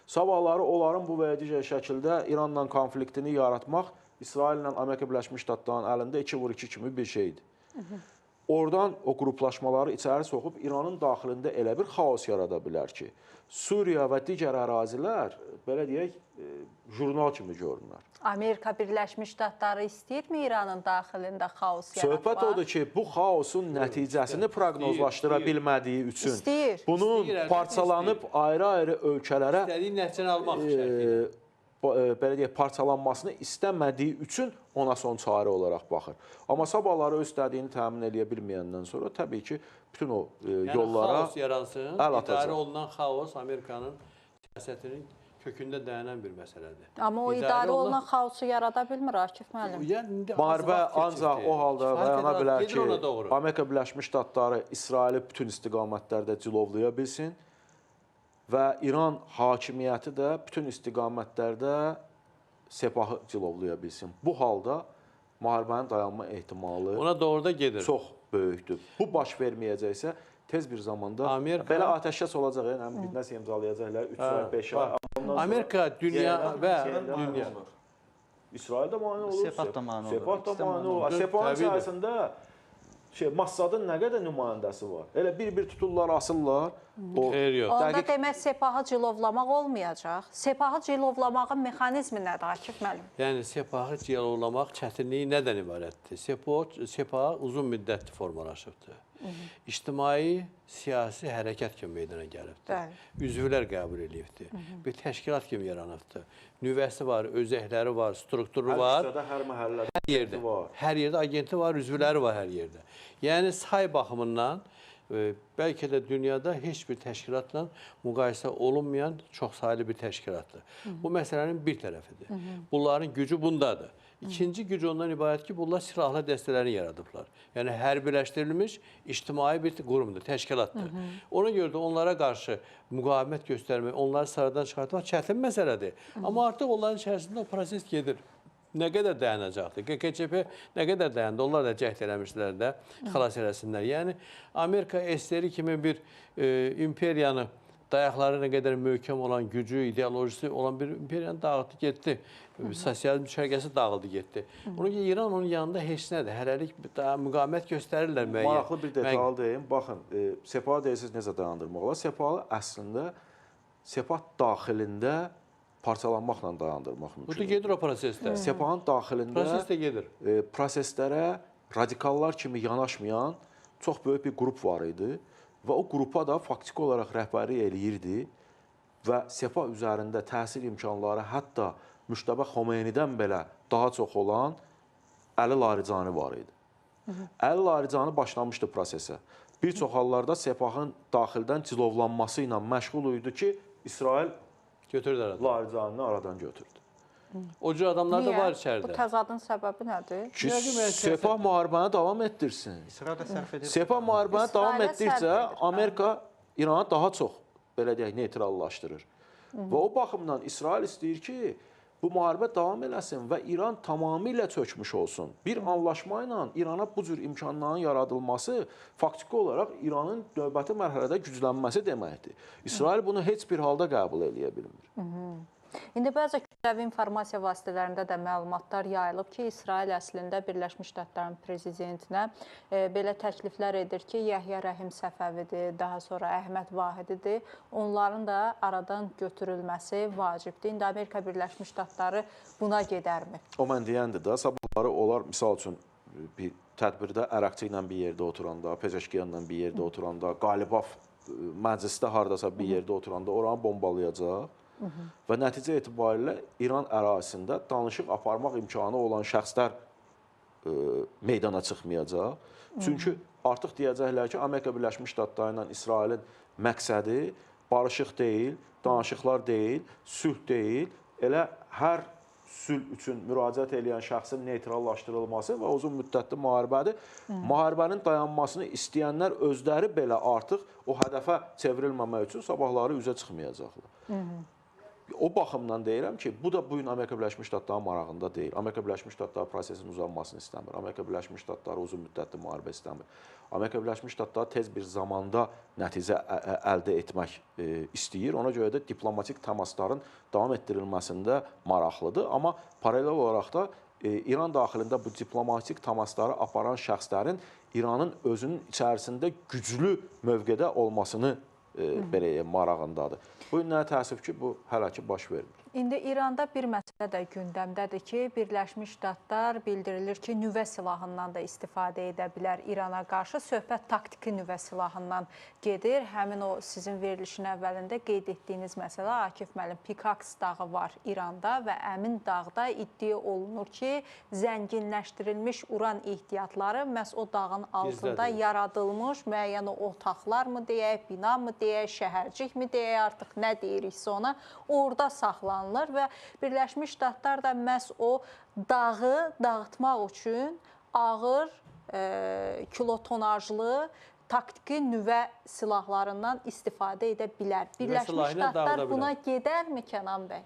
Sabahları onların bu və ya digər şəkildə İranla konfliktini yaratmaq İsraillə Amerika Birləşmiş Ştatlarının əlində 2-2 kimi bir şeydir. Oradan o qruplaşmaları içəri soxub İranın daxilində elə bir xaos yarada bilər ki, Suriya və digər ərazilər, belə deyək, jurnal kimi görünür. Amerika Birləşmiş Ştatları istəyirmi İranın daxilində xaos yaratmaq? Söhbət odur ki, bu xaosun nəticəsini proqnozlaşdıra bilmədiyi üçün bunun parçalanıb ayrı-ayrı ölkələrə belə deyək, parçalanmasını istəmədiyi üçün ona son çarə olaraq baxır. Amma sabahları öz istədiyini təmin edə bilməyəndən sonra təbii ki, bütün o yollara xaos yaransın, idarə olunan xaos Amerikanın siyasətinin kökündə dayanan bir məsələdir. Amma o idarə olunan xaosu yarada bilmir Akif müəllim. Müharibə ancaq o halda dayana bilər ki, Amerika Birləşmiş Ştatları İsraili bütün istiqamətlərdə cilovlaya bilsin və İran hakimiyyəti də bütün istiqamətlərdə Sepahı cilovlaya bilsin. Bu halda müharibənin dayanma ehtimalı ona doğru da gedir. Çox böyükdür. Bu baş verməyəcəksə tez bir zamanda belə atəşkəs olacaq, yəni nəsə imzalayacaqlar 3 ay, 5 ay. Amerika, dünya və dünya. İsrail də mane olur. Sepah da mane olur. Sepah da mane olur. Sepahın sayəsində Massadın nə qədər nümayəndəsi var? Elə bir-bir tuturlar, asırlar. Onda demək Sepahı cilovlamaq olmayacaq. Sepahı cilovlamağın mexanizmi nədir Akif müəllim? Yəni Sepahı cilovlamaq çətinliyi nədən ibarətdir? Sepah uzun müddətli formalaşıbdır. İctimai, siyasi hərəkət kimi meydana gəlibdir. Üzvlər qəbul edibdir. Bir təşkilat kimi yaranıbdır. Nüvəsi var, özəkləri var, strukturu var. Hər məhəllədə var. Hər yerdə agenti var, üzvləri var hər yerdə. Yəni say baxımından bəlkə də dünyada heç bir təşkilatla müqayisə olunmayan çoxsaylı bir təşkilatdır. Bu məsələnin bir tərəfidir. Bunların gücü bundadır. İkinci güc ondan ibarət ki, bunlar silahlı dəstələrini yaradıblar. Yəni, hərbiləşdirilmiş ictimai bir qurumdur, təşkilatdır. Ona görə də onlara qarşı müqavimət göstərmək, onları sıradan çıxartmaq çətin məsələdir. Amma artıq onların içərisində o proses gedir. Nə qədər dayanacaqdır? QKÇP nə qədər dayandı? Onlar da cəhd eləmişlər də, xilas eləsinlər. Yəni, Amerika SSR kimi bir imperiyanı, dayaqları nə qədər möhkəm olan, gücü, ideolojisi olan bir imperiyanı dağıtdı, getdi. Sosial müşərkəsi dağıldı, getdi. Ona görə İran onun yanında heç nədir. Hələlik daha müqamət göstərirlər müəyyən. Maraqlı bir detal deyim. Baxın, Sepahı deyirsiniz necə dayandırmaq olar? Sepahı əslində Sepah daxilində parçalanmaqla dayandırmaq mümkün. Bu da gedir o prosesdə. Sepahın daxilində proseslərə radikallar kimi yanaşmayan çox böyük bir qrup var idi və o qrupa da faktiki olaraq rəhbərlik eləyirdi və Sepah üzərində təsir imkanları hətta Müştəbə Xomeynidən belə daha çox olan Əli Larijani var idi. Əli Larijani başlamışdı prosesə. Bir çox hallarda Sepahın daxildən cilovlanması ilə məşğul idi ki, İsrail Laricanini aradan götürdü. O cür adamlar da var içəridə. Bu təzadın səbəbi nədir? Ki, Sepah müharibəni davam etdirsin. Sepah müharibəni davam etdirsə, Amerika İrana daha çox, belə deyək, neytrallaşdırır. Və o baxımdan İsrail istəyir ki, bu müharibə davam eləsin və İran tamamilə çökmüş olsun. Bir anlaşma ilə İrana bu cür imkanların yaradılması faktiki olaraq İranın növbəti mərhələdə güclənməsi deməkdir. İsrail bunu heç bir halda qəbul edə bilmir. İndi bəzi kütləvi informasiya vasitələrində də məlumatlar yayılıb ki, İsrail əslində Birləşmiş Ştatların prezidentinə belə təkliflər edir ki, Yəhya Rəhim Səfəvidir, daha sonra Əhməd Vahididir. Onların da aradan götürülməsi vacibdir. İndi Amerika Birləşmiş Ştatları buna gedərmi? O mən deyəndir də, sabahları onlar, misal üçün, bir tədbirdə Əraqçı ilə bir yerdə oturanda, Pezeşkiyanla bir yerdə oturanda, Qalibaf məclisdə hardasa bir yerdə oturanda oranı bombalayacaq. Və nəticə etibarilə İran ərazisində danışıq aparmaq imkanı olan şəxslər meydana çıxmayacaq. Çünki artıq deyəcəklər ki, Amerika Birləşmiş Ştatları ilə İsrailin məqsədi barışıq deyil, danışıqlar deyil, sülh deyil, elə hər sülh üçün müraciət edən şəxsin neytrallaşdırılması və uzun müddətli müharibədir. Müharibənin dayanmasını istəyənlər özləri belə artıq o hədəfə çevrilməmək üçün sabahları üzə çıxmayacaqlar. O baxımdan deyirəm ki, bu da bugün Amerika Birləşmiş Ştatları marağında deyil. Amerika Birləşmiş Ştatları prosesin uzanmasını istəmir. Amerika Birləşmiş Ştatları uzun müddətli müharibə istəmir. Amerika Birləşmiş Ştatları tez bir zamanda nəticə əldə etmək istəyir. Ona görə də diplomatik təmasların davam etdirilməsində maraqlıdır. Amma paralel olaraq da İran daxilində bu diplomatik təmasları aparan şəxslərin İranın özünün içərisində güclü mövqedə olmasını belə marağındadır. Bu günlərə təəssüf ki, bu hələ ki baş vermir. İndi İranda bir məsələ də gündəmdədir ki, Birləşmiş Ştatlar bildirilir ki, nüvə silahından da istifadə edə bilər İrana qarşı. Söhbət taktiki nüvə silahından gedir. Həmin o sizin verilişin əvvəlində qeyd etdiyiniz məsələ Akif müəllim, Pikaks dağı var İranda və həmin dağda iddia olunur ki, zənginləşdirilmiş uran ehtiyatları məhz o dağın altında yaradılmış müəyyən otaqlar mı deyək, bina mı deyək, şəhərcik mi deyək, artıq nə deyiriksə ona, orada saxlanılır və Birləşmiş Ştatlar da məhz o dağı dağıtmaq üçün ağır, kilotonajlı, taktiki nüvə silahlarından istifadə edə bilər. Birləşmiş Ştatlar buna gedərmi Kənan bəy?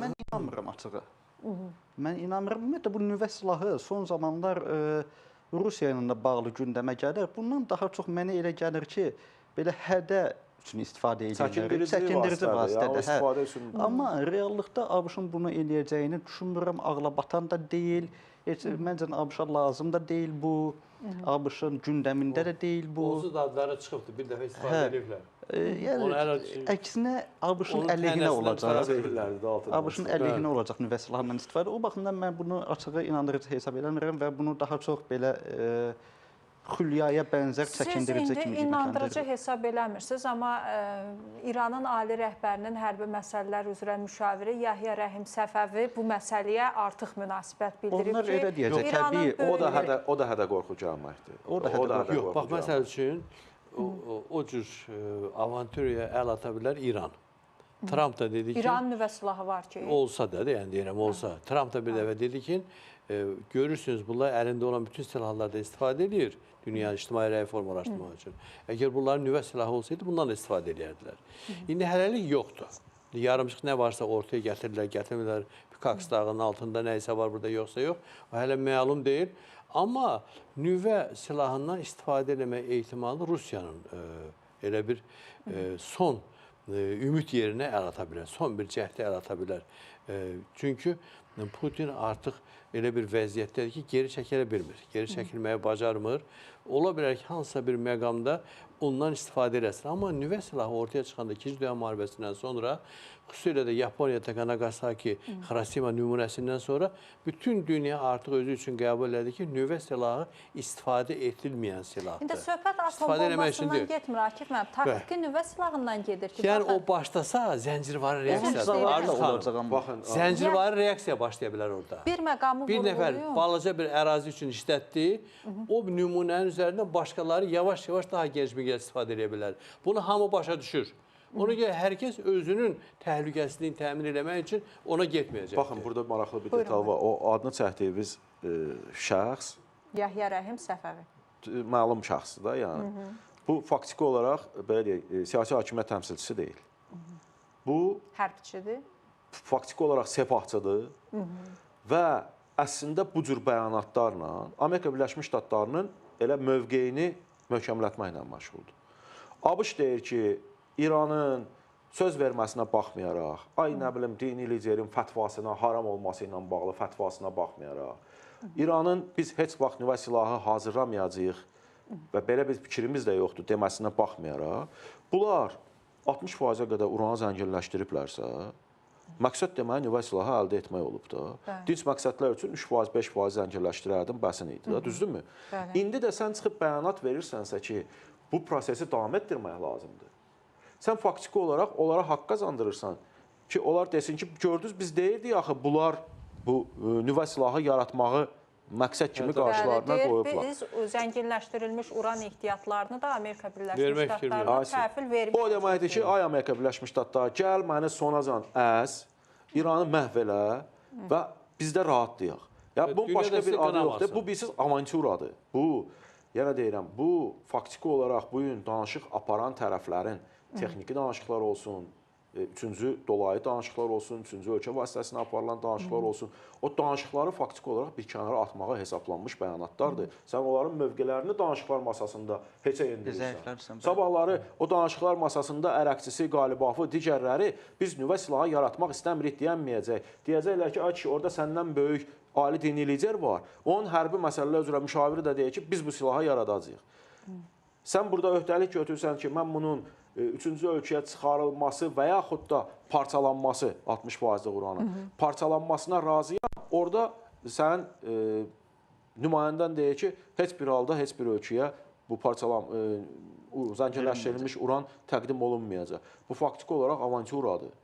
Mən inanmıram açığı. Mən inanmıram. Ümumiyyətlə, bu nüvə silahı son zamanlar Rusiya ilə bağlı gündəmə gəlir. Bundan daha çox mənə elə gəlir ki, belə hədə üçün istifadə edirlər. Çəkindirici vasitədir. Amma reallıqda ABŞ-ın bunu eləyəcəyini düşünmürəm. Ağlabatan da deyil. Məncə ABŞ-a lazım da deyil bu. ABŞ-ın gündəmində də deyil bu. Onsuz da adları çıxıbdır, bir dəfə istifadə ediblər. Yəni, əksinə ABŞ-ın əleyhinə olacaq. ABŞ-ın əleyhinə olacaq nüvə silahından istifadə. O baxımdan mən bunu açığı inandırıcı hesab eləmirəm və bunu daha çox belə xülyaya bənzər çəkindirici kimi Siz indi inandırıcı hesab eləmirsiniz, amma İranın ali rəhbərinin hərbi məsələlər üzrə müşaviri Yəhya Rəhim Səfəvi bu məsələyə artıq münasibət bildirib ki, onlar elə deyəcək, təbii. O da hədə qorxu gəlməkdir. Yox, bax, məsəl üçün, o cür avantürəyə əl ata bilər İran. Trump da dedi ki... İran nüvə silahı var ki... Olsa da, yəni deyirəm, olsa. Trump da bir dəfə dedi ki, görürsünüz, bunlar əlində olan bütün silahlardan istifadə edir dünya ictimai rəyi formalaşdırmaq üçün. Əgər bunların nüvə silahı olsaydı, bundan da istifadə edərdilər. İndi hələlik yoxdur. Yarımçıq nə varsa ortaya gətirirlər, gətirmirlər. Pikaks dağının altında nə isə var, burada yoxsa yox. O hələ məlum deyil. Amma nüvə silahından istifadə etmək ehtimalı Rusiyanın elə bir son ümid yerinə əl ata bilər, son bir cəhdə əl ata bilər. Çünki Putin artıq elə bir vəziyyətdədir ki, geri çəkilə bilmir, geri çəkilməyə bacarmır. Ola bilər ki, hansısa bir məqamda ondan istifadə eləsin. Amma nüvə silahı ortaya çıxanda 2-ci Dünya müharibəsindən sonra, xüsusilə də Yaponiyada Nagasaki, Hiroşima nümunəsindən sonra bütün dünya artıq özü üçün qəbul elədi ki, nüvə silahı istifadə edilməyən silahdır. İndi söhbət atom bombasından getmir, Akif müəllim. Taktiki nüvə silahından gedir ki, yəni o başlasa zəncirvarı reaksiya. Zəncirvarı reaksiya başlaya bilər orada. Bir məqamı vurğuluyum. Bir nəfər balaca bir ərazi üçün işlətdi, o nümunənin üzərindən başqaları yavaş-yavaş daha geniş miqyasda istifadə edə bilər. Bunu hamı başa düşür. Ona görə hər kəs özünün təhlükəsizliyini təmin eləmək üçün ona getməyəcəkdir. Baxın, burada maraqlı bir detal var. O adını çəkdiyimiz şəxs Yahya Rəhim Səfəvi. Məlum şəxsdir da, yəni. Bu faktiki olaraq belə deyək, siyasi hakimiyyət təmsilçisi deyil. Bu hərbçidir. Faktiki olaraq sepahçıdır və əslində bu cür bəyanatlarla Amerika Birləşmiş Ştatlarının elə mövqeyini möhkəmlətməklə məşğuldur. ABŞ deyir ki, İranın söz verməsinə baxmayaraq, nə bilim, dini liderin fətvasına, haram olması ilə bağlı fətvasına baxmayaraq, İranın biz heç vaxt nüvə silahı hazırlamayacağıq və belə bir fikrimiz də yoxdur deməsinə baxmayaraq, bunlar 60%-ə qədər uranı zənginləşdiriblərsə, məqsəd deməli nüvə silahı əldə etmək olub da. Dinc məqsədlər üçün 3%, 5% zənginləşdirərdin, bəsin idi da, düzdürmü? İndi də sən çıxıb bəyanat verirsənsə ki, bu prosesi davam etdirmək lazımdır. Sən faktiki olaraq onlara haqq qazandırırsan ki, onlar desin ki, gördünüz, biz deyirdik axı, bunlar bu nüvə silahı yaratmağı məqsəd kimi qarşılarına qoyublar. Biz zənginləşdirilmiş uran ehtiyatlarını da Amerika Birləşmiş Ştatlarına təhvil vermişik. O deməkdir ki, ay Amerika Birləşmiş Ştatları, gəl məni sonacan əz, İranı məhv elə və biz də rahatlayaq. Bunun başqa bir adı yoxdur. Bu, bilirsiniz, avanturadır. Bu, yenə deyirəm, bu faktiki olaraq bu gün danışıq aparan tərəflərin texniki danışıqlar olsun, üçüncü dolayı danışıqlar olsun, üçüncü ölkə vasitəsilə aparılan danışıqlar olsun. O danışıqları faktiki olaraq bir kənara atmağa hesablanmış bəyanatlardır. Sən onların mövqələrini danışıqlar masasında heçə endirirsən. Sabahları o danışıqlar masasında ərəqçisi, qalibafı, digərləri biz nüvə silahı yaratmaq istəmirik deyənməyəcək. Deyəcəklər ki, ay kişi, orada səndən böyük ali dini lider var. Onun hərbi məsələlər üzrə müşaviri də deyir ki, biz bu silahı yaradacağıq. Sən burada öhdəlik götürsən ki, mən bunun üçüncü ölkəyə çıxarılması və yaxud da parçalanması, 60% uranın, parçalanmasına razıyam. Orada sən nümayəndən deyir ki, heç bir halda heç bir ölkəyə bu zənginləşdirilmiş uran təqdim olunmayacaq. Bu faktiki olaraq avanturadır.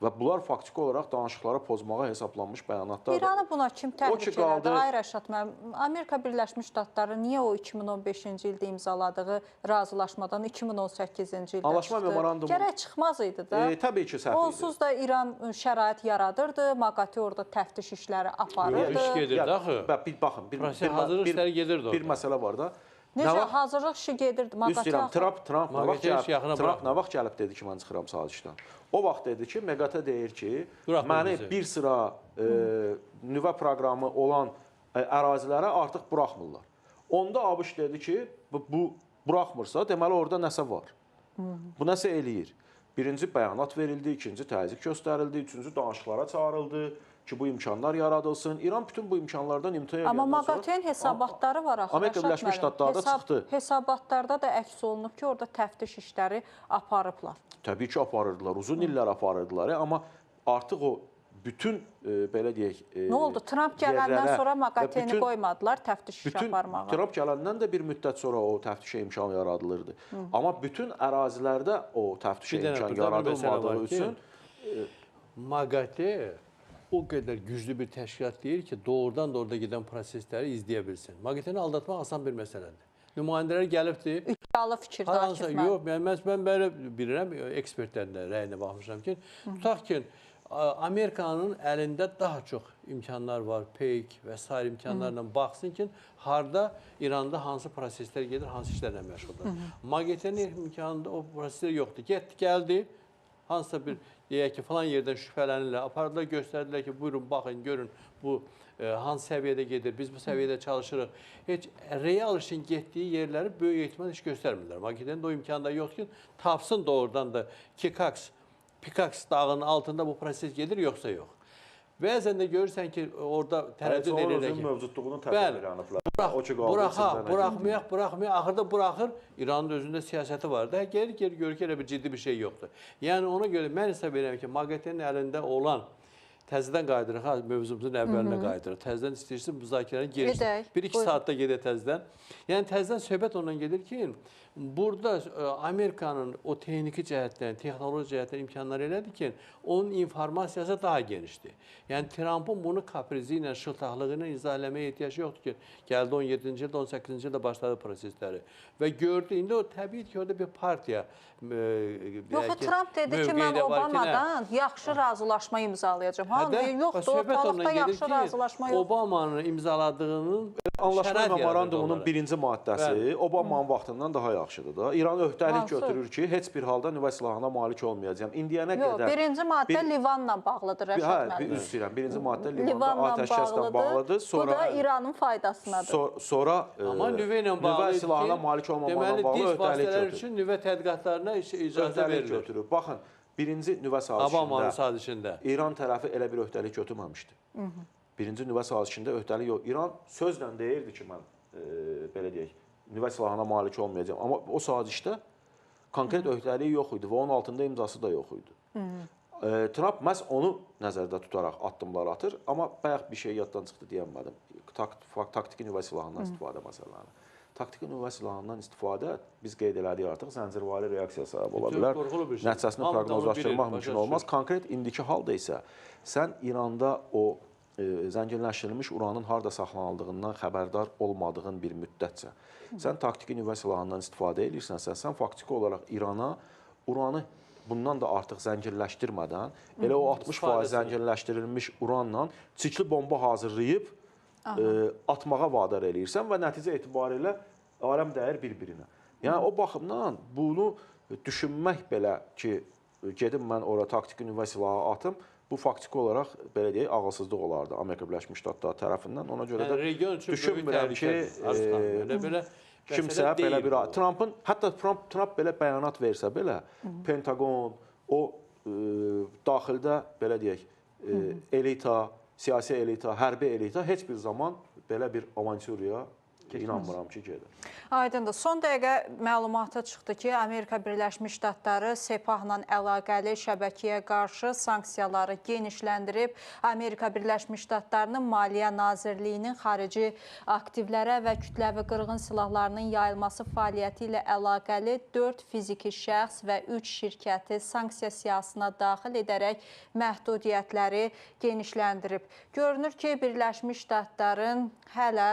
Və bunlar faktiki olaraq danışıqları pozmağa hesablanmış bəyanatlardır. İranı buna kim təhlük elədi? Ay Rəşad müəllim, Amerika Birləşmiş Ştatları niyə o 2015-ci ildə imzaladığı razılaşmadan 2018-ci ildə Anlaşma memorandumu gərək çıxmaz idi da. Təbii ki, səhv idi. Onsuz da İran şərait yaradırdı, MAQATE orada təftiş işləri aparırdı. İş gedirdi axı. Baxın, hazırlıq işləri gedirdi orada. Bir məsələ var da. Necə hazırlıq işi gedirdi? Trump nə vaxt gəlib dedi ki, mən çıxıram sazişdən. O vaxt dedi ki, MAQATE deyir ki, məni bir sıra nüvə proqramı olan ərazilərə artıq buraxmırlar. Onda ABŞ dedi ki, bu buraxmırsa, deməli orada nəsə var. Bu nəsə eləyir. Birinci bəyanat verildi, ikinci təzyiq göstərildi, üçüncü danışıqlara çağırıldı ki, bu imkanlar yaradılsın. İran bütün bu imkanlardan imtina edəndən sonra... Amma MAQATE-nin hesabatları var axı. Amerika Birləşmiş Ştatları da çıxdı. Hesabatlarda da əks olunub ki, orada təftiş işləri aparıblar. Təbii ki, aparırdılar. Uzun illər aparırdılar. Amma artıq o bütün, belə deyək... Nə oldu? Trump gələndən sonra MAQATE-ni qoymadılar təftiş iş aparmağa. Trump gələndən də bir müddət sonra o təftişə imkan yaradılırdı. Amma bütün ərazilərdə o təftişə imkan yaradılmadığı üçün... MAQATE o qədər güclü bir təşkilat deyir ki, doğrudan da orada gedən prosesləri izləyə bilsin. MAQATE-ni aldatmaq asan bir məsələdir. nümayəndələr gəlibdi. İddialı fikirdir Akif müəllim. Yox, mən belə bilirəm, ekspertlərin də rəyinə baxmışam ki, tutaq ki, Amerikanın əlində daha çox imkanlar var, peyk və s. imkanlarla baxsın ki, harda İranda hansı proseslər gedir, hansı işlərlə məşğuldur. MAGT-nin imkanında o proseslər yoxdur. Getdi, gəldi, hansısa bir, deyək ki, falan yerdən şübhələnirlər, apardılar, göstərdilər ki, buyurun, baxın, görün, bu hansı səviyyədə gedir, biz bu səviyyədə çalışırıq. Heç real işin getdiyi yerləri böyük ehtimal heç göstərmirlər. MAGT-nin də o imkanında yoxdur ki, tapsın doğrudan da Pikaks dağının altında bu proses gedir, yoxsa yox. Bəzən də görürsən ki, orada tərəddüd edir ki, mövcudluğunu təqdim edirlər. Buraxmayaq, axırda buraxır. İranın özündə siyasəti var da, gelir, görür ki, bir ciddi bir şey yoxdur. Yəni ona görə mən hesab edirəm ki, MAGT-nin əlində olan təzədən qayıdırıq, mövzumuzun əvvəlinə qayıdırıq. Təzədən istəyirsin, müzakirəni gelsin. 1-2 saatda gedir təzədən. Yəni təzədən söhbət ondan gedir ki, burada Amerikanın o texniki cəhətdən, texnoloji cəhətdən imkanları elədir ki, onun informasiyası daha genişdir. Yəni Trumpın bunu kaprizi ilə, şıltaqlığı ilə izah eləməyə ehtiyac yoxdur ki, gəldi 17-ci ildə, 18-ci ildə başladı prosesləri. Və gördü, indi o təbii ki, orada bir partiya Yox, Trump dedi ki, mən Obamadan yaxşı razılaşma imzalayacağım. Yoxdur, ortalıqda yaxşı razılaşma yoxdur. Obamanın imzaladığının Anlaşma memorandumunun 1-ci maddəsi Obamanın vaxtından daha yaxşıdır da. İran öhdəlik götürür ki, heç bir halda nüvə silahına malik olmayacağım. İndiyənə qədər... Yox, 1-ci maddə Livanla bağlıdır, Rəşad müəllim. Üzr istəyirəm, 1-ci maddə Livanla atəşkəslə bağlıdır. Bu da İranın faydasınadır. Sonra nüvə silahına malik olmamaqla bağlı öhdəlik götürür. üçün nüvə tədqiqatlarına icazə verilir. Baxın, birinci nüvə sazişində İran tərəfi elə bir öhdəlik götürməmişdi. Birinci nüvə sazişində öhdəlik yox. İran sözlə deyirdi ki, mən belə deyək, nüvə silahına malik olmayacağım. Amma o sazişdə konkret öhdəliyi yox idi və onun altında imzası da yox idi. Trump məhz onu nəzərdə tutaraq addımlar atır. Amma bayaq bir şey yaddan çıxdı deyəmədim. Taktiki nüvə silahından istifadə məsələni. Taktiki nüvə silahından istifadə biz qeyd elədik artıq zəncirvari reaksiya səbəb ola bilər. Nəticəsini proqnozlaşdırmaq mümkün olmaz. Konkret indiki halda isə sən İranda o zənginləşdirilmiş uranın harda saxlanıldığından xəbərdar olmadığın bir müddətcə sən taktiki nüvə silahından istifadə edirsənsə, sən faktiki olaraq İrana uranı bundan da artıq zənginləşdirmədən elə o 60% zənginləşdirilmiş uranla çirkli bomba hazırlayıb atmağa vadar eləyirsən və nəticə etibarilə aləm dəyir bir-birinə. Yəni o baxımdan bunu düşünmək belə ki, gedim mən ora taktiki nüvə silahı atım, bu faktiki olaraq belə deyək, ağılsızlıq olardı Amerika Birləşmiş Ştatları tərəfindən. Ona görə də düşünmürəm ki, kimsə belə bir... Hətta Trump belə bəyanat versə belə, Pentagon, o daxildə belə deyək, elita, siyasi elita, hərbi elita heç bir zaman belə bir avanturya inanmıram ki, gedir. Aydındır. Son dəqiqə məlumata çıxdı ki, Amerika Birləşmiş Ştatları Sepahla əlaqəli şəbəkəyə qarşı sanksiyaları genişləndirib. Amerika Birləşmiş Ştatlarının Maliyyə Nazirliyinin xarici aktivlərə və kütləvi qırğın silahlarının yayılması fəaliyyəti ilə əlaqəli 4 fiziki şəxs və 3 şirkəti sanksiya siyahısına daxil edərək məhdudiyyətləri genişləndirib. Görünür ki, Birləşmiş Ştatların hələ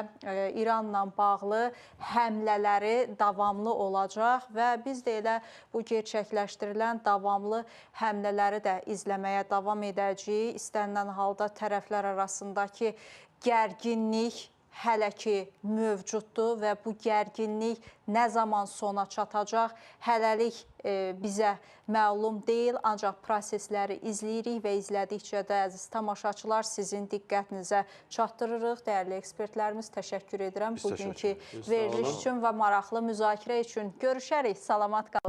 İranla bağlı həmlələri davamlı olacaq və biz də elə bu gerçəkləşdirilən davamlı həmlələri də izləməyə davam edəcəyik. İstənilən halda tərəflər arasındakı gərginlik hələ ki mövcuddur və bu gərginlik nə zaman sona çatacaq hələlik bizə məlum deyil, ancaq prosesləri izləyirik və izlədikcə də əziz tamaşaçılar sizin diqqətinizə çatdırırıq. Dəyərli ekspertlərimiz, təşəkkür edirəm bugünkü veriliş üçün və maraqlı müzakirə üçün. Görüşərik, salamat qalın.